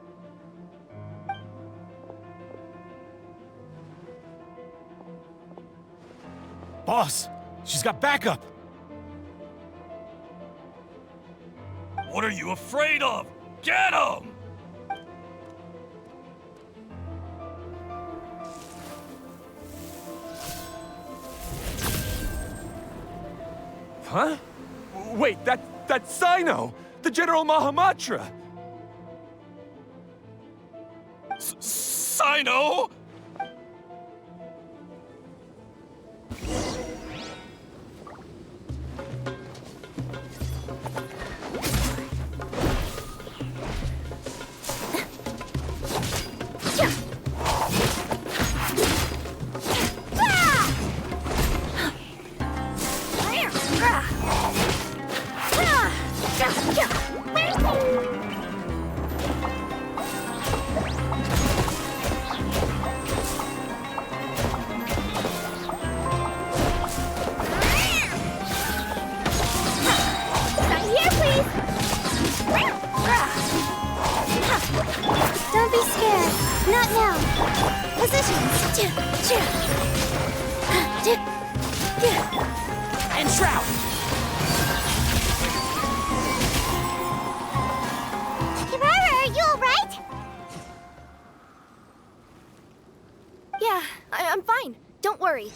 Boss, she's got backup. What are you afraid of? Get him! Huh? Wait, that's Sino! The General Mahamatra! Sino? Don't be scared. Not now. Positions. And Shroud! Kirara, are you alright? Yeah, I'm fine. Don't worry.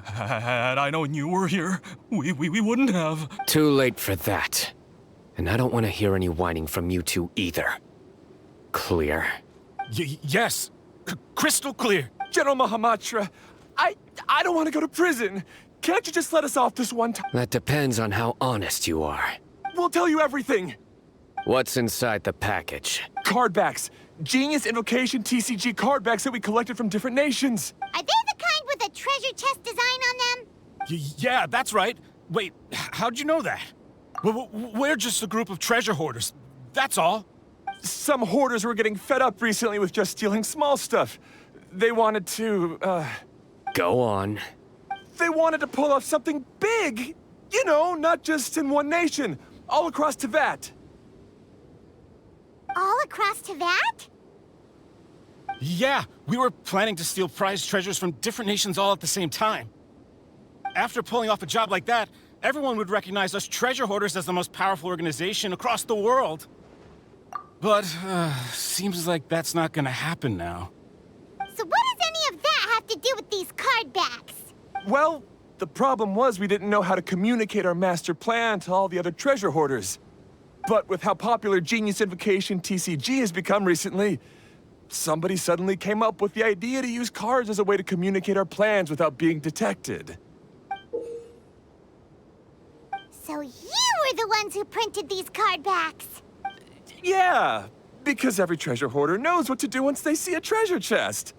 Had I known you were here, we wouldn't have. Too late for that. And I don't want to hear any whining from you two either. Clear? Yes. Crystal clear. General Mahamatra, I don't want to go to prison. Can't you just let us off this one time? That depends on how honest you are. We'll tell you everything. What's inside the package? Card backs. Genius Invocation TCG card backs that we collected from different nations. Are they the kind with a treasure chest design on them? Yeah, that's right. Wait, how'd you know that? We're just a group of treasure hoarders. That's all. Some hoarders were getting fed up recently with just stealing small stuff. They wanted to, Go on. They wanted to pull off something big. You know, not just in one nation. All across Teyvat. All across Teyvat? Yeah, we were planning to steal prized treasures from different nations all at the same time. After pulling off a job like that, everyone would recognize us treasure hoarders as the most powerful organization across the world. But, seems like that's not gonna happen now. So what does any of that have to do with these card backs? Well, the problem was we didn't know how to communicate our master plan to all the other treasure hoarders. But with how popular Genius Invocation TCG has become recently, somebody suddenly came up with the idea to use cards as a way to communicate our plans without being detected. So you were the ones who printed these card backs? Yeah, because every treasure hoarder knows what to do once they see a treasure chest.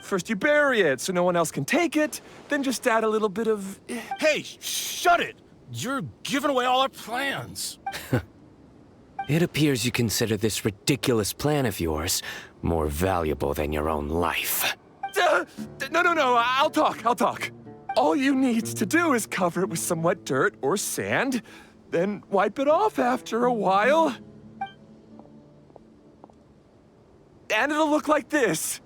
First you bury it so no one else can take it, then just add a little bit of... Hey, shut it! You're giving away all our plans. It appears you consider this ridiculous plan of yours more valuable than your own life. No, I'll talk. All you need to do is cover it with some wet dirt or sand, then wipe it off after a while. And it'll look like this.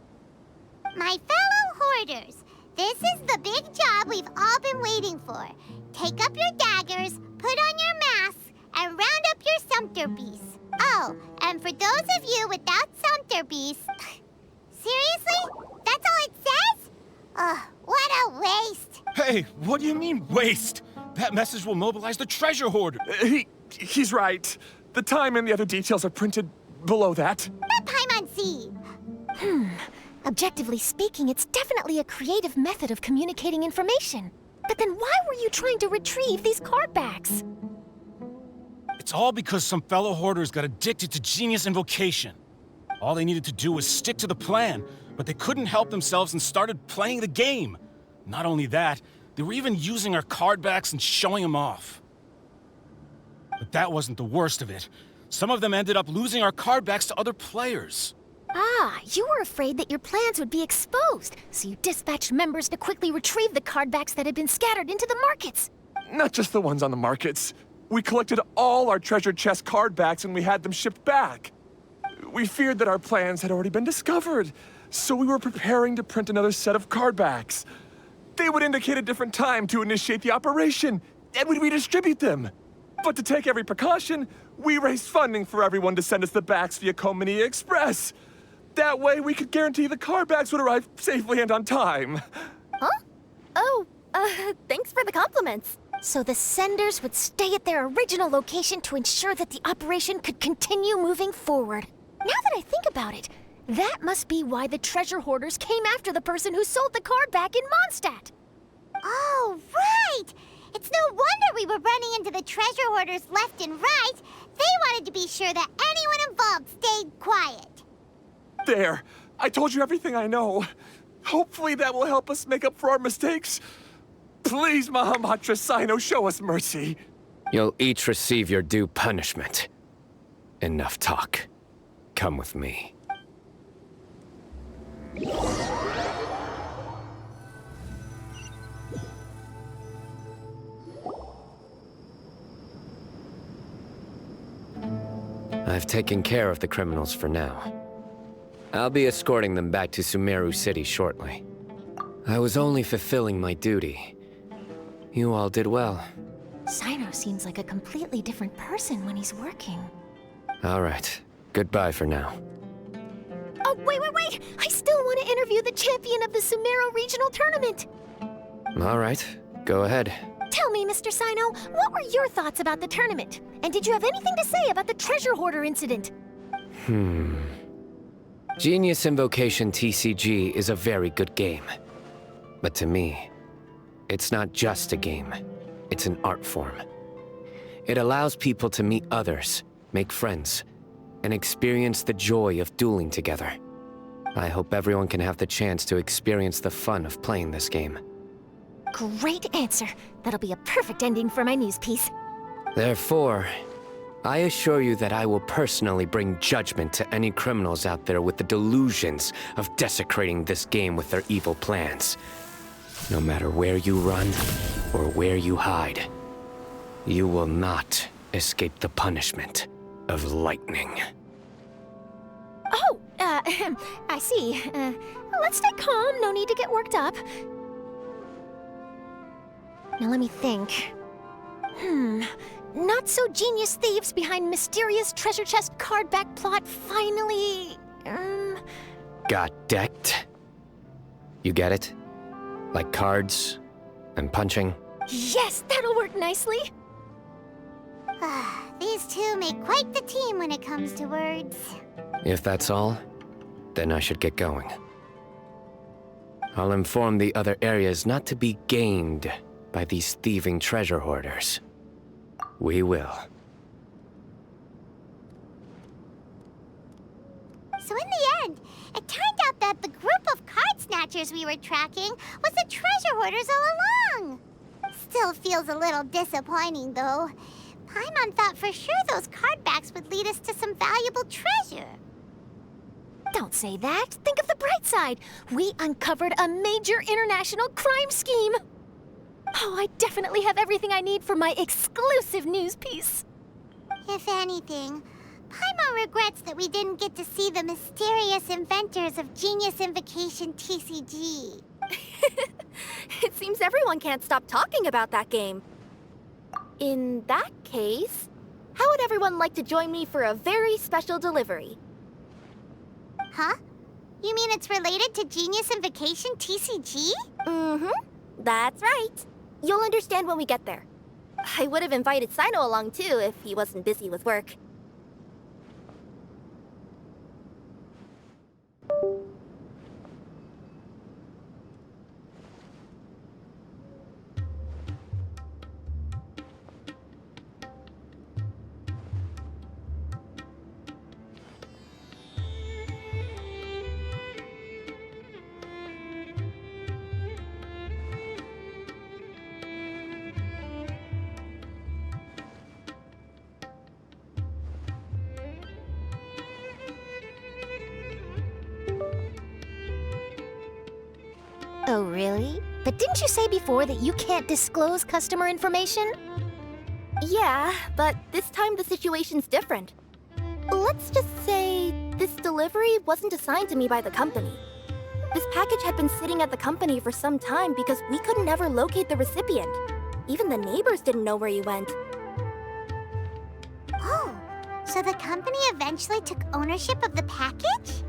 My fellow hoarders, this is the big job we've all been waiting for. Take up your daggers, put on your masks, and round up your sumpter beasts. Oh, and for those of you without sumpter beasts... Seriously? That's all it says? Ugh, what a waste. Hey, what do you mean, waste? That message will mobilize the treasure hoarder. He's right. The time and the other details are printed below that. That Paimon-si. Objectively speaking, it's definitely a creative method of communicating information. But then why were you trying to retrieve these card backs? It's all because some fellow hoarders got addicted to Genius Invocation. All they needed to do was stick to the plan, but they couldn't help themselves and started playing the game. Not only that, they were even using our card backs and showing them off. But that wasn't the worst of it. Some of them ended up losing our card backs to other players. Ah, you were afraid that your plans would be exposed, so you dispatched members to quickly retrieve the card backs that had been scattered into the markets. Not just the ones on the markets. We collected all our treasure chest card backs and we had them shipped back. We feared that our plans had already been discovered, so we were preparing to print another set of card backs. They would indicate a different time to initiate the operation, and we'd redistribute them. But to take every precaution, we raised funding for everyone to send us the backs via Komini Express. That way, we could guarantee the card backs would arrive safely and on time. Huh? Oh, thanks for the compliments. So the senders would stay at their original location to ensure that the operation could continue moving forward. Now that I think about it, that must be why the treasure hoarders came after the person who sold the card back in Mondstadt. Oh, right! It's no wonder we were running into the treasure hoarders left and right. They wanted to be sure that anyone involved stayed quiet. There! I told you everything I know. Hopefully that will help us make up for our mistakes. Please, Mahamatra Sino, show us mercy. You'll each receive your due punishment. Enough talk. Come with me. I've taken care of the criminals for now. I'll be escorting them back to Sumeru City shortly. I was only fulfilling my duty. You all did well. Sino seems like a completely different person when he's working. All right. Goodbye for now. Oh, wait! I still want to interview the champion of the Sumeru Regional Tournament! All right. Go ahead. Tell me, Mr. Sino, what were your thoughts about the tournament? And did you have anything to say about the treasure hoarder incident? Genius Invocation TCG is a very good game. But to me, it's not just a game. It's an art form. It allows people to meet others, make friends, and experience the joy of dueling together. I hope everyone can have the chance to experience the fun of playing this game. Great answer. That'll be a perfect ending for my news piece. Therefore, I assure you that I will personally bring judgment to any criminals out there with the delusions of desecrating this game with their evil plans. No matter where you run or where you hide, you will not escape the punishment of lightning. Oh, I see. Let's stay calm. No need to get worked up. Now let me think. Not so genius thieves behind mysterious treasure chest card back plot finally... Got decked? You get it? Like cards and punching? Yes, that'll work nicely. These two make quite the team when it comes to words. If that's all, then I should get going. I'll inform the other areas not to be gained by these thieving treasure hoarders. We will. So in the end, it turned out that the group of card snatchers we were tracking was the treasure hoarders all along. Still feels a little disappointing, though. Paimon thought for sure those card backs would lead us to some valuable treasure. Don't say that. Think of the bright side. We uncovered a major international crime scheme. Oh, I definitely have everything I need for my exclusive news piece. If anything, Paimon regrets that we didn't get to see the mysterious inventors of Genius Invocation TCG. It seems everyone can't stop talking about that game. In that case, how would everyone like to join me for a very special delivery? Huh? You mean it's related to Genius Invocation TCG? Mm-hmm. That's right. You'll understand when we get there. I would have invited Sino along too if he wasn't busy with work. Oh, really? But didn't you say before that you can't disclose customer information? Yeah, but this time the situation's different. Let's just say this delivery wasn't assigned to me by the company. This package had been sitting at the company for some time because we could never locate the recipient. Even the neighbors didn't know where he went. So the company eventually took ownership of the package?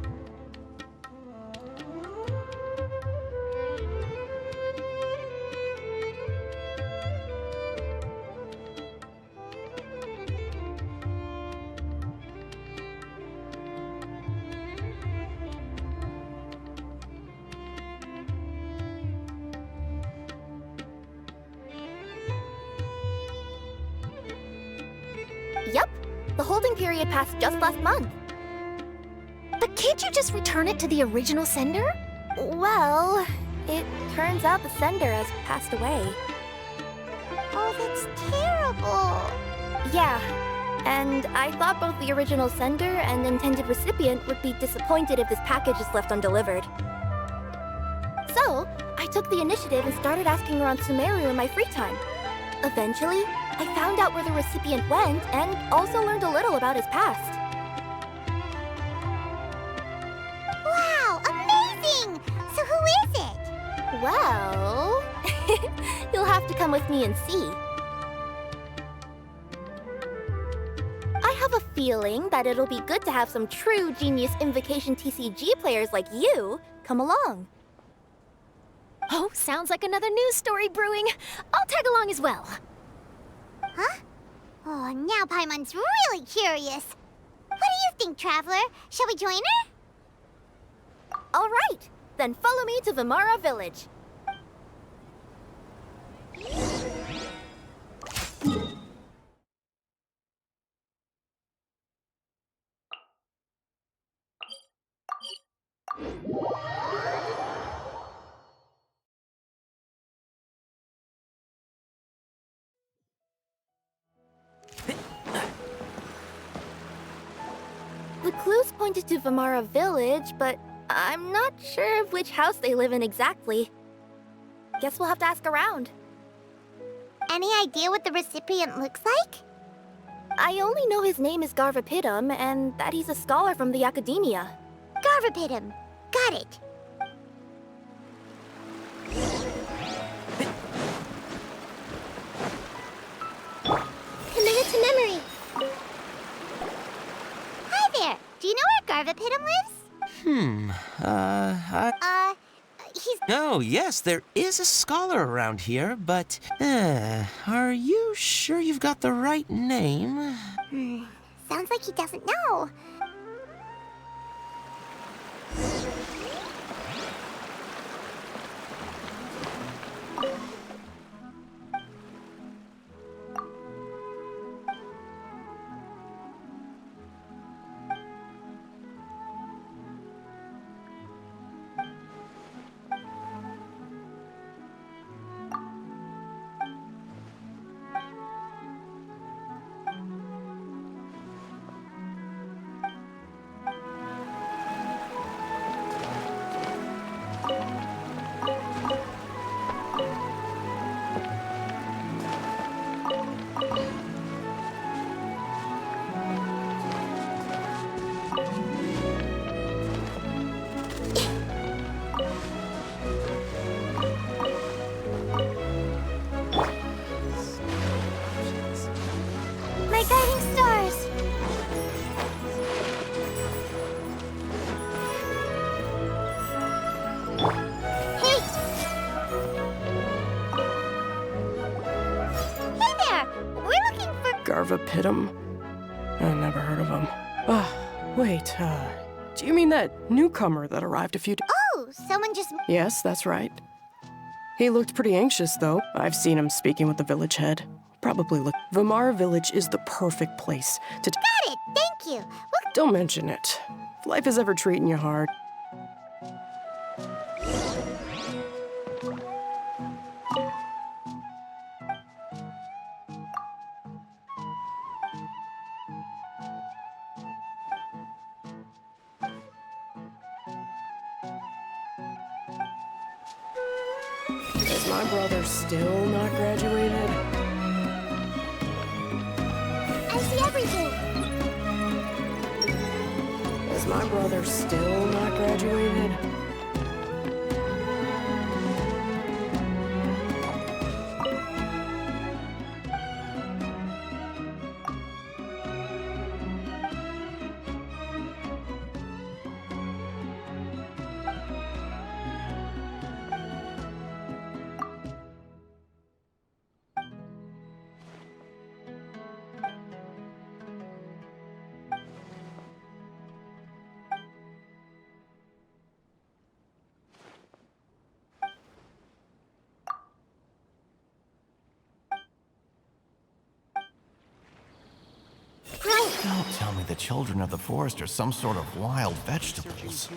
Yup. The holding period passed just last month. But can't you just return it to the original sender? Well, it turns out the sender has passed away. Oh, that's terrible. Yeah, and I thought both the original sender and intended recipient would be disappointed if this package is left undelivered. So, I took the initiative and started asking around Sumeru in my free time. Eventually, I found out where the recipient went and also learned a little about his past. Wow, amazing! So who is it? Well, you'll have to come with me and see. I have a feeling that it'll be good to have some true Genius Invocation TCG players like you come along. Oh, sounds like another news story brewing. I'll tag along as well. Huh? Oh, now Paimon's really curious. What do you think, Traveler? Shall we join her? All right, then follow me to Vimara Village. The clues pointed to Vimara Village, but I'm not sure of which house they live in exactly. Guess we'll have to ask around. Any idea what the recipient looks like? I only know his name is Garvapidum and that he's a scholar from the Academia. Garvapidum. Got it. Commit it to memory. Hi there. Do you know where Garvapidum lives? He's... Oh, yes, there is a scholar around here, but... are you sure you've got the right name? Sounds like he doesn't know. My guiding stars! Hey! Hey there! We're looking for... Garvapidum? I never heard of him. Wait, do you mean that newcomer that arrived a few days? Oh, someone just... Yes, that's right. He looked pretty anxious, though. I've seen him speaking with the village head. Probably look. Vimara Village is the perfect place to... Got it! Thank you! Don't mention it. If life is ever treating you hard. Is my brother still not graduated? I see everything! Is my brother still not graduated? Don't tell me the children of the forest are some sort of wild vegetables.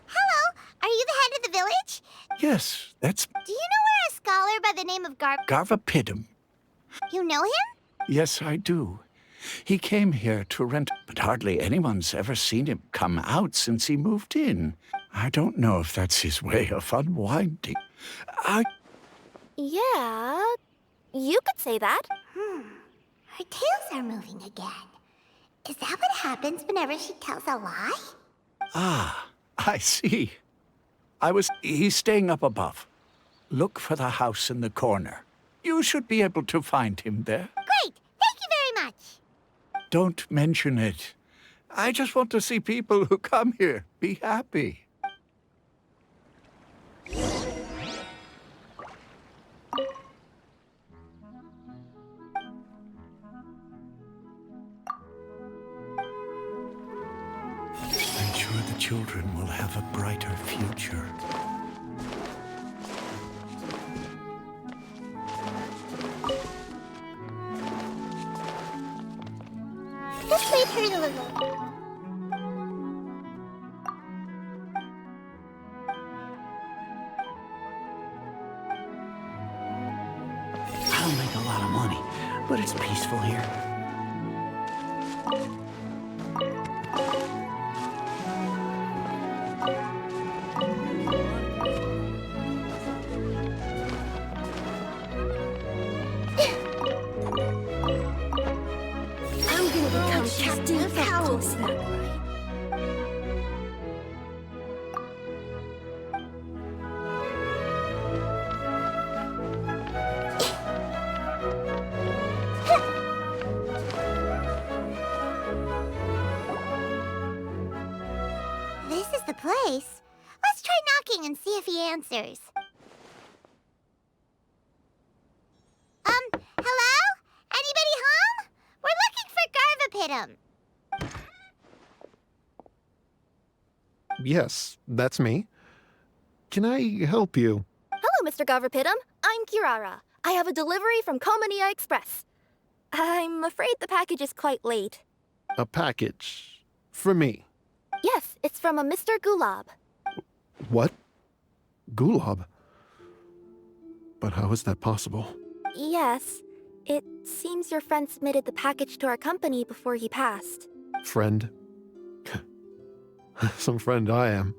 Hello, are you the head of the village? Yes, that's Do you know where a scholar by the name of Garvapidum. You know him? Yes, I do. He came here to rent, but hardly anyone's ever seen him come out since he moved in. I don't know if that's his way of unwinding. Yeah, you could say that. Her tails are moving again. Is that what happens whenever she tells a lie? Ah, I see. He's staying up above. Look for the house in the corner. You should be able to find him there. Great! Thank you very much! Don't mention it. I just want to see people who come here be happy. I'm sure the children will have a brighter future. Just wait her a little. I'll make a lot of money, but it's peaceful here. I'm gonna become Captain of Owls that way. This is the place. Let's try knocking and see if he answers. Hello? Anybody home? We're looking for Garvapidum. Yes, that's me. Can I help you? Hello, Mr. Garvapidum. I'm Kirara. I have a delivery from Komania Express. I'm afraid the package is quite late. A package. For me. Yes, it's from a Mr. Gulab. What? Gulab? But how is that possible? Yes, it seems your friend submitted the package to our company before he passed. Friend? Some friend I am.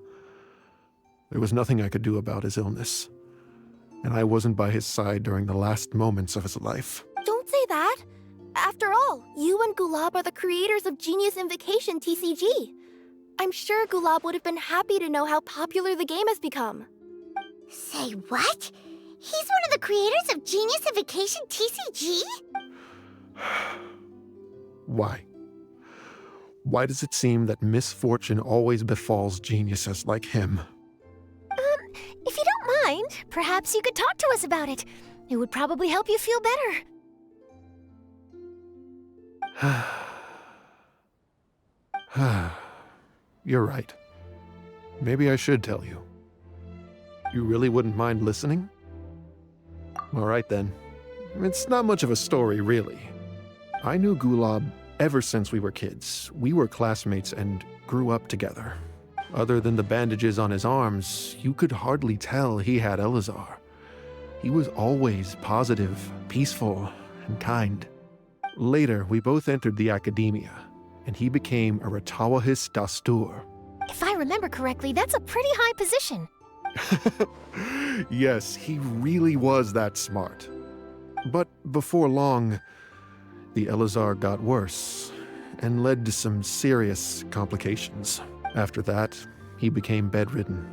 There was nothing I could do about his illness. And I wasn't by his side during the last moments of his life. Don't say that! After all, you and Gulab are the creators of Genius Invocation TCG. I'm sure Gulab would have been happy to know how popular the game has become. Say what? He's one of the creators of Genius Invocation TCG? Why? Why does it seem that misfortune always befalls geniuses like him? If you don't mind, perhaps you could talk to us about it. It would probably help you feel better. You're right. Maybe I should tell you. You really wouldn't mind listening? All right then. It's not much of a story, really. I knew Gulab ever since we were kids. We were classmates and grew up together. Other than the bandages on his arms, you could hardly tell he had Elazar. He was always positive, peaceful, and kind. Later, we both entered the academia, and he became a Ratawahis Dastur. If I remember correctly, that's a pretty high position. Yes, he really was that smart. But before long, the Elazar got worse and led to some serious complications. After that, he became bedridden.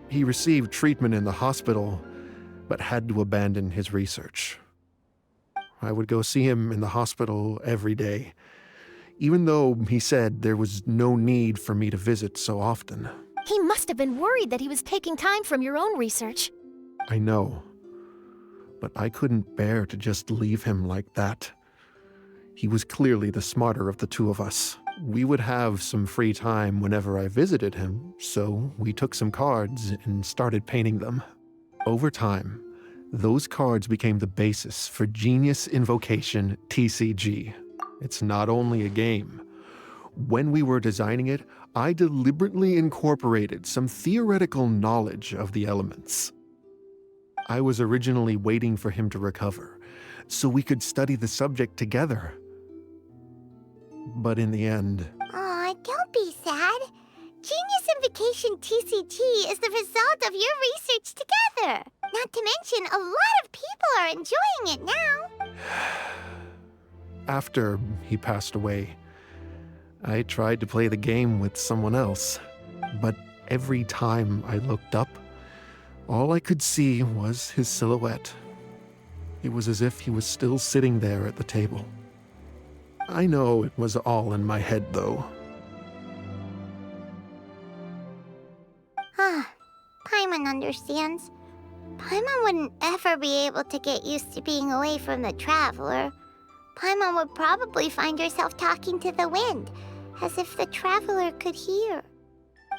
He received treatment in the hospital, but had to abandon his research. I would go see him in the hospital every day, even though he said there was no need for me to visit so often. He must have been worried that he was taking time from your own research. I know, but I couldn't bear to just leave him like that. He was clearly the smarter of the two of us. We would have some free time whenever I visited him, so we took some cards and started painting them. Over time, Those cards became the basis for Genius Invocation TCG. It's not only a game. When we were designing it, I deliberately incorporated some theoretical knowledge of the elements. I was originally waiting for him to recover, so we could study the subject together. But in the end... Aw, don't be sad. Genius Invocation TCG is the result of your research together. Not to mention, a lot of people are enjoying it now. After he passed away, I tried to play the game with someone else. But every time I looked up, all I could see was his silhouette. It was as if he was still sitting there at the table. I know it was all in my head, though. Paimon understands. Paimon wouldn't ever be able to get used to being away from the Traveler. Paimon would probably find herself talking to the wind, as if the Traveler could hear.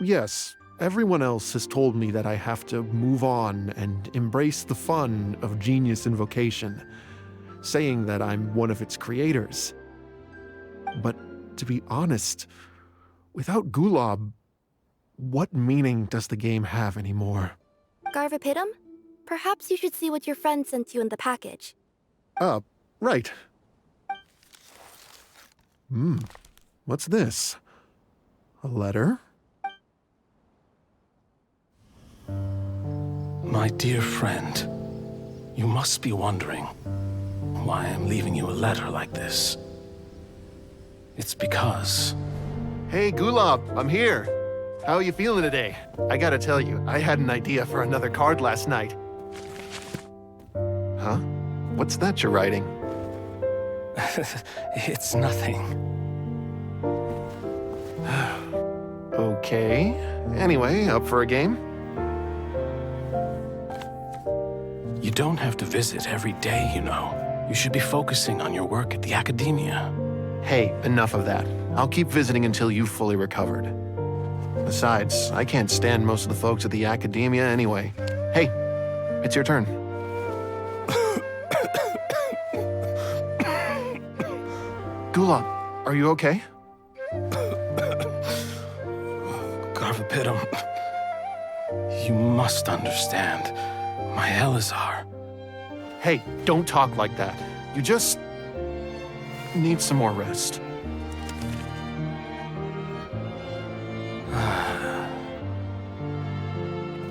Yes, everyone else has told me that I have to move on and embrace the fun of Genius Invocation, saying that I'm one of its creators. But to be honest, without Gulob, what meaning does the game have anymore? Garvapidum? Perhaps you should see what your friend sent you in the package. Right. What's this? A letter? My dear friend, you must be wondering why I'm leaving you a letter like this. It's because... Hey, Gulob, I'm here. How are you feeling today? I gotta tell you, I had an idea for another card last night. Huh? What's that you're writing? It's nothing. Okay. Anyway, up for a game? You don't have to visit every day, you know. You should be focusing on your work at the academia. Hey, enough of that. I'll keep visiting until you've fully recovered. Besides, I can't stand most of the folks at the academia anyway. Hey, it's your turn. Gulob, are you okay? Garvapidum, you must understand. My Elazar. Hey, don't talk like that. You just need some more rest.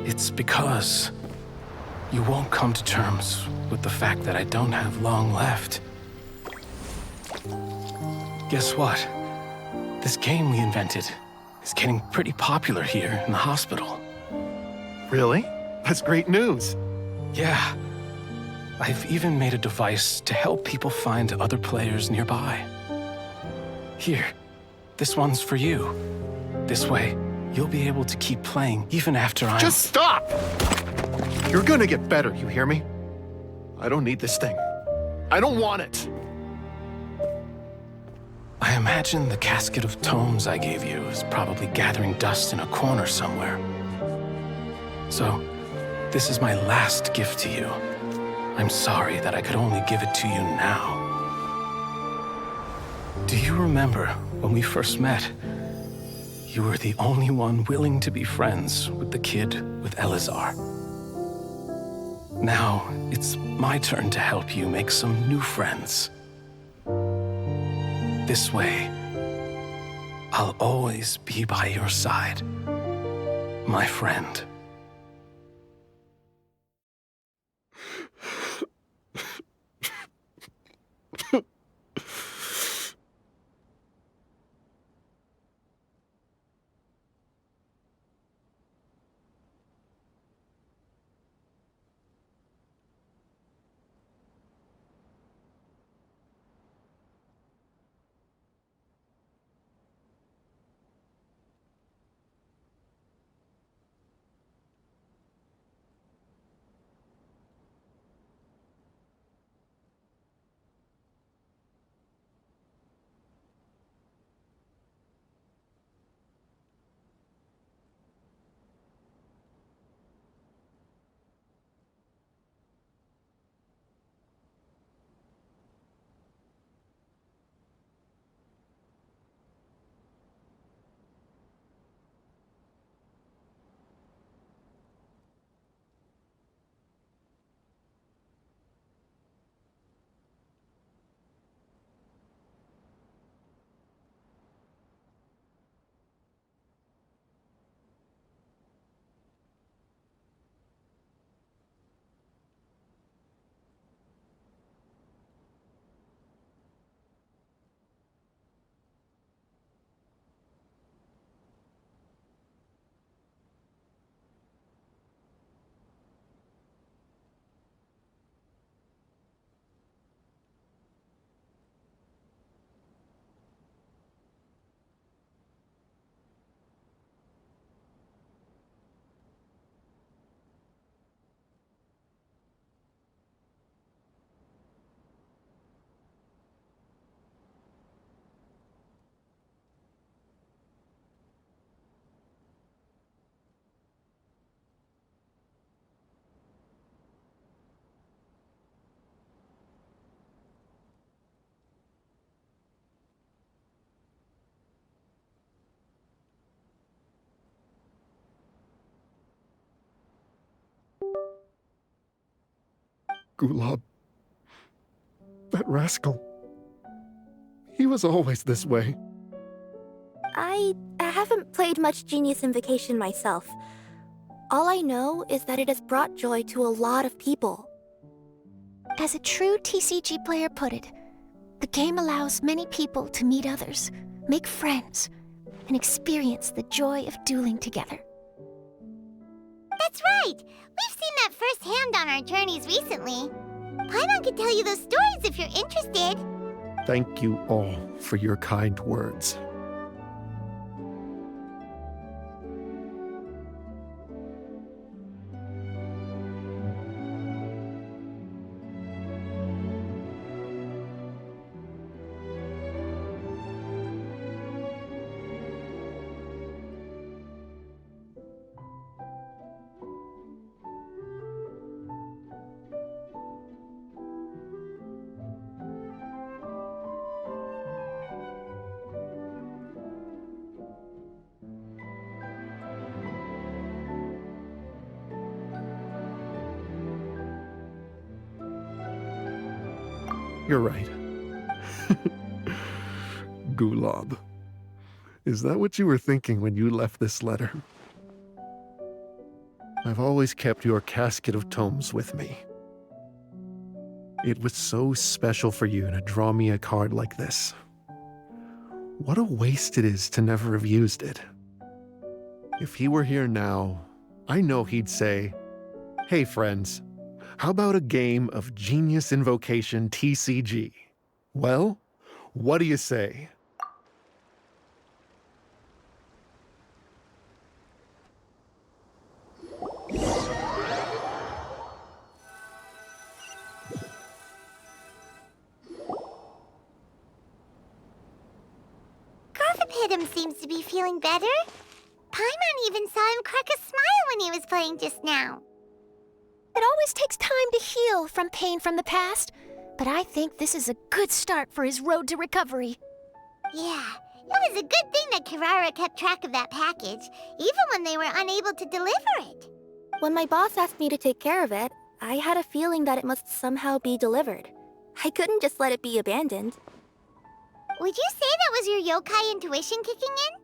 It's because you won't come to terms with the fact that I don't have long left. Guess what? This game we invented is getting pretty popular here in the hospital. Really? That's great news. Yeah. I've even made a device to help people find other players nearby. Here, this one's for you. This way, you'll be able to keep playing even after I'm... Just stop! You're gonna get better, you hear me? I don't need this thing. I don't want it. I imagine the casket of tomes I gave you is probably gathering dust in a corner somewhere. So, this is my last gift to you. I'm sorry that I could only give it to you now. Do you remember when we first met? You were the only one willing to be friends with the kid with Elazar. Now, it's my turn to help you make some new friends. This way, I'll always be by your side, my friend. Gulab. That rascal. He was always this way. I haven't played much Genius Invocation myself. All I know is that it has brought joy to a lot of people. As a true TCG player put it, the game allows many people to meet others, make friends, and experience the joy of dueling together. That's right! We've seen that firsthand on our journeys recently. Paimon could tell you those stories if you're interested. Thank you all for your kind words. You're right. Gulab. Is that what you were thinking when you left this letter? I've always kept your casket of tomes with me. It was so special for you to draw me a card like this. What a waste it is to never have used it. If he were here now, I know he'd say, "Hey friends, how about a game of Genius Invocation TCG? Well, what do you say?" Garthopidum seems to be feeling better. Paimon even saw him crack a smile when he was playing just now. It always takes time to heal from pain from the past, but I think this is a good start for his road to recovery. Yeah, it was a good thing that Kirara kept track of that package, even when they were unable to deliver it. When my boss asked me to take care of it, I had a feeling that it must somehow be delivered. I couldn't just let it be abandoned. Would you say that was your yokai intuition kicking in?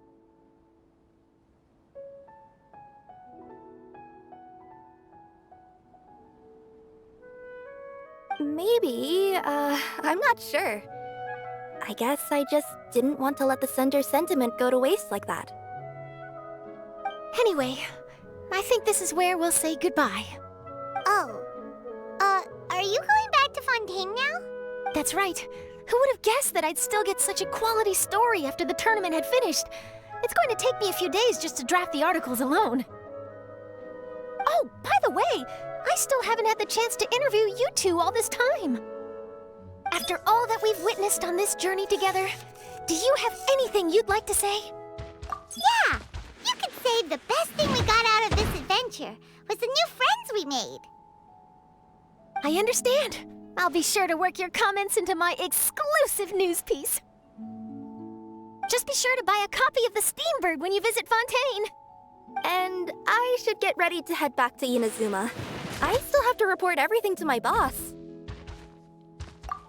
Maybe, I'm not sure. I guess I just didn't want to let the sender's sentiment go to waste like that. Anyway, I think this is where we'll say goodbye. Oh. Are you going back to Fontaine now? That's right. Who would have guessed that I'd still get such a quality story after the tournament had finished? It's going to take me a few days just to draft the articles alone. Oh, by the way, I still haven't had the chance to interview you two all this time. After all that we've witnessed on this journey together, do you have anything you'd like to say? Yeah! You could say the best thing we got out of this adventure was the new friends we made. I understand. I'll be sure to work your comments into my exclusive news piece. Just be sure to buy a copy of the Steambird when you visit Fontaine. And I should get ready to head back to Inazuma. I still have to report everything to my boss.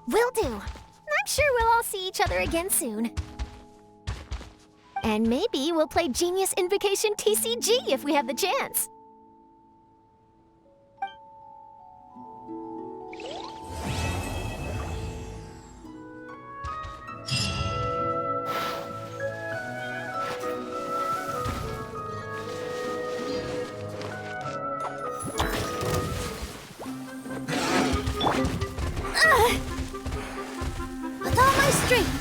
Will do. I'm sure we'll all see each other again soon. And maybe we'll play Genius Invocation TCG if we have the chance. With all my strength.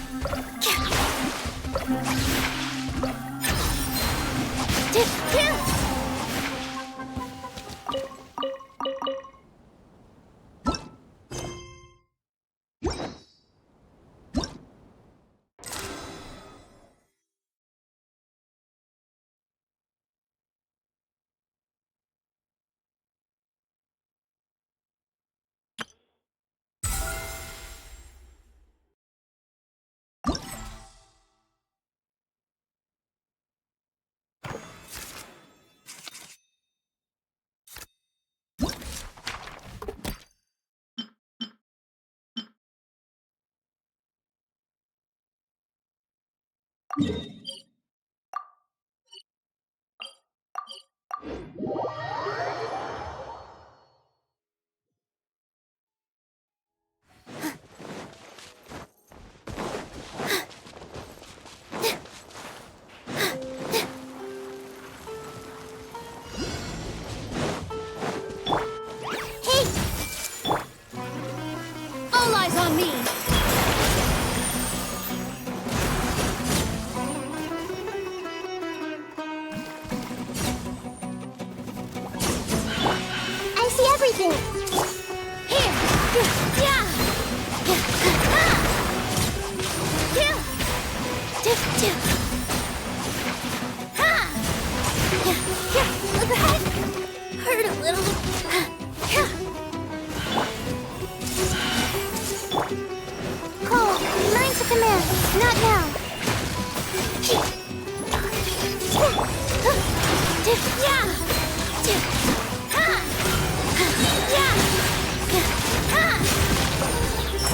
All eyes on me! I see everything! Here! Yeah! That hurt a little. Cole, line to command. Not now.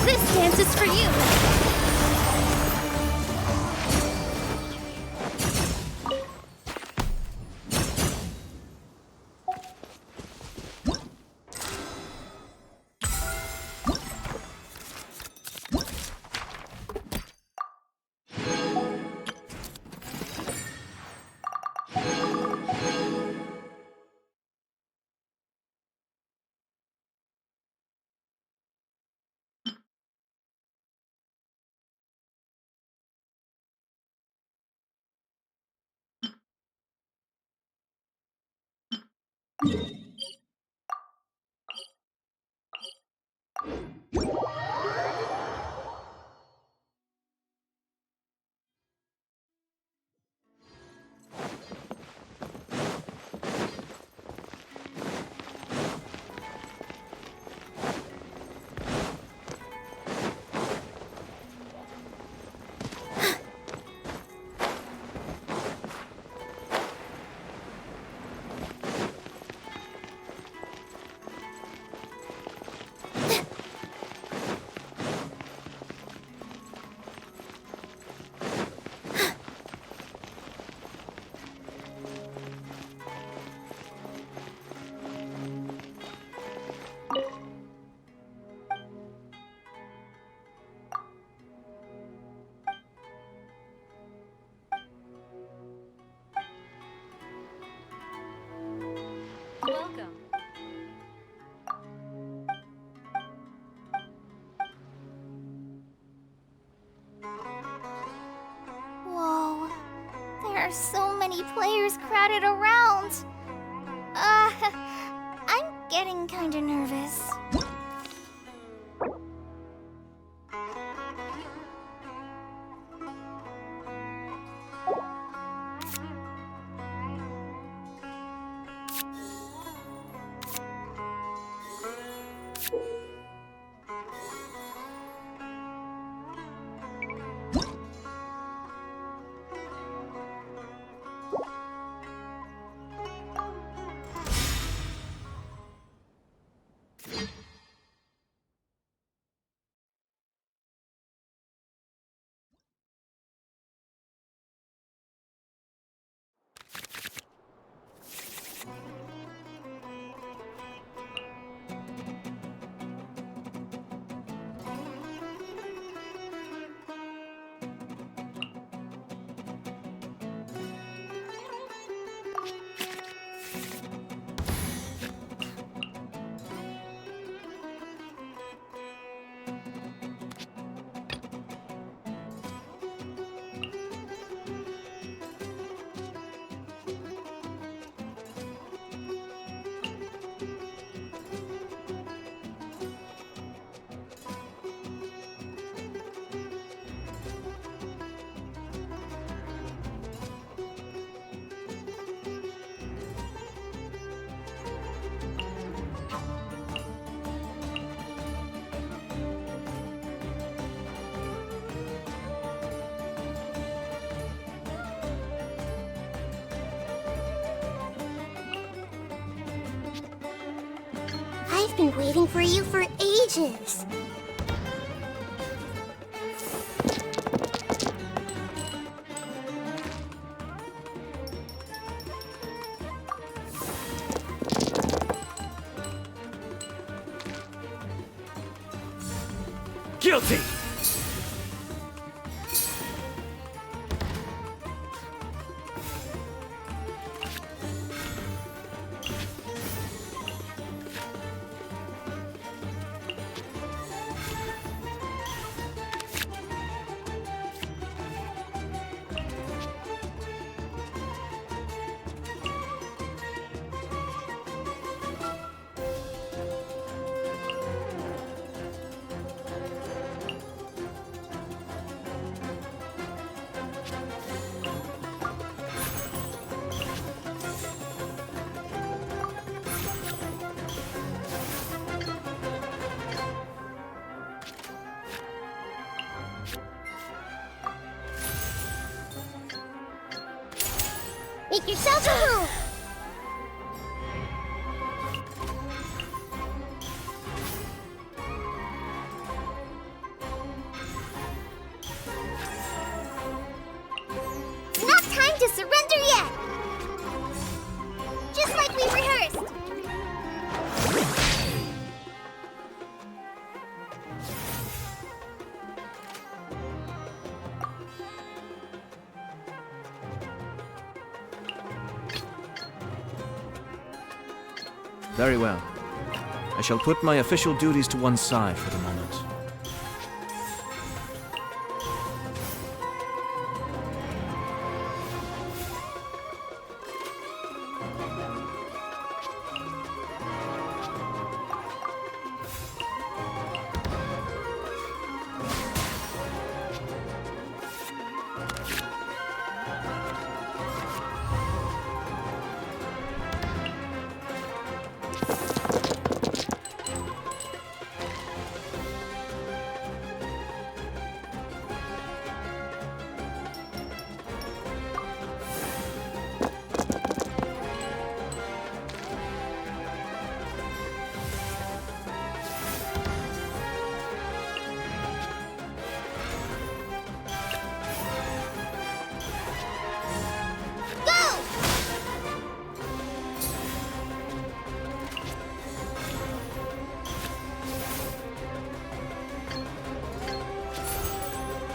This dance is for you. Welcome. Whoa. There are so many players crowded around. I'm getting kinda nervous. I've been waiting for you for ages. fealty! Make yourself a move! Not time to surrender yet! Just like we rehearsed! Very well. I shall put my official duties to one side for the moment.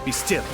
Be still.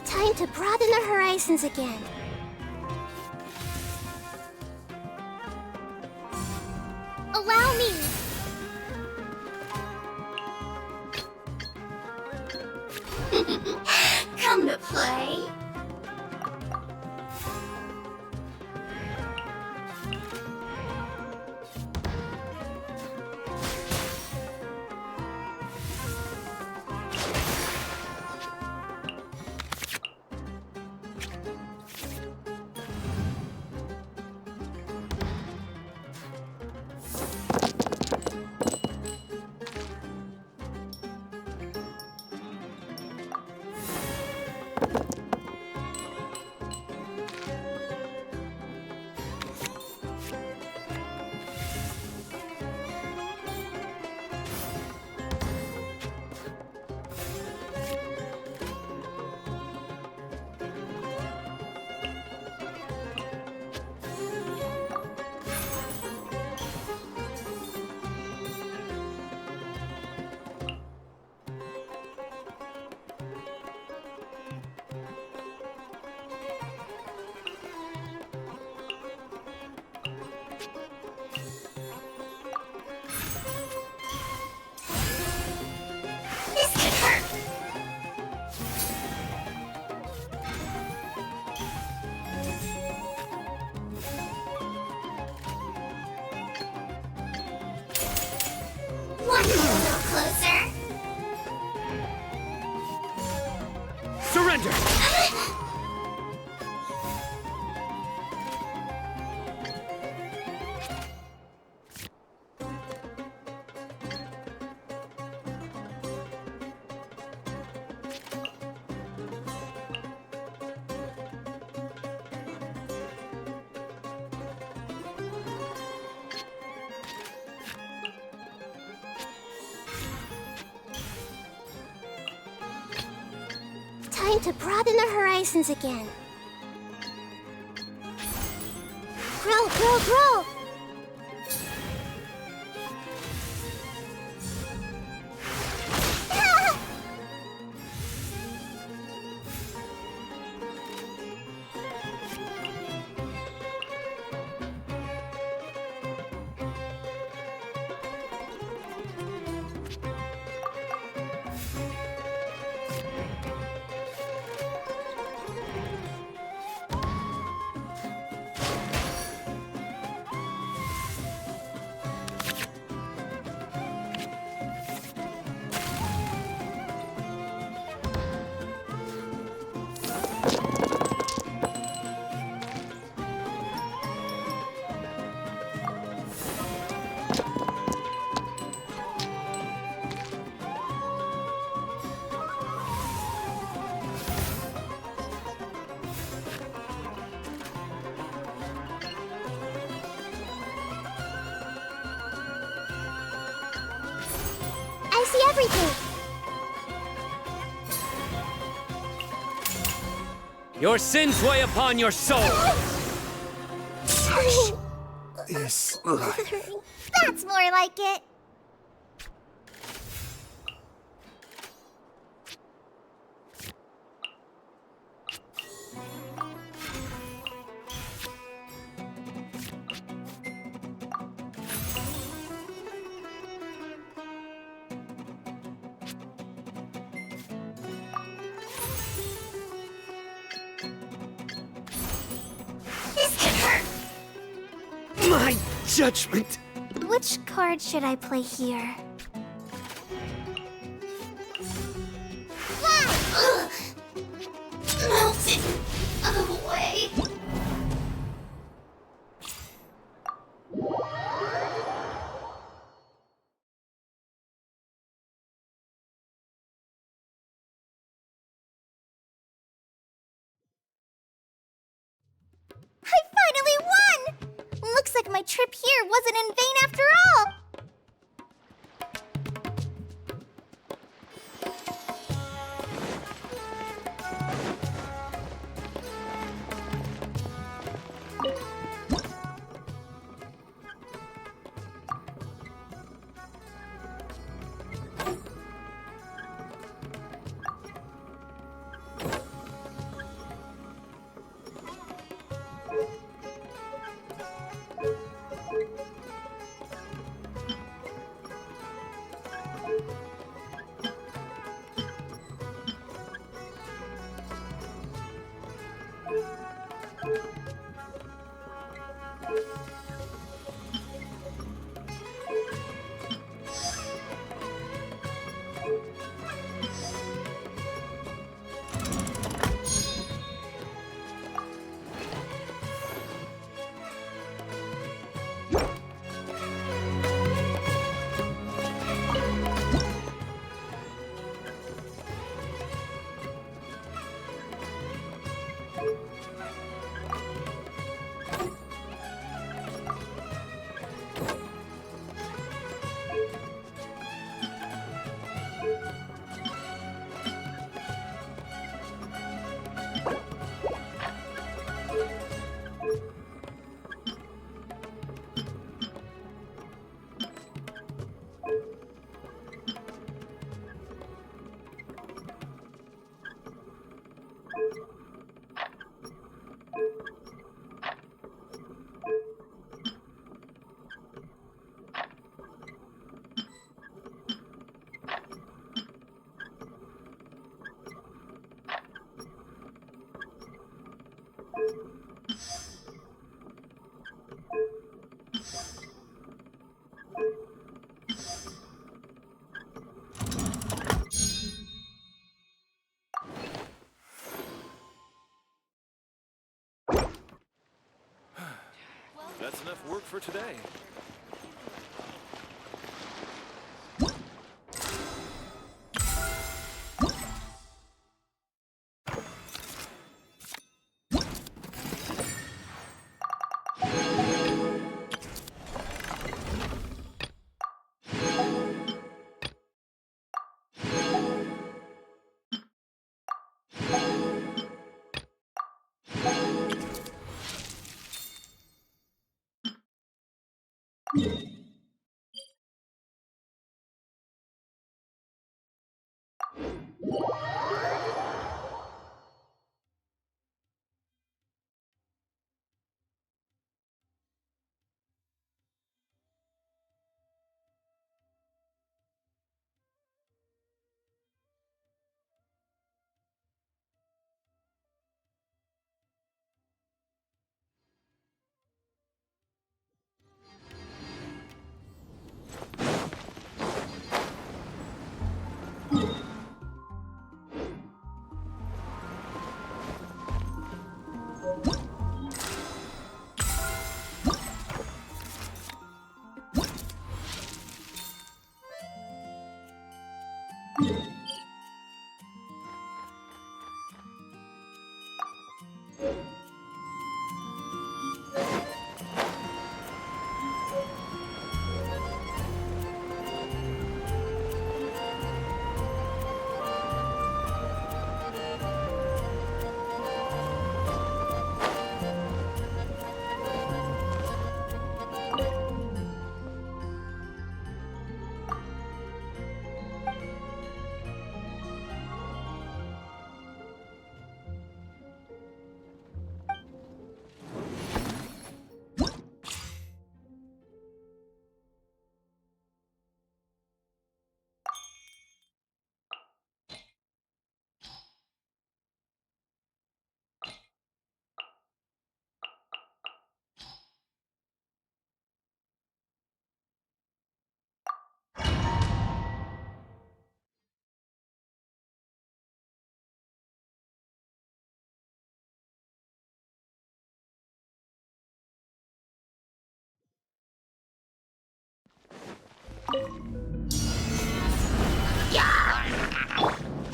Time to broaden our horizons again. Allow me! Come to play. surrender! Time to broaden our horizons again. Grow, grow, grow! I see everything! Your sins weigh upon your soul! This. That's more like it. My judgment! Which card should I play here? Melting out of the way. I finally won! Looks like my trip here wasn't in vain after all! enough work for today.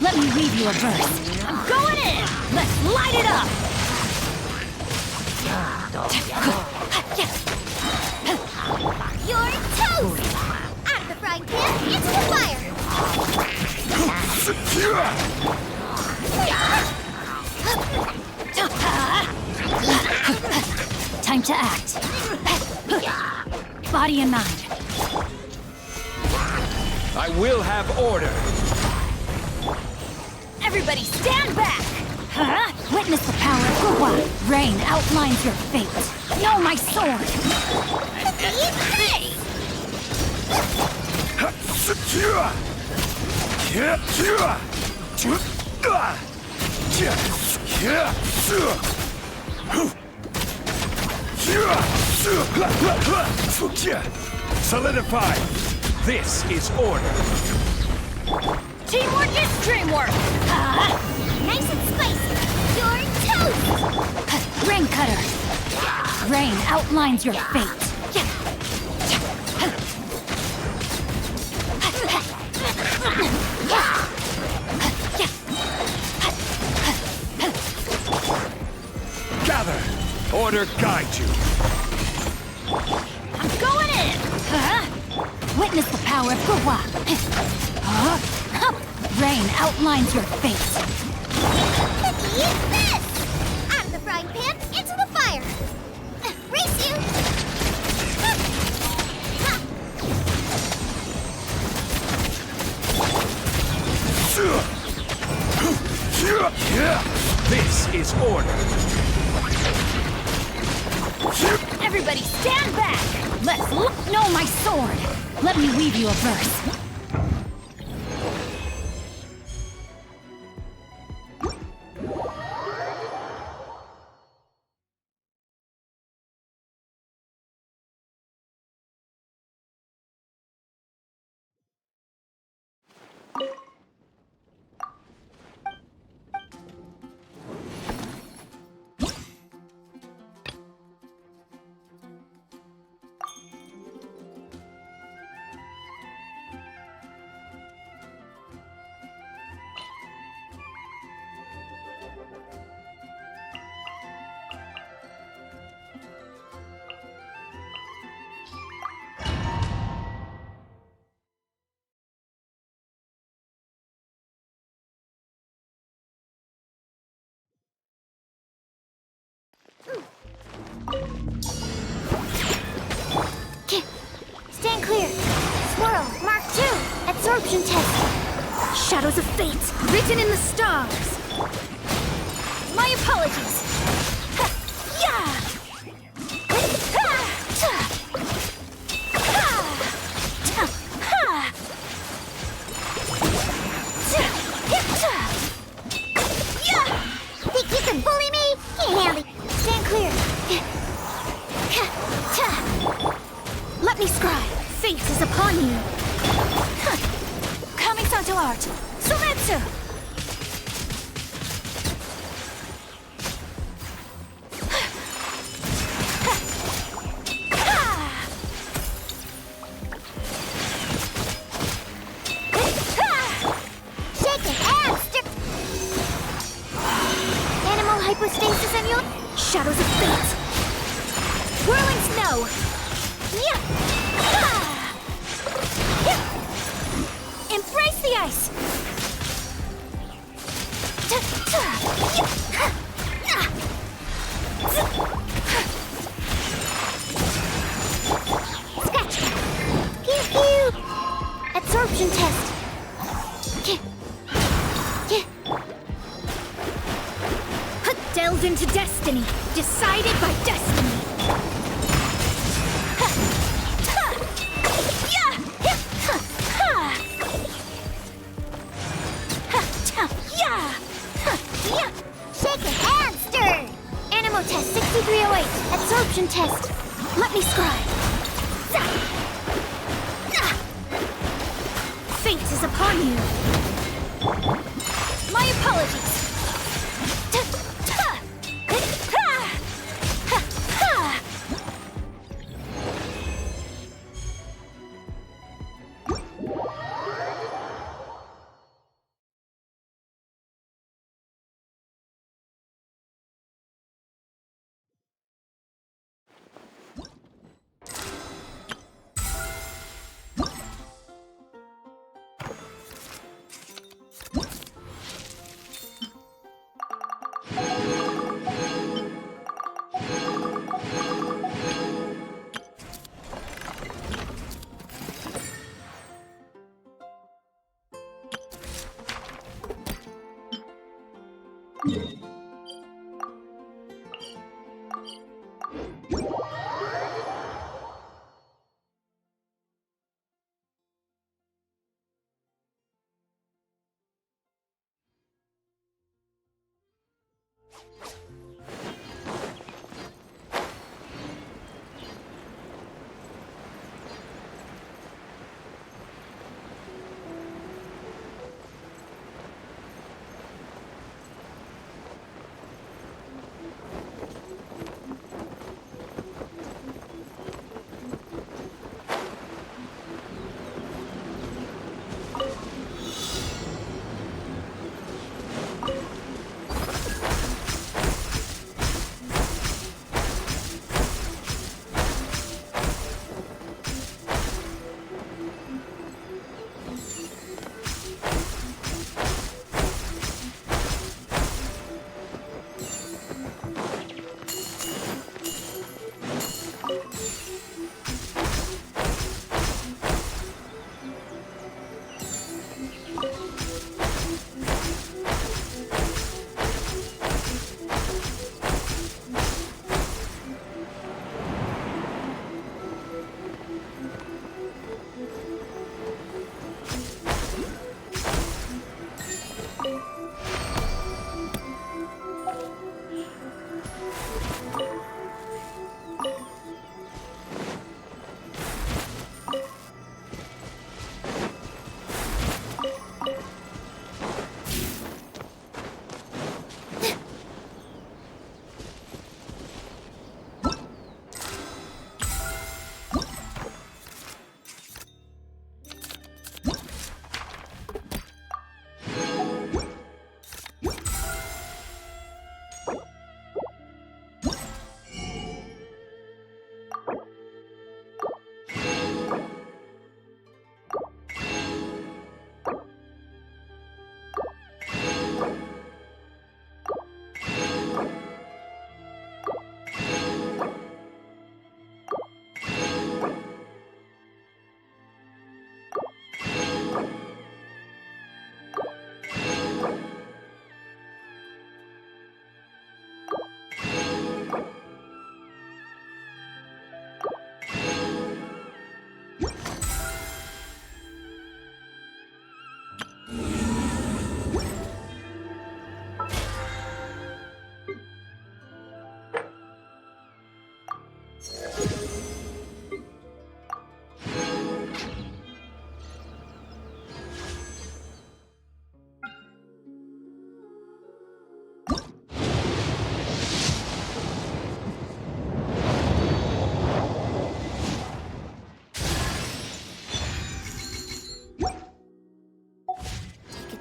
Let me read you a verse. I'm going in! Let's light it up! You're toast! Out of the frying pan, into the fire! Time to act. Body and mind. I will have order. Everybody stand back! Huh? Witness the power of Gua. Rain outlines your fate. Know my sword! Solidify. This is order. Teamwork is dreamwork! Nice and spicy! You're toast! Rain cutter! Rain outlines your fate. Gather. Order guide you. I'm going in! Witness the power of Gua. Rain outlines your fate. Eat this! Out of the frying pan, into the fire! Race you! This is order. Everybody stand back! Let's know my sword! Let me weave you a verse. Stand clear. Swirl, Mark 2. Absorption test. Shadows of fate, written in the stars. My apologies. Ha, yeah. Ha, ta. Ha, ta, ha. Ta, hip, ta. Yeah. Think you can bully me? Can't handle it. Stand clear. Ha, ta. Let me scribe. Fate is upon you. Huh. Kami-san to art. Sometsu. Shake it and stick. Animal hypostasis and you. Shadows of fate. Whirling snow. Yeah. Embrace the ice. Scratch. Pew pew. Absorption test. Delve into destiny. Decided by destiny. Shake it and stir. Animal test 6308. Absorption test. Let me scribe. Fate is upon you. My apologies.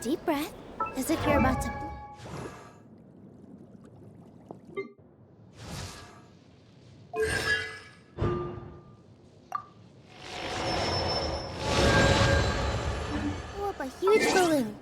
Deep breath, as if you're about to... blow up a huge balloon.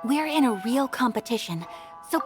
We're in a real competition, so...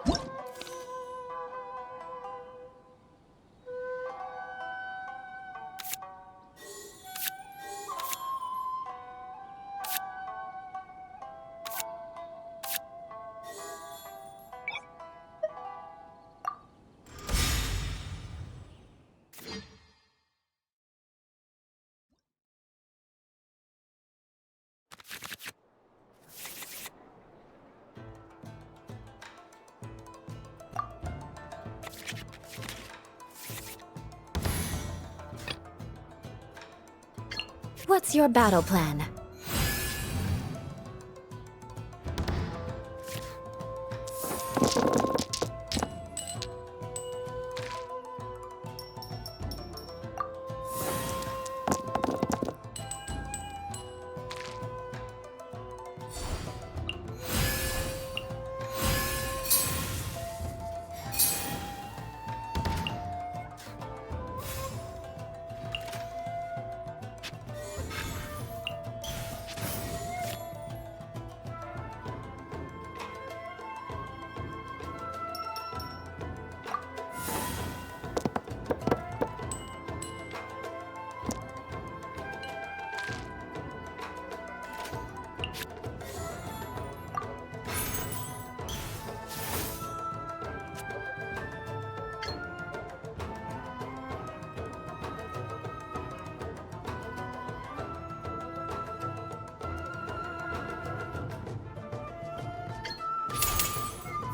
What's your battle plan?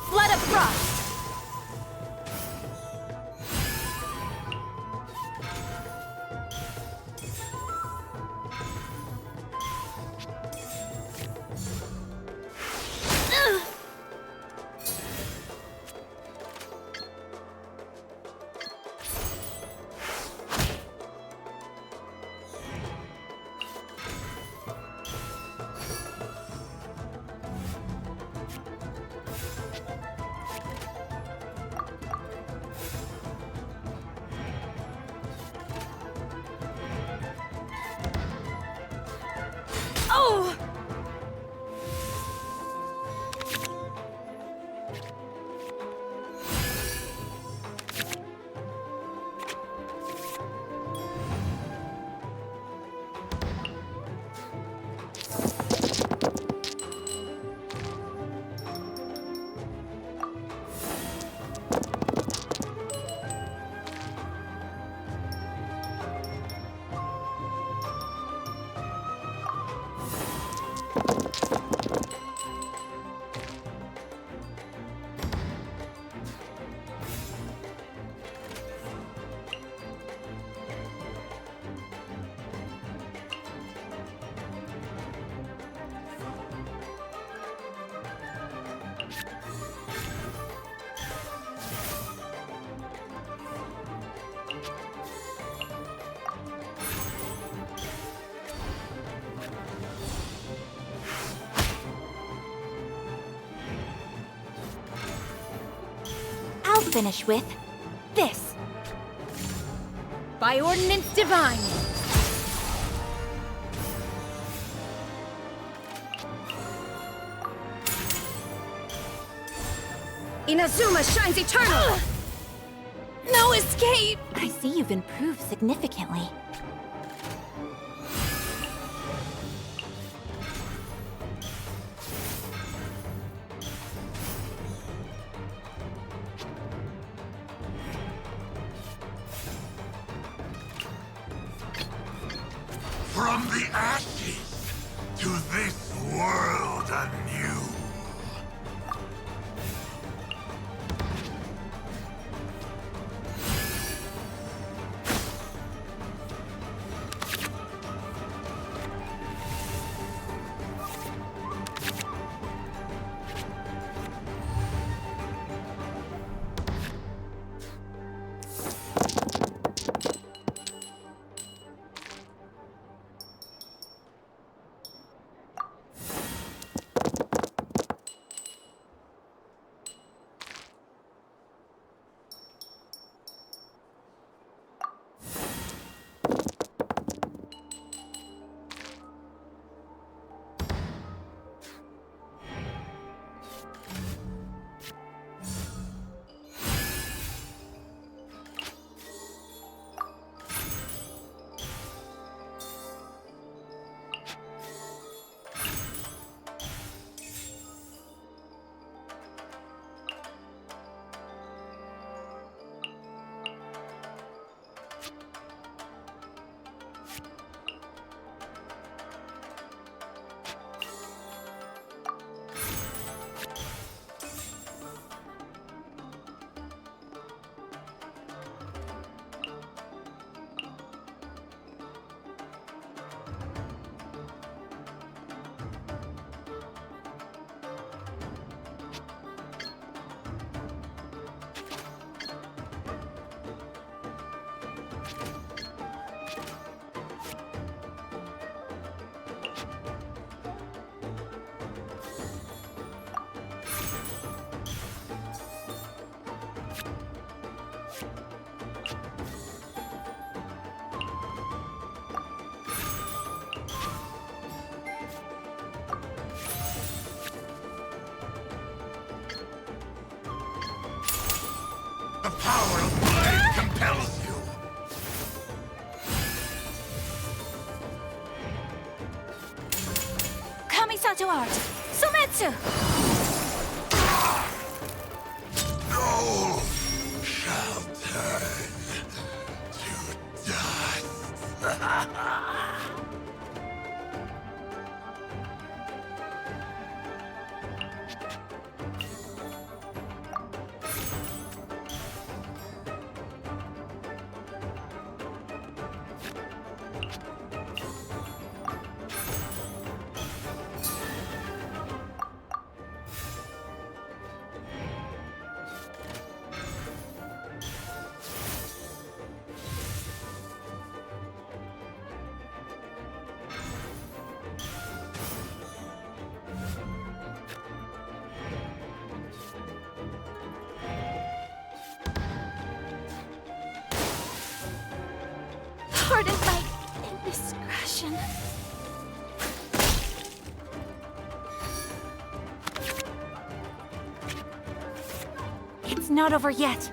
Flood of Frost! Oh! I'll finish with this. By Ordinance Divine. Inazuma shines eternal! No escape! I see you've improved significantly. From the ashes to this world anew. The power of blade compels you! Kamisato art! Sometsu! No shall turn to dust. Pardon my indiscretion. It's not over yet.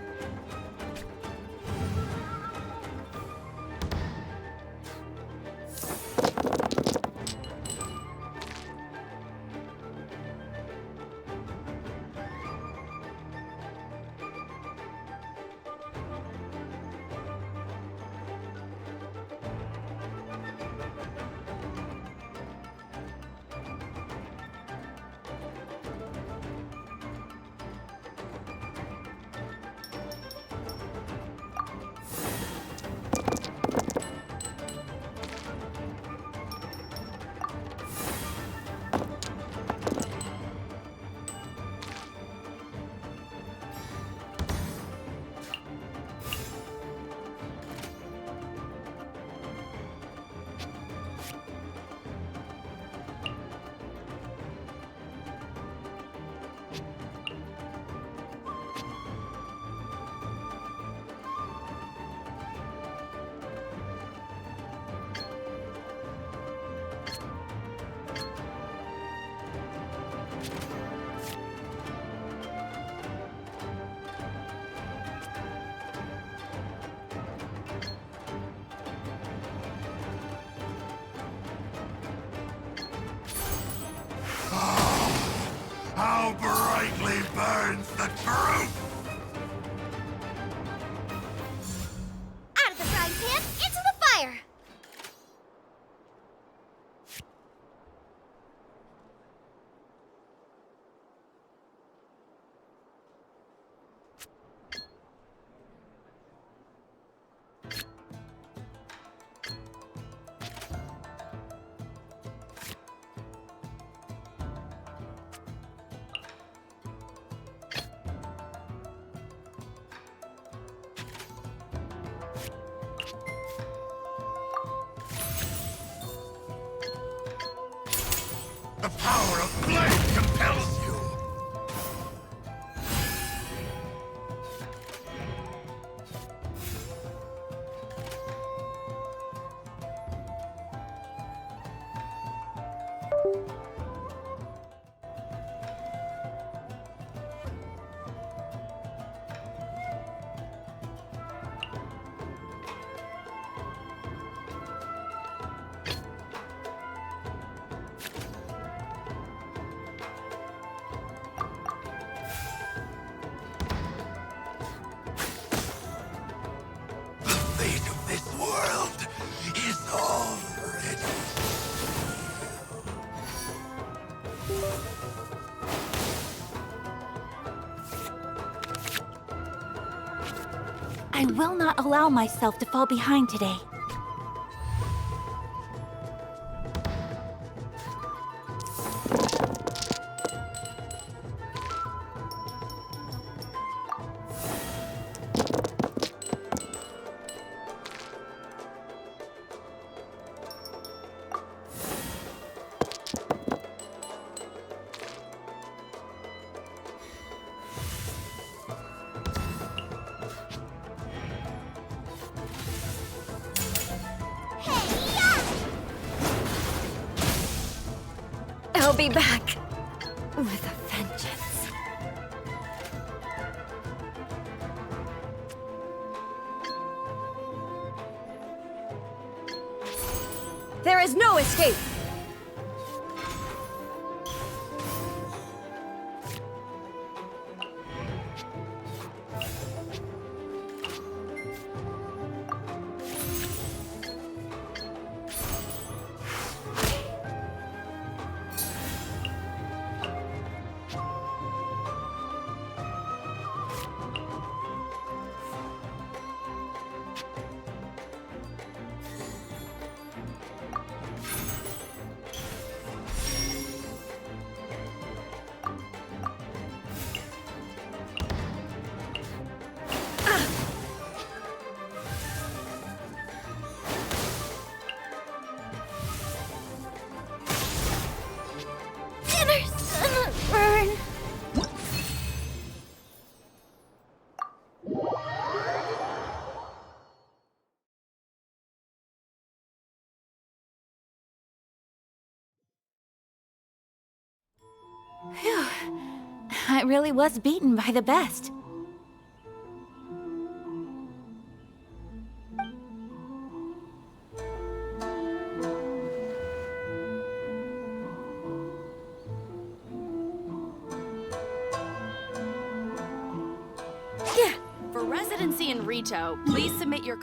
brightly burns the truth! Out of the frying pan, into the fire! The power of flame compels you! The fate of this world is already I will not allow myself to fall behind today. I'll be back with a vengeance. There is no escape! Phew. I really was beaten by the best. For residency in Rito, please submit your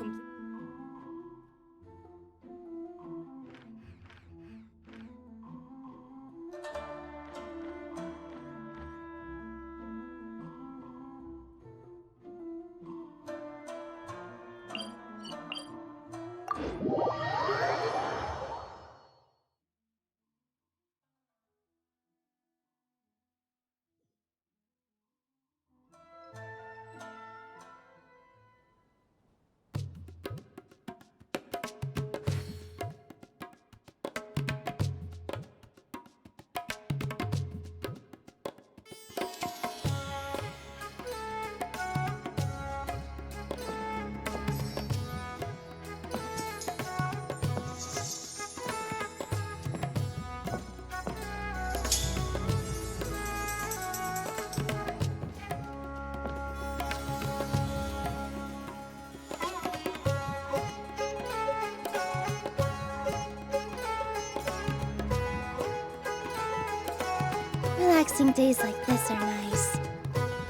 Relaxing days like this are nice.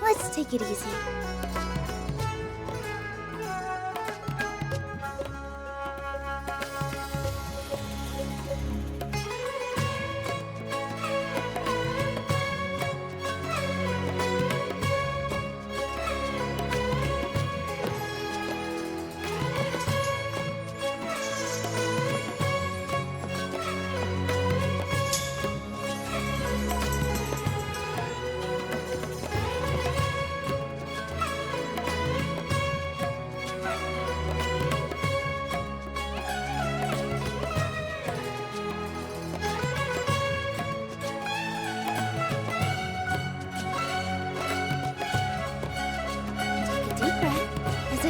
Let's take it easy.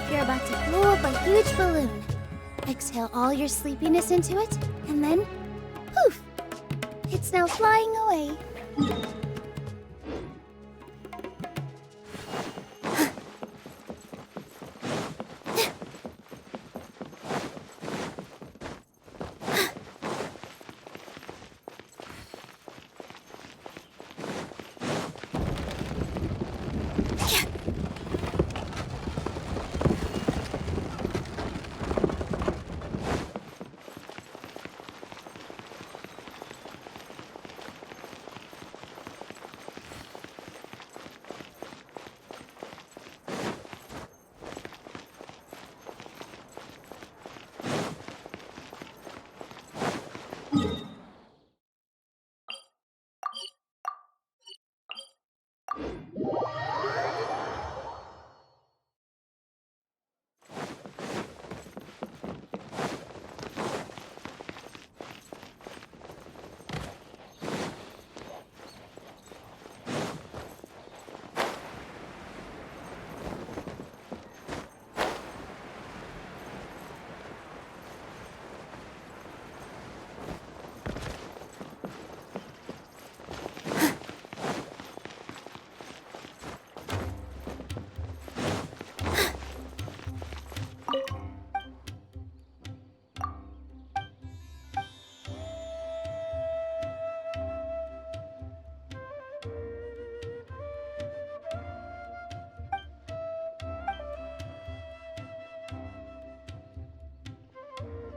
You're about to blow up a huge balloon. Exhale all your sleepiness into it, and then, poof! It's now flying away.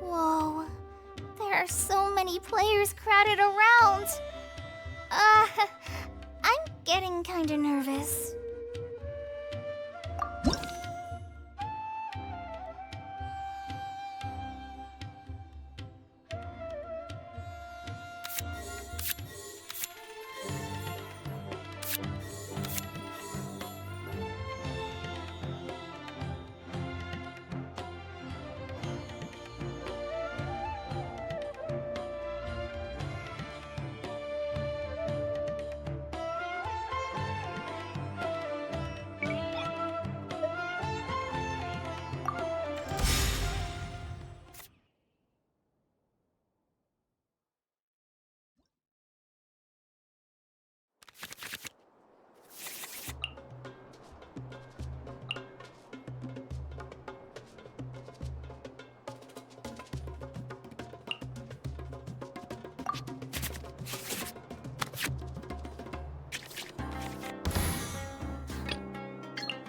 Whoa, there are so many players crowded around. I'm getting kinda nervous.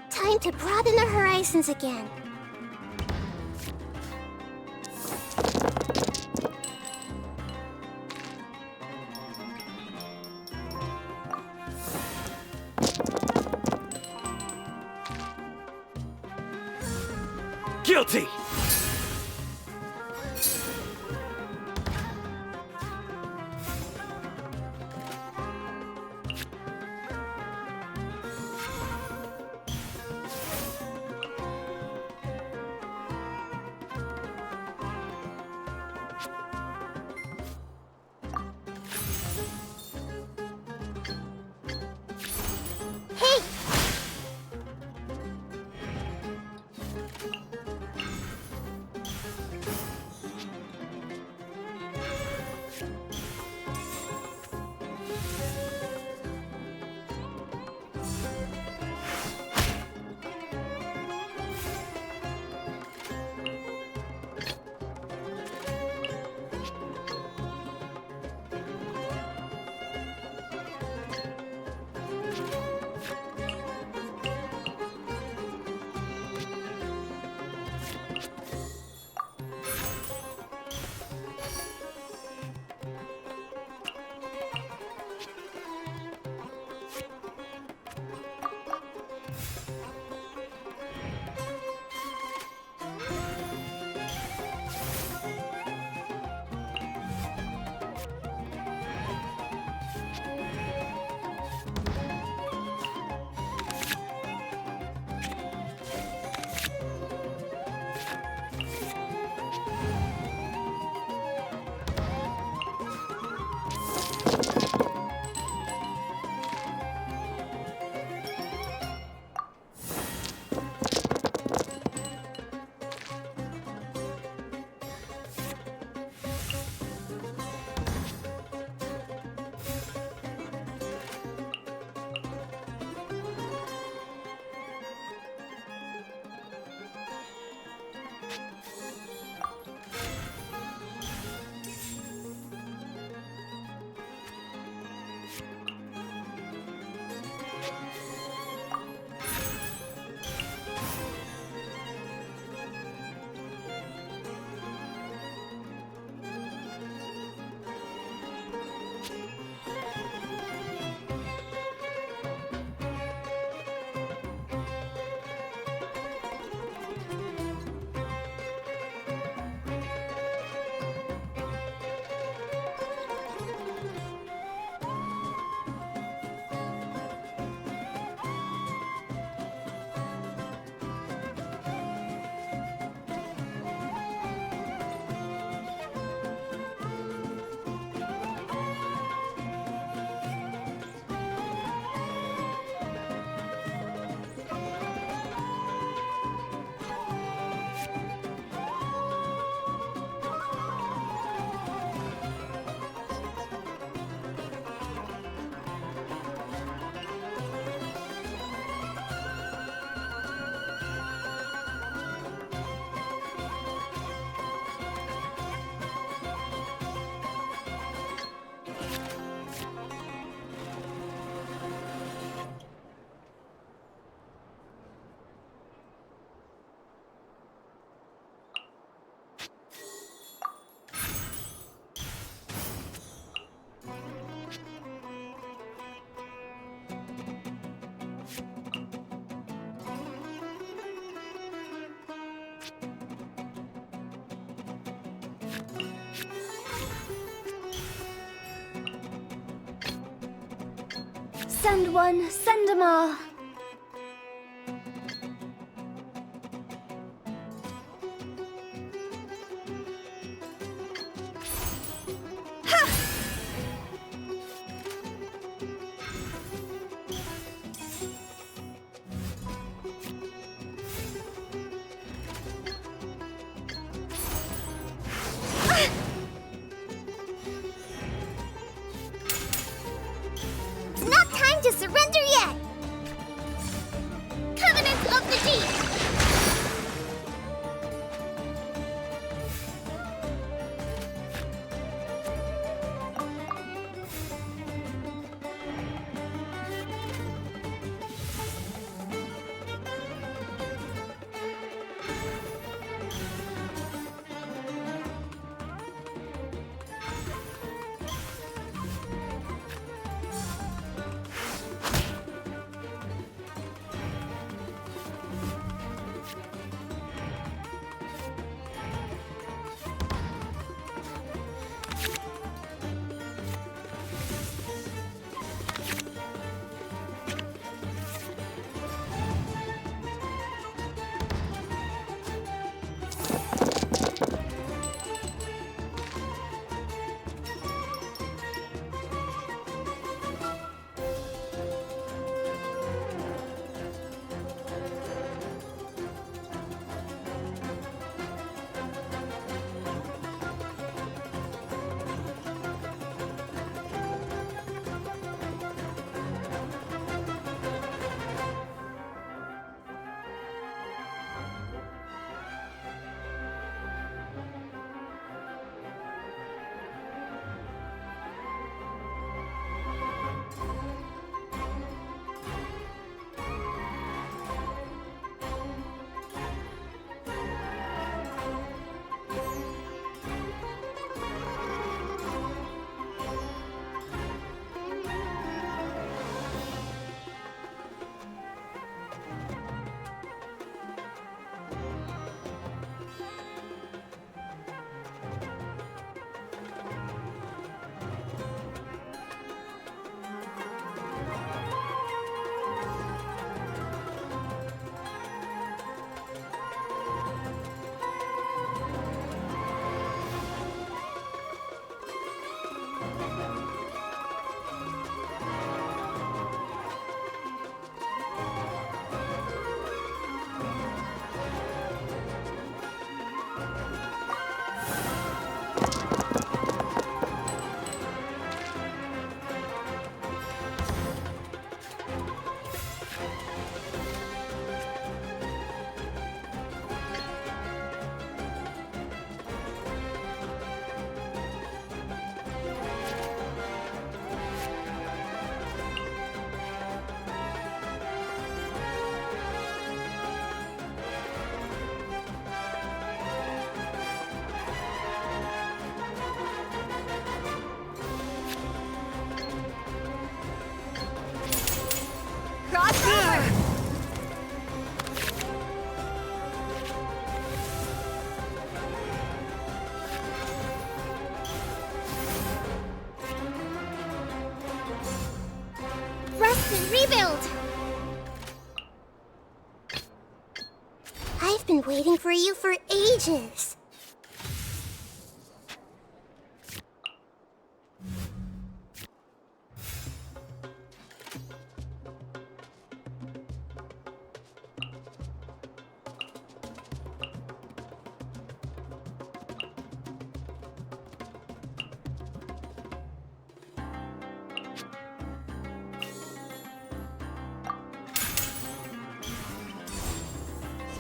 Time to broaden the horizons again. Guilty! Send one, send 'em all. It's not time to surrender yet! Instant rebuild! I've been waiting for you for ages.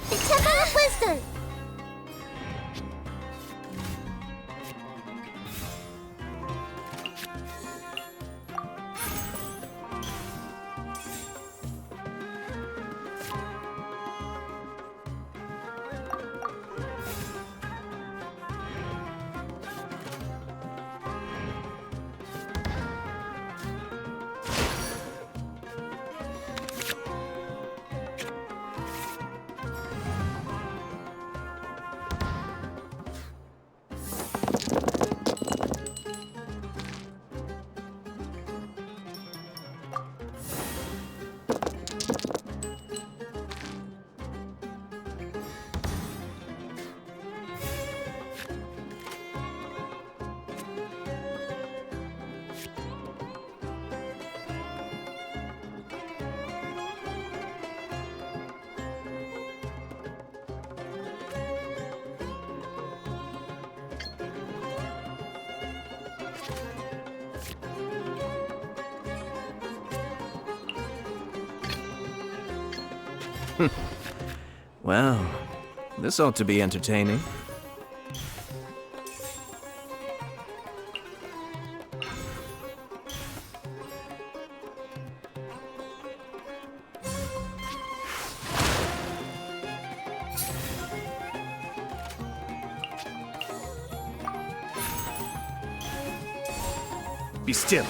The Temple of Wisdom! Well, this ought to be entertaining. Be still.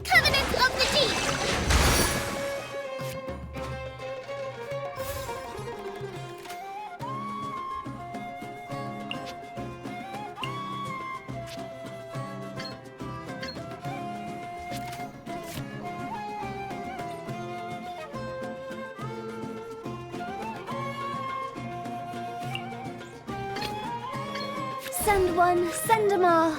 Covenant of the Deep! Send one, send 'em all.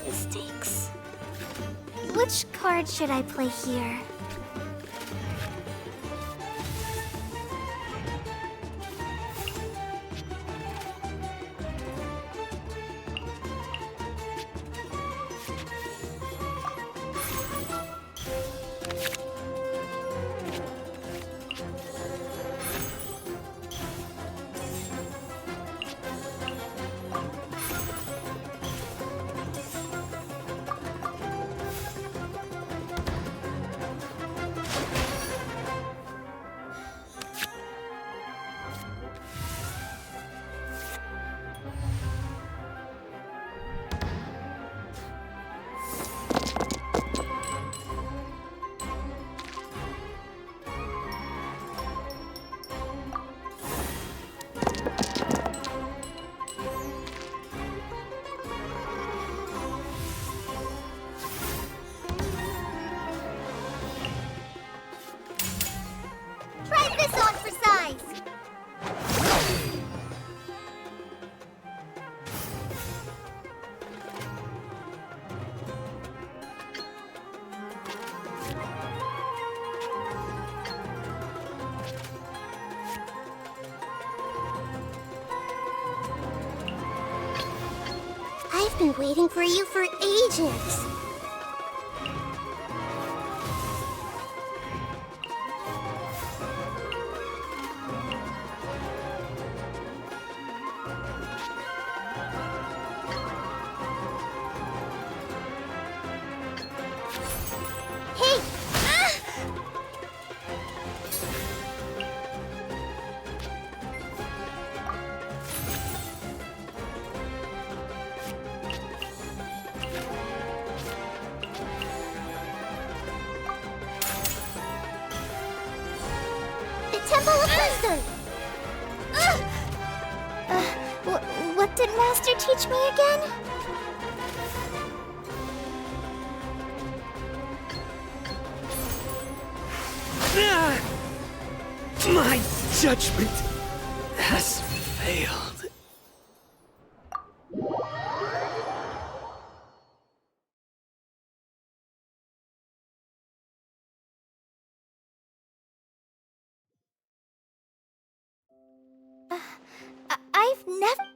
mistakes. Which card should I play here? Try this on for size. I've been waiting for you for ages. Hey! The Temple of Wisdom! What did Master teach me again? My judgment has failed. I've never...